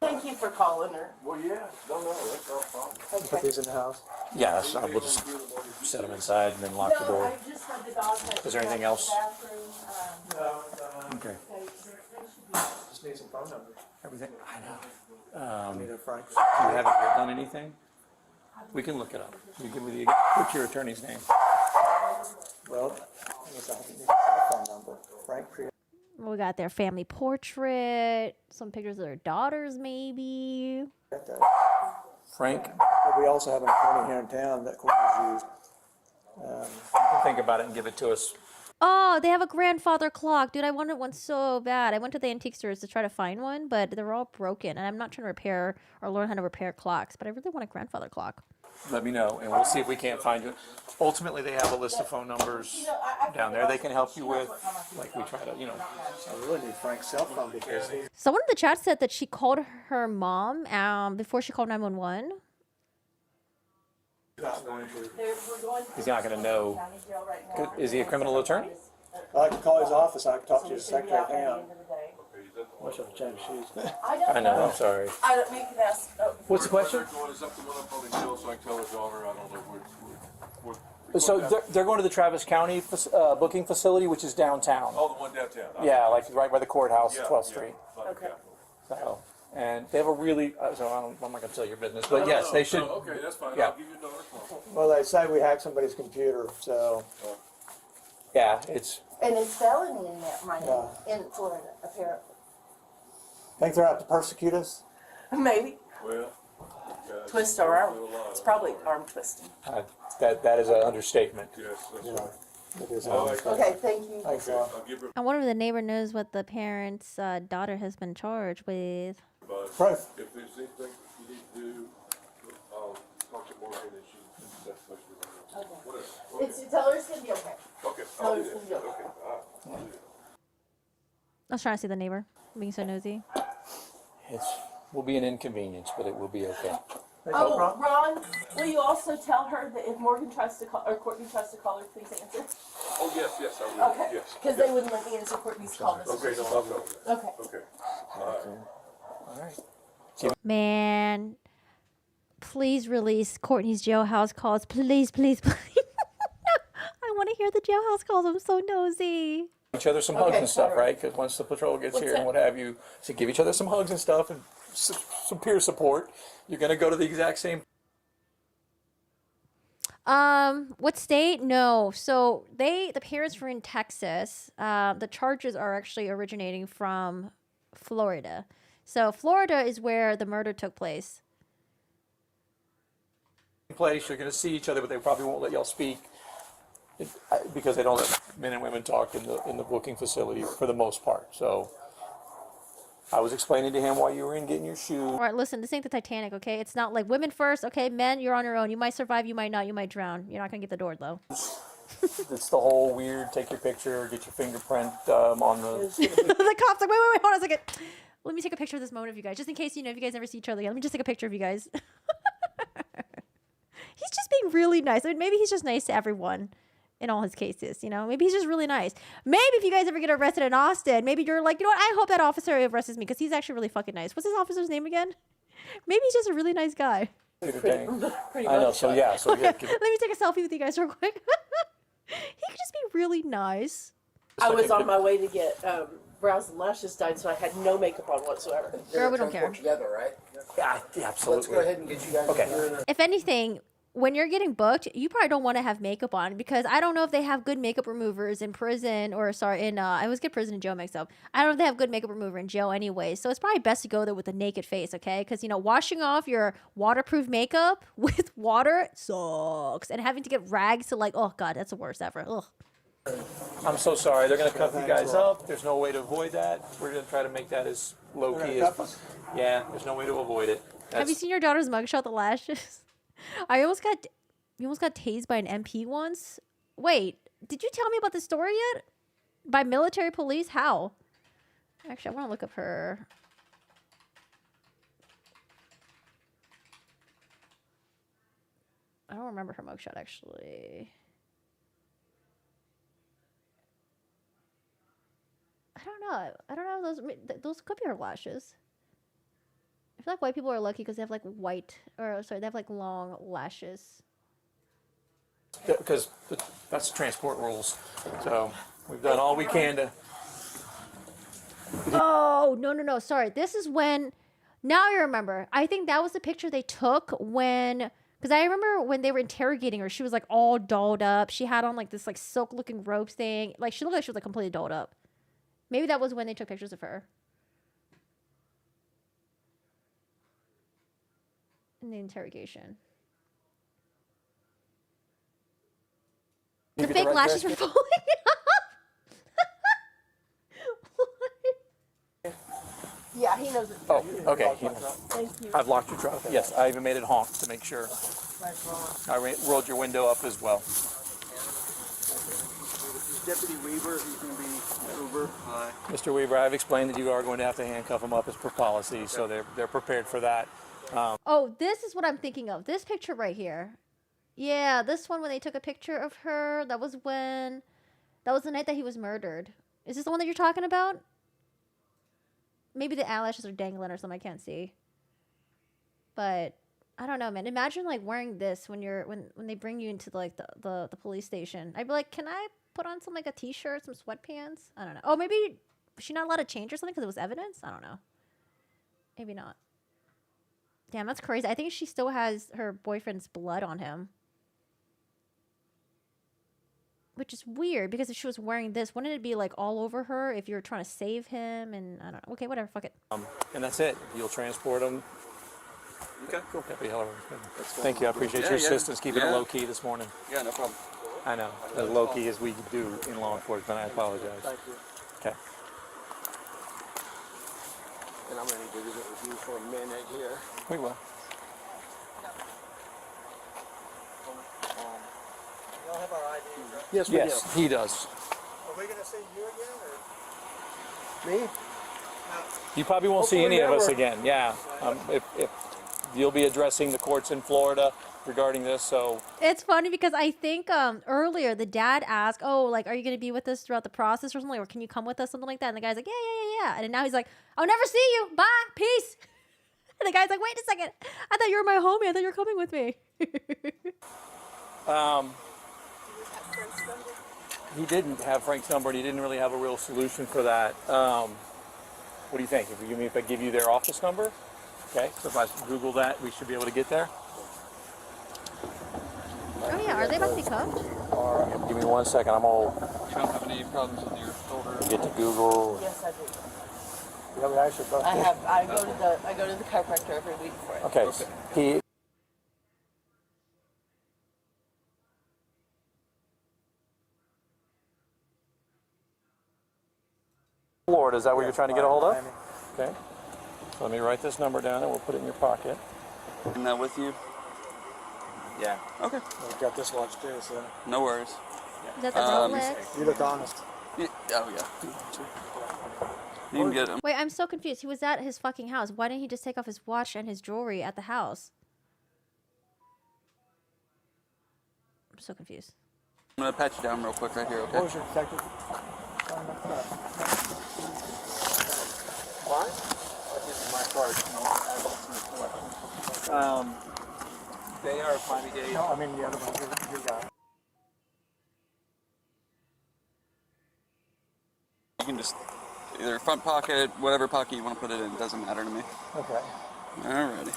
Thank you for calling her. Well, yeah. No, that's no problem. Put these in the house. Yes, we'll just set them inside and then lock the door. I just had the dog. Is there anything else? No, Okay. just need some phone numbers. Everything. I know. Need a Frank's. You haven't yet done anything? We can look it up. You give me what's your attorney's name? Well, I guess I have to need a cell phone number. Frank. We got their family portrait. Some pictures of their daughters, maybe. Frank? But we also have an attorney here in town that Courtney's used. You can think about it and give it to us. Oh, they have a grandfather clock. Dude, I wanted one so bad. I went to the antique stores to try to find one, but they're all broken. And I'm not trying to repair or learn how to repair clocks, but I really want a grandfather clock. Let me know, and we'll see if we can't find you. Ultimately, they have a list of phone numbers down there they can help you with. Like we try to, I really need Frank's cell phone because Someone in the chat said that she called her mom before she called 911. He's not going to know. Is he a criminal attorney? I can call his office. I can talk to his secretary, Pam. I wish I could change shoes. I know, I'm sorry. I don't make an ask. What's the question? So they're going to the Travis County booking facility, which is downtown. Oh, the one downtown. Yeah, like right by the courthouse, 12th Street. Okay. So, and they have a really, so I'm not going to tell your business, but yes, they should. Okay, that's fine. Yeah. I'll give you another call. Well, they say we hacked somebody's computer, so. Yeah, it's. And it's felony in that right now, in Florida, apparently. Think they're out to persecute us? Maybe. Well, Twist our arm. It's probably arm twisting. That is an understatement. yes, that's Yeah. right. It is. Okay, thank you. Thanks, Okay, I'll give her I wonder if the neighbor knows what the parent's daughter has been charged with. Proof. If there's anything you need to do, I'll talk to Morgan and that's supposed to be Okay. whatever. It's, tell her it's going to be okay. Okay, Tell I'll her do it's that. going to be okay. Okay, all right. I was trying to see the neighbor being so nosy. It will be an inconvenience, but it will be okay. Oh, Ron, will you also tell her that if Morgan tries to call, or Courtney tries to call her, please answer? Oh, yes, I will. Okay. Yes. Because they wouldn't let me answer Courtney's call. Okay, no problem. Okay. Okay. All right. All right. Man, please release Courtney's jailhouse calls. Please, please, please. I want to hear the jailhouse calls. I'm so nosy. Each other some hugs and stuff, right? Because once the patrol gets here and what have you, so give each other some hugs and stuff and some peer support. You're going to go to the exact same. What state? No. So the parents were in Texas. The charges are actually originating from Florida. So Florida is where the murder took place. Place you're going to see each other, but they probably won't let y'all speak because they don't let men and women talk in the booking facility for the most part. So I was explaining to him why you were in getting your shoes. All right, listen, this ain't the Titanic, okay? It's not like women first, okay? Men, you're on your own. You might survive, you might not, you might drown. You're not gonna get the door though. It's the whole weird. Take your picture, get your fingerprint on the. The cops like, wait, hold on a second. Let me take a picture of this moment of you guys, just in case if you guys never see each other again. Let me just take a picture of you guys. He's just being really nice. I mean, maybe he's just nice to everyone in all his cases, Maybe he's just really nice. Maybe if you guys ever get arrested in Austin, maybe you're like, I hope that officer arrests me because he's actually really fucking nice. What's his officer's name again? Maybe he's just a really nice guy. Pretty I know. So yeah. So yeah. Let me take a selfie with you guys real quick. He could just be really nice. I was on my way to get brows and lashes dyed, so I had no makeup on whatsoever. Girl, we don't care. Together, right? Yeah, absolutely. Let's go ahead and get you guys. Okay. If anything, when you're getting booked, you probably don't want to have makeup on, because I don't know if they have good makeup removers in prison, or sorry, I always get prison and jail mixed up. I don't know if they have good makeup remover in jail anyway. So it's probably best to go there with a naked face, okay? Because, washing off your waterproof makeup with water sucks. And having to get rags to oh God, that's the worst ever. Ugh. I'm so sorry. They're going to cuff you guys up. There's no way to avoid that. We're going to try to make that as low key as possible. Yeah, there's no way to avoid it. Have you seen your daughter's mugshot, the lashes? You almost got tased by an MP once. Wait, did you tell me about this story yet? By military police? How? Actually, I want to look up her. I don't remember her mugshot, actually. I don't know. I don't know. Those could be her lashes. I feel like white people are lucky because they have they have long lashes. Because that's transport rules. So we've done all we can to. Oh, no. Sorry. This is when. Now I remember. I think that was the picture they took when. Because I remember when they were interrogating her, she was all dolled up. She had on this silk looking robe thing. She looked like she was completely dolled up. Maybe that was when they took pictures of her. In the interrogation. The fake lashes were falling Yeah, he knows it. Oh, okay. Thank you. I've locked your truck. Yes, I even made it honk to make sure. I rolled your window up as well. Deputy Weaver, he's going to be over. Mr. Weaver, I've explained that you are going to have to handcuff him up as per policy, so they're prepared for that. Oh, this is what I'm thinking of. This picture right here. Yeah, this one when they took a picture of her. That was the night that he was murdered. Is this the one that you're talking about? Maybe the eyelashes are dangling or something. I can't see. But I don't know, man. Imagine wearing this when they bring you into the police station. I'd be like, can I put on some a t-shirt, some sweatpants? I don't know. Oh, maybe was she not allowed to change or something because it was evidence? I don't know. Maybe not. Damn, that's crazy. I think she still has her boyfriend's blood on him. Which is weird, because if she was wearing this, wouldn't it be all over her if you were trying to save him? And I don't know. Okay, whatever. Fuck it. And that's it. You'll transport them. Okay, cool. Thank you. I appreciate your assistance keeping it low key this morning. Yeah, no problem. I know. As low key as we do in law enforcement. I apologize. Thank you. Okay. And I'm going to need to visit with you for a minute here. We will. Y'all have our IDs, right? Yes, we do. He does. Are we going to see you again, or me? You probably won't see any of us again. Yeah. If you'll be addressing the courts in Florida regarding this, so. It's funny because I think earlier the dad asked, oh, are you going to be with us throughout the process or something? Or can you come with us? Something like that. And the guy's like, yeah. And now he's like, I'll never see you. Bye. Peace. And the guy's like, wait a second. I thought you were my homie. I thought you were coming with me. He didn't have Frank's number, and he didn't really have a real solution for that. What do you think? If I give you their office number? Okay, so if I Google that, we should be able to get there. Oh yeah, are they about to be cuffed? All right, give me 1 second. I'm all. You don't have any problems with your shoulder? Get to Google. Yes, I do. Yeah, we actually both do. I go to the chiropractor every week for it. Okay, he. Florida, is that what you're trying to get a hold of? Okay. So let me write this number down and we'll put it in your pocket. Isn't that with you? Yeah. Okay. I've got this watch too, so. No worries. Is that the Rolex? You look honest. Yeah. Oh, yeah. You can get him. Wait, I'm so confused. He was at his fucking house. Why didn't he just take off his watch and his jewelry at the house? I'm so confused. I'm going to pat you down real quick right here, okay? What was your detective? Why? This is my card. They are Miami-Dade. No, I mean the other one, your guy. You can just, either front pocket, whatever pocket you want to put it in, doesn't matter to me. Okay. Alrighty.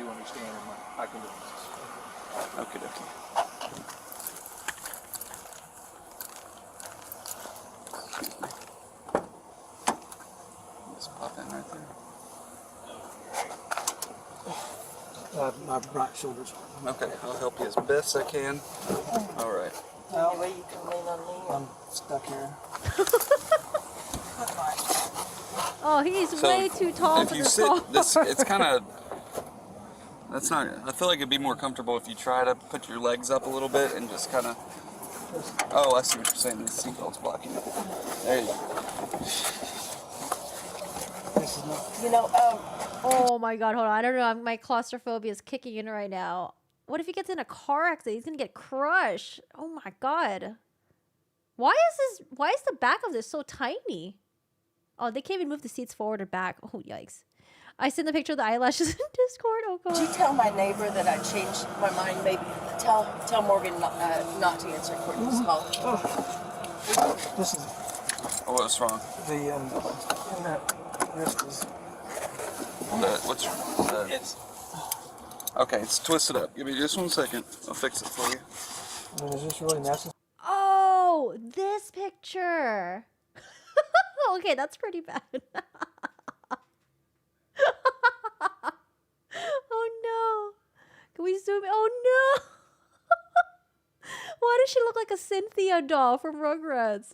do understand, and my condolences. Okay, okay. Excuse me. Just pop in right there. My right shoulder's. Okay, I'll help you as best I can. All right. Any way you can lean on me? I'm stuck here. Oh, he's way too tall if for you this sit, car. it's kind of. That's not. I feel like it'd be more comfortable if you try to put your legs up a little bit and just kind of. Oh, I see what you're saying. The seatbelt's blocking it. There you go. You know, Oh my god, hold on. I don't know. My claustrophobia is kicking in right now. What if he gets in a car accident? He's gonna get crushed. Oh my god. Why is the back of this so tiny? Oh, they can't even move the seats forward or back. Oh, yikes. I sent the picture of the eyelashes in Discord. Oh god. Did you tell my neighbor that I changed my mind? Maybe tell Morgan not to answer Courtney's call. This is Oh, what's wrong? the in that wrist is. What's It's. Okay, it's twisted up. Give me just 1 second. I'll fix it for you. I mean, is this really necessary? Oh, this picture. Okay, that's pretty bad. Oh no. Can we zoom in? Oh no. Why does she look like a Cynthia doll from Rugrats?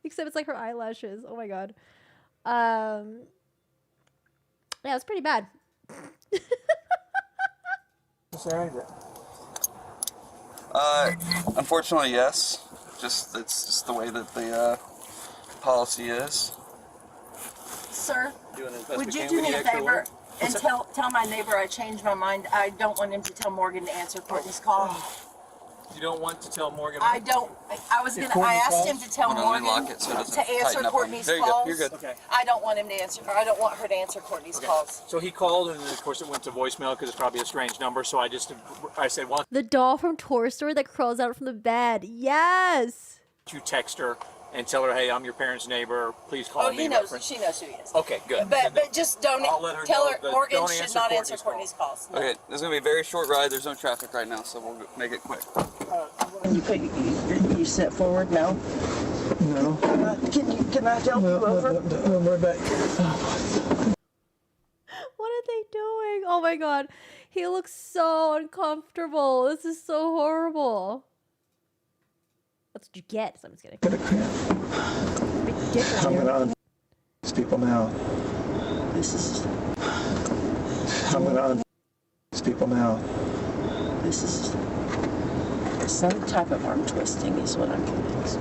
Except it's like her eyelashes. Oh my god. Yeah, it's pretty bad. Unfortunately, yes. It's just the way that the policy is. Sir, Doing as best would we you can. do We me need a extra favor work. and tell my neighbor I changed my mind? I don't want him to tell Morgan to answer Courtney's call. You don't want to tell Morgan? I don't. I was gonna. I asked him to tell Hold on, let me Morgan lock it so it doesn't to answer tighten up on you. Courtney's There you go. calls. You're good. Okay. I don't want him to answer. Or I don't want her to answer Courtney's calls. So he called, and then of course it went to voicemail because it's probably a strange number. So I said, "Why The doll from Toy Story that crawls out from the bed. Yes. don't you text her and tell her, hey, I'm your parents' neighbor. Please call Oh, me." he knows. reference." She knows who he is. Okay, good. But just don't I'll let her tell know her that Morgan don't should answer not answer Courtney's Courtney's calls. Okay, this is gonna be a very short ride. There's no traffic right now, so we'll make it quick. You sit forward now. No. Can I help you over? No, we're back. What are they doing? Oh my god. He looks so uncomfortable. This is so horrible. That's what you get. So I'm just kidding. Ridiculous. I'm gonna these people now. This is. I'm gonna these people now. This is some type of arm twisting is what I'm convinced.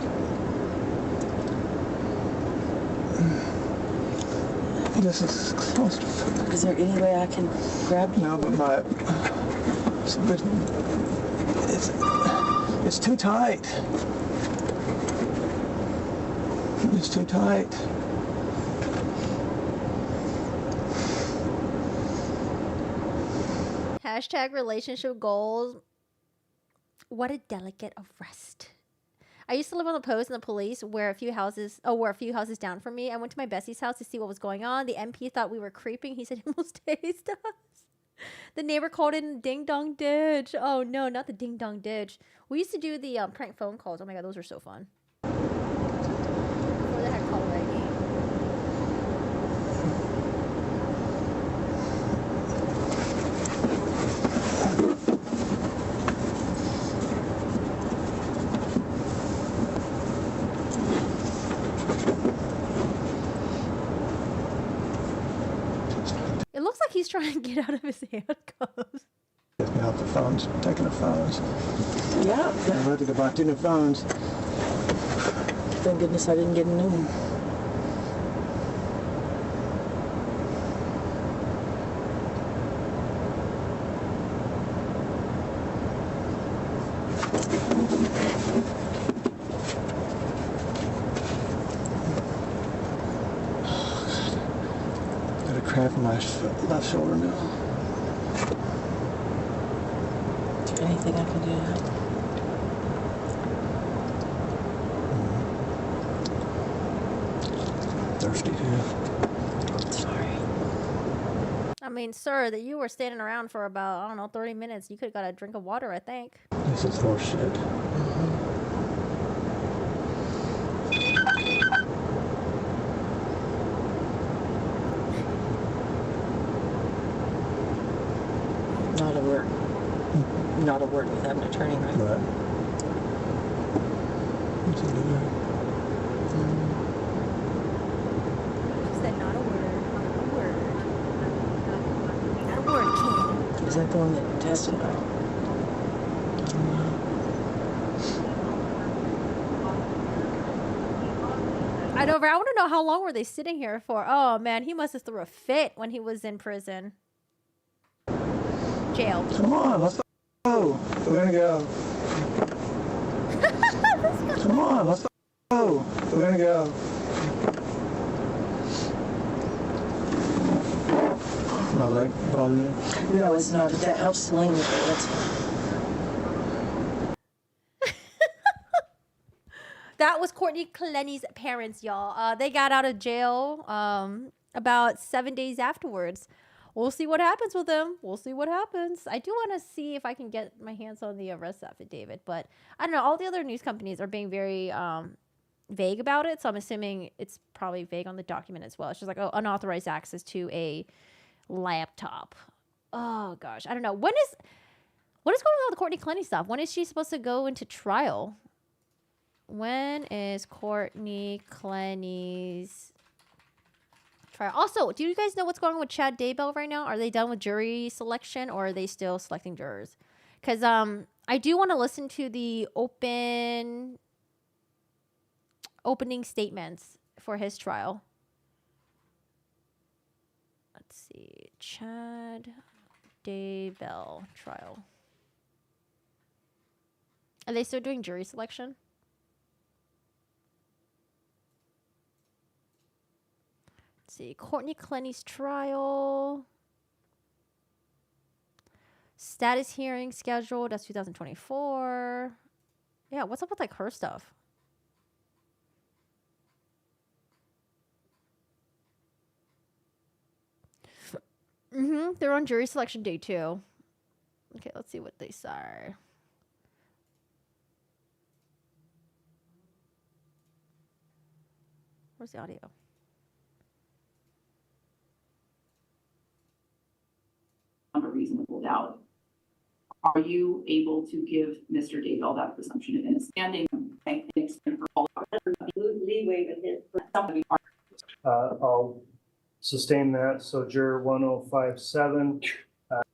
This is claustrophobic. Is there any way I can grab you? No, but it's too tight. It's too tight. Hashtag relationship goals. What a delicate arrest. I used to live on the post, and the police were a few houses down from me. I went to my bestie's house to see what was going on. The MP thought we were creeping. He said he almost tased us. The neighbor called in ding dong ditch. Oh no, not the ding dong ditch. We used to do the prank phone calls. Oh my god, those were so fun. Before they had caller ID. It looks like he's trying to get out of his handcuffs. Get me off the phones. Taking the phones. Yeah. I'm ready to buy 2 new phones. Thank goodness I didn't get a new one. Got a cramp in my left shoulder now. Is there anything I can do to help? Thirsty too. Sorry. I mean, sir, that you were standing around for about, I don't know, 30 minutes. You could have got a drink of water, I think. This is horseshit. Not a word without an attorney, right? Right. She said not a word, not a word. Not a word, King. Is that the one that testified? I know, but I want to know how long were they sitting here for? Oh, man, he must have threw a fit when he was in prison. Jail. Come on, let's go. We're gonna go. Come on, let's go. We're gonna go. My leg bothering you? No, it's not. That helps sling the bullet. That was Courtney Clenny's parents, y'all. They got out of jail about 7 days afterwards. We'll see what happens with them. We'll see what happens. I do want to see if I can get my hands on the arrest affidavit, but I don't know. All the other news companies are being very vague about it, so I'm assuming it's probably vague on the document as well. It's just like, oh, unauthorized access to a laptop. Oh gosh, I don't know. What is going on with the Courtney Clenny stuff? When is she supposed to go into trial? When is Courtney Clenny's trial? Also, do you guys know what's going on with Chad Daybell right now? Are they done with jury selection, or are they still selecting jurors? Because I do want to listen to the opening statements for his trial. Let's see. Chad Daybell trial. Are they still doing jury selection? See, Courtney Clenny's trial. Status hearing scheduled. That's 2024. Yeah, what's up with like her stuff? They're on jury selection day 2. Okay, let's see what they say. Where's the audio? A reasonable doubt. Are you able to give Mr. Daybell that presumption of innocence? Standing for all leeway with his somebody. I'll sustain that. So juror 1057,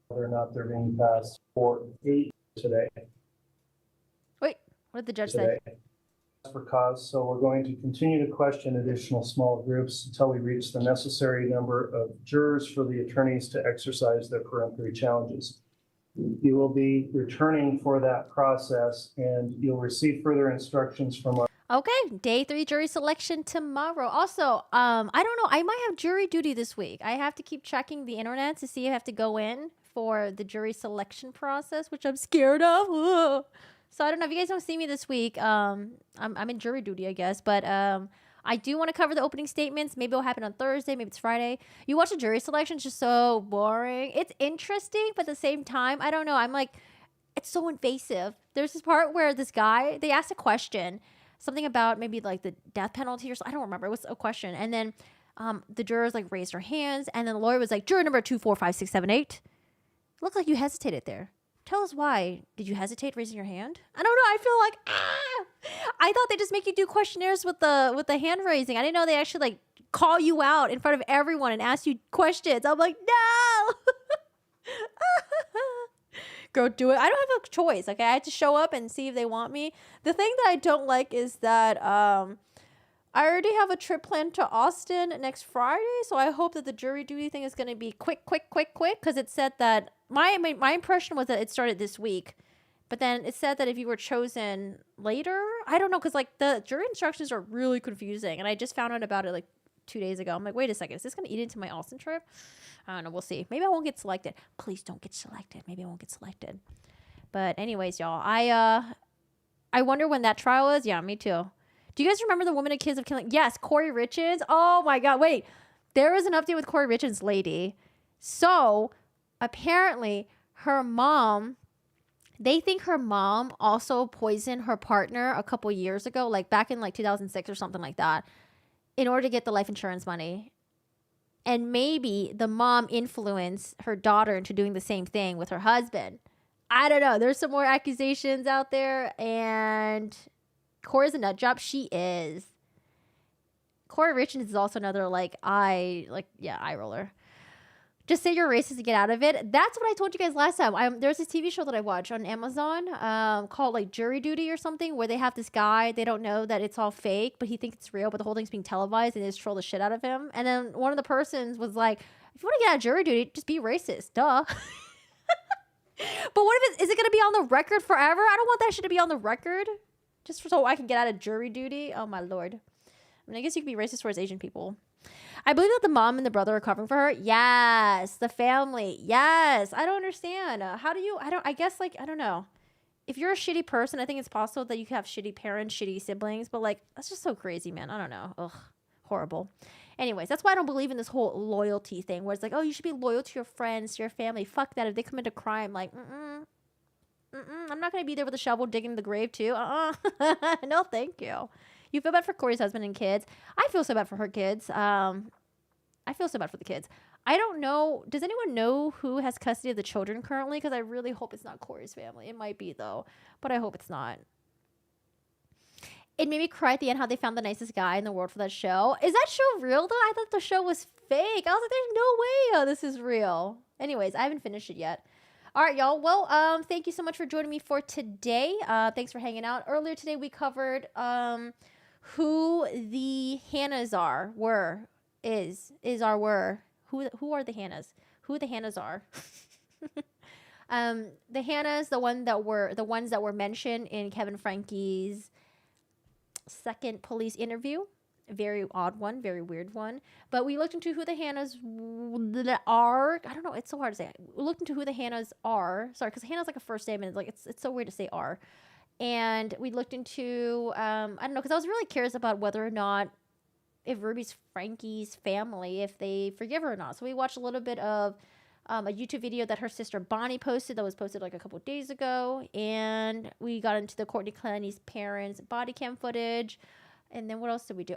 whether or not they're being passed for 8 today. Wait, what did the judge say? For cause, so we're going to continue to question additional small groups until we reach the necessary number of jurors for the attorneys to exercise their peremptory challenges. You will be returning for that process, and you'll receive further instructions from our. Okay, day 3 jury selection tomorrow. Also, I don't know. I might have jury duty this week. I have to keep checking the internet to see if I have to go in for the jury selection process, which I'm scared of. Ugh. So I don't know if you guys don't see me this week. I'm in jury duty, I guess. But I do want to cover the opening statements. Maybe it'll happen on Thursday. Maybe it's Friday. You watch the jury selection. It's just so boring. It's interesting, but at the same time, I don't know. I'm like, it's so invasive. There's this part where this guy, they asked a question. Something about maybe like the death penalty or something. I don't remember. It was a question. And then the jurors like raised their hands. And then the lawyer was like, juror number 2456778. Looked like you hesitated there. Tell us why. Did you hesitate raising your hand? I don't know. I feel like, I thought they just make you do questionnaires with the hand raising. I didn't know they actually like call you out in front of everyone and ask you questions. I'm like, no. Go do it. I don't have a choice. Okay, I had to show up and see if they want me. The thing that I don't like is that I already have a trip planned to Austin next Friday, so I hope that the jury duty thing is going to be quick, because it said that my impression was that it started this week, but then it said that if you were chosen later, I don't know, because like the jury instructions are really confusing, and I just found out about it like 2 days ago. I'm like, wait a second, is this going to eat into my Austin trip? I don't know. We'll see. Maybe I won't get selected. Please don't get selected. Maybe I won't get selected. But anyways, y'all, I wonder when that trial is. Yeah, me too. Do you guys remember the woman accused of killing? Yes, Corey Richards. Oh my God. Wait, there was an update with Corey Richards' lady. So apparently her mom, they think her mom also poisoned her partner a couple years ago, like back in like 2006 or something like that, in order to get the life insurance money. And maybe the mom influenced her daughter into doing the same thing with her husband. I don't know. There's some more accusations out there. And Corey's a nut job. She is. Corey Richards is also another eye roller. Just say you're racist to get out of it. That's what I told you guys last time. There's this TV show that I watch on Amazon called like Jury Duty or something, where they have this guy. They don't know that it's all fake, but he thinks it's real, but the whole thing's being televised, and they just troll the shit out of him. And then one of the persons was like, if you want to get out of jury duty, just be racist. Duh. But what if is it going to be on the record forever? I don't want that shit to be on the record just so I can get out of jury duty. Oh, my Lord. I mean, I guess you could be racist towards Asian people. I believe that the mom and the brother are covering for her. Yes. The family. Yes. I don't understand. I don't know. If you're a shitty person, I think it's possible that you could have shitty parents, shitty siblings, but that's just so crazy, man. I don't know. Ugh. Horrible. Anyways, that's why I don't believe in this whole loyalty thing where it's like, oh, you should be loyal to your friends, to your family. Fuck that. If they commit a crime, I'm not going to be there with a shovel digging the grave too. No, thank you. You feel bad for Corey's husband and kids. I feel so bad for her kids. I feel so bad for the kids. I don't know. Does anyone know who has custody of the children currently? Because I really hope it's not Corey's family. It might be, though. But I hope it's not. It made me cry at the end how they found the nicest guy in the world for that show. Is that show real, though? I thought the show was fake. I was like, there's no way this is real. Anyways, I haven't finished it yet. All right, y'all. Well, thank you so much for joining me for today. Thanks for hanging out. Earlier today, we covered who the Hannas were. Who are the Hannas? Who the Hannas are. The Hannas, the ones that were mentioned in Kevin Frankie's second police interview. Very odd one, very weird one. But we looked into who the Hannas are. I don't know. It's so hard to say. We looked into who the Hannas are. Sorry, because Hannah's like a first name, and it's so weird to say are. And we looked into I don't know, because I was really curious about whether or not if Ruby's Frankie's family, if they forgive her or not. So we watched a little bit of a YouTube video that her sister Bonnie posted that was posted like a couple of days ago. And we got into the Courtney Clenny's parents' body cam footage. And then what else did we do?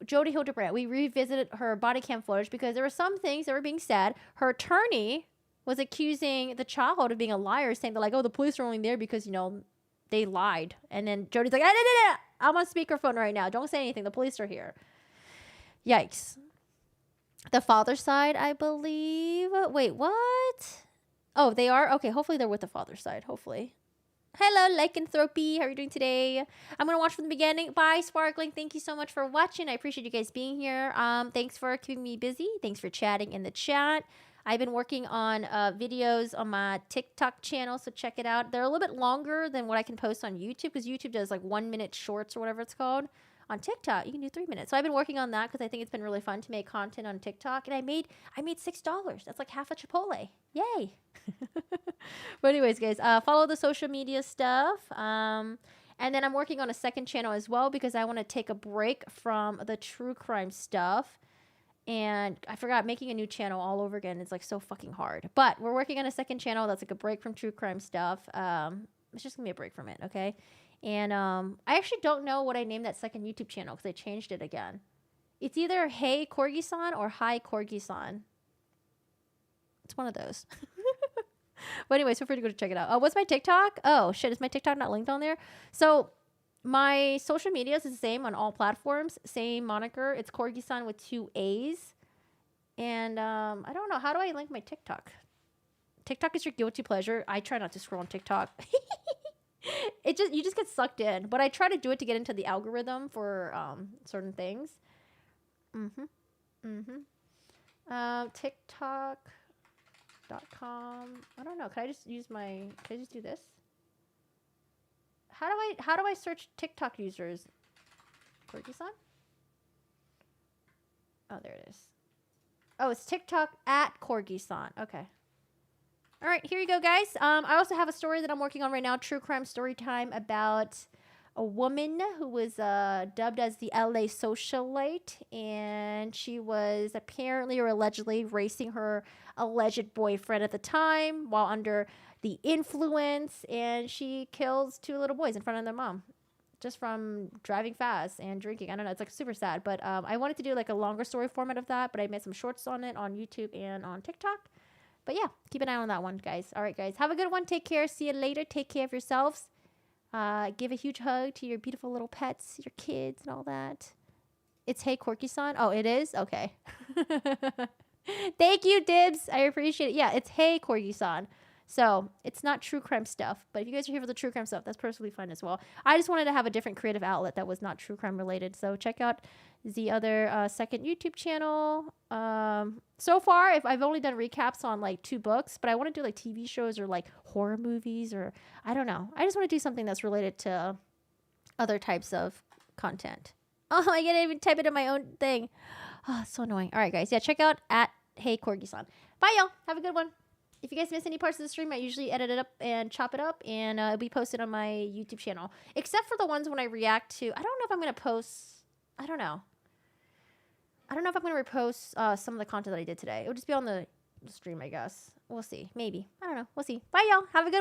Jody Hildebrandt. We revisited her body cam footage because there were some things that were being said. Her attorney was accusing the child of being a liar, saying that the police are only there because, they lied. And then Jody's like, no. I'm on speakerphone right now. Don't say anything. The police are here. Yikes. The father's side, I believe. Wait, what? Oh, they are? Okay, hopefully they're with the father's side. Hopefully. Hello, Lycanthropy. How are you doing today? I'm going to watch from the beginning. Bye, Sparkling. Thank you so much for watching. I appreciate you guys being here. Thanks for keeping me busy. Thanks for chatting in the chat. I've been working on videos on my TikTok channel, so check it out. They're a little bit longer than what I can post on YouTube because YouTube does 1 minute shorts or whatever it's called. On TikTok, you can do 3 minutes. So I've been working on that because I think it's been really fun to make content on TikTok. And I made $6. That's like half a Chipotle. Yay. But anyways, guys, follow the social media stuff. And then I'm working on a second channel as well because I want to take a break from the true crime stuff. And I forgot, making a new channel all over again is so fucking hard. But we're working on a second channel that's a break from true crime stuff. It's just going to be a break from it, okay? And I actually don't know what I named that second YouTube channel because I changed it again. It's either Hey Corgi-san or Hi Corgi-san. It's one of those. But anyways, feel free to go to check it out. What's my TikTok? Oh, shit. Is my TikTok not linked on there? So my social media is the same on all platforms. Same moniker. It's Corgi-san with 2 A's. And I don't know. How do I link my TikTok? TikTok is your guilty pleasure. I try not to scroll on TikTok. You just get sucked in. But I try to do it to get into the algorithm for certain things. TikTok.com. I don't know. Can I just do this? How do I search TikTok users? Corgi-san? Oh, there it is. Oh, it's TikTok at Corgi-san. Okay. All right, here you go, guys. I also have a story that I'm working on right now, true crime story time about a woman who was dubbed as the LA socialite, and she was apparently or allegedly racing her alleged boyfriend at the time while under the influence, and she kills 2 little boys in front of their mom just from driving fast and drinking. I don't know, it's like super sad, but I wanted to do like a longer story format of that, but I made some shorts on it on YouTube and on TikTok. But yeah, keep an eye on that one, guys. All right, guys, have a good one. Take care. See you later. Take care of yourselves. Give a huge hug to your beautiful little pets, your kids, and all that. It's Hey Corky-san. Oh, it is? Okay. Thank you, Dibs. I appreciate it. Yeah, it's Hey Corky-san. So it's not true crime stuff, but if you guys are here for the true crime stuff, that's perfectly fine as well. I just wanted to have a different creative outlet that was not true crime related. So check out the other second YouTube channel. So far, if I've only done recaps on like 2 books, but I want to do like TV shows or like horror movies, or I don't know. I just want to do something that's related to other types of content. Oh, I can't even type it in my own thing. Oh, it's so annoying. All right, guys. Yeah, check out at Hey Corgi-san. Bye, y'all. Have a good one. If you guys miss any parts of the stream, I usually edit it up and chop it up, and it'll be posted on my YouTube channel. Except for the ones when I react to... I don't know if I'm going to post... I don't know. I don't know if I'm going to repost some of the content that I did today. It'll just be on the stream, I guess. We'll see. Maybe. I don't know. We'll see. Bye, y'all. Have a good one.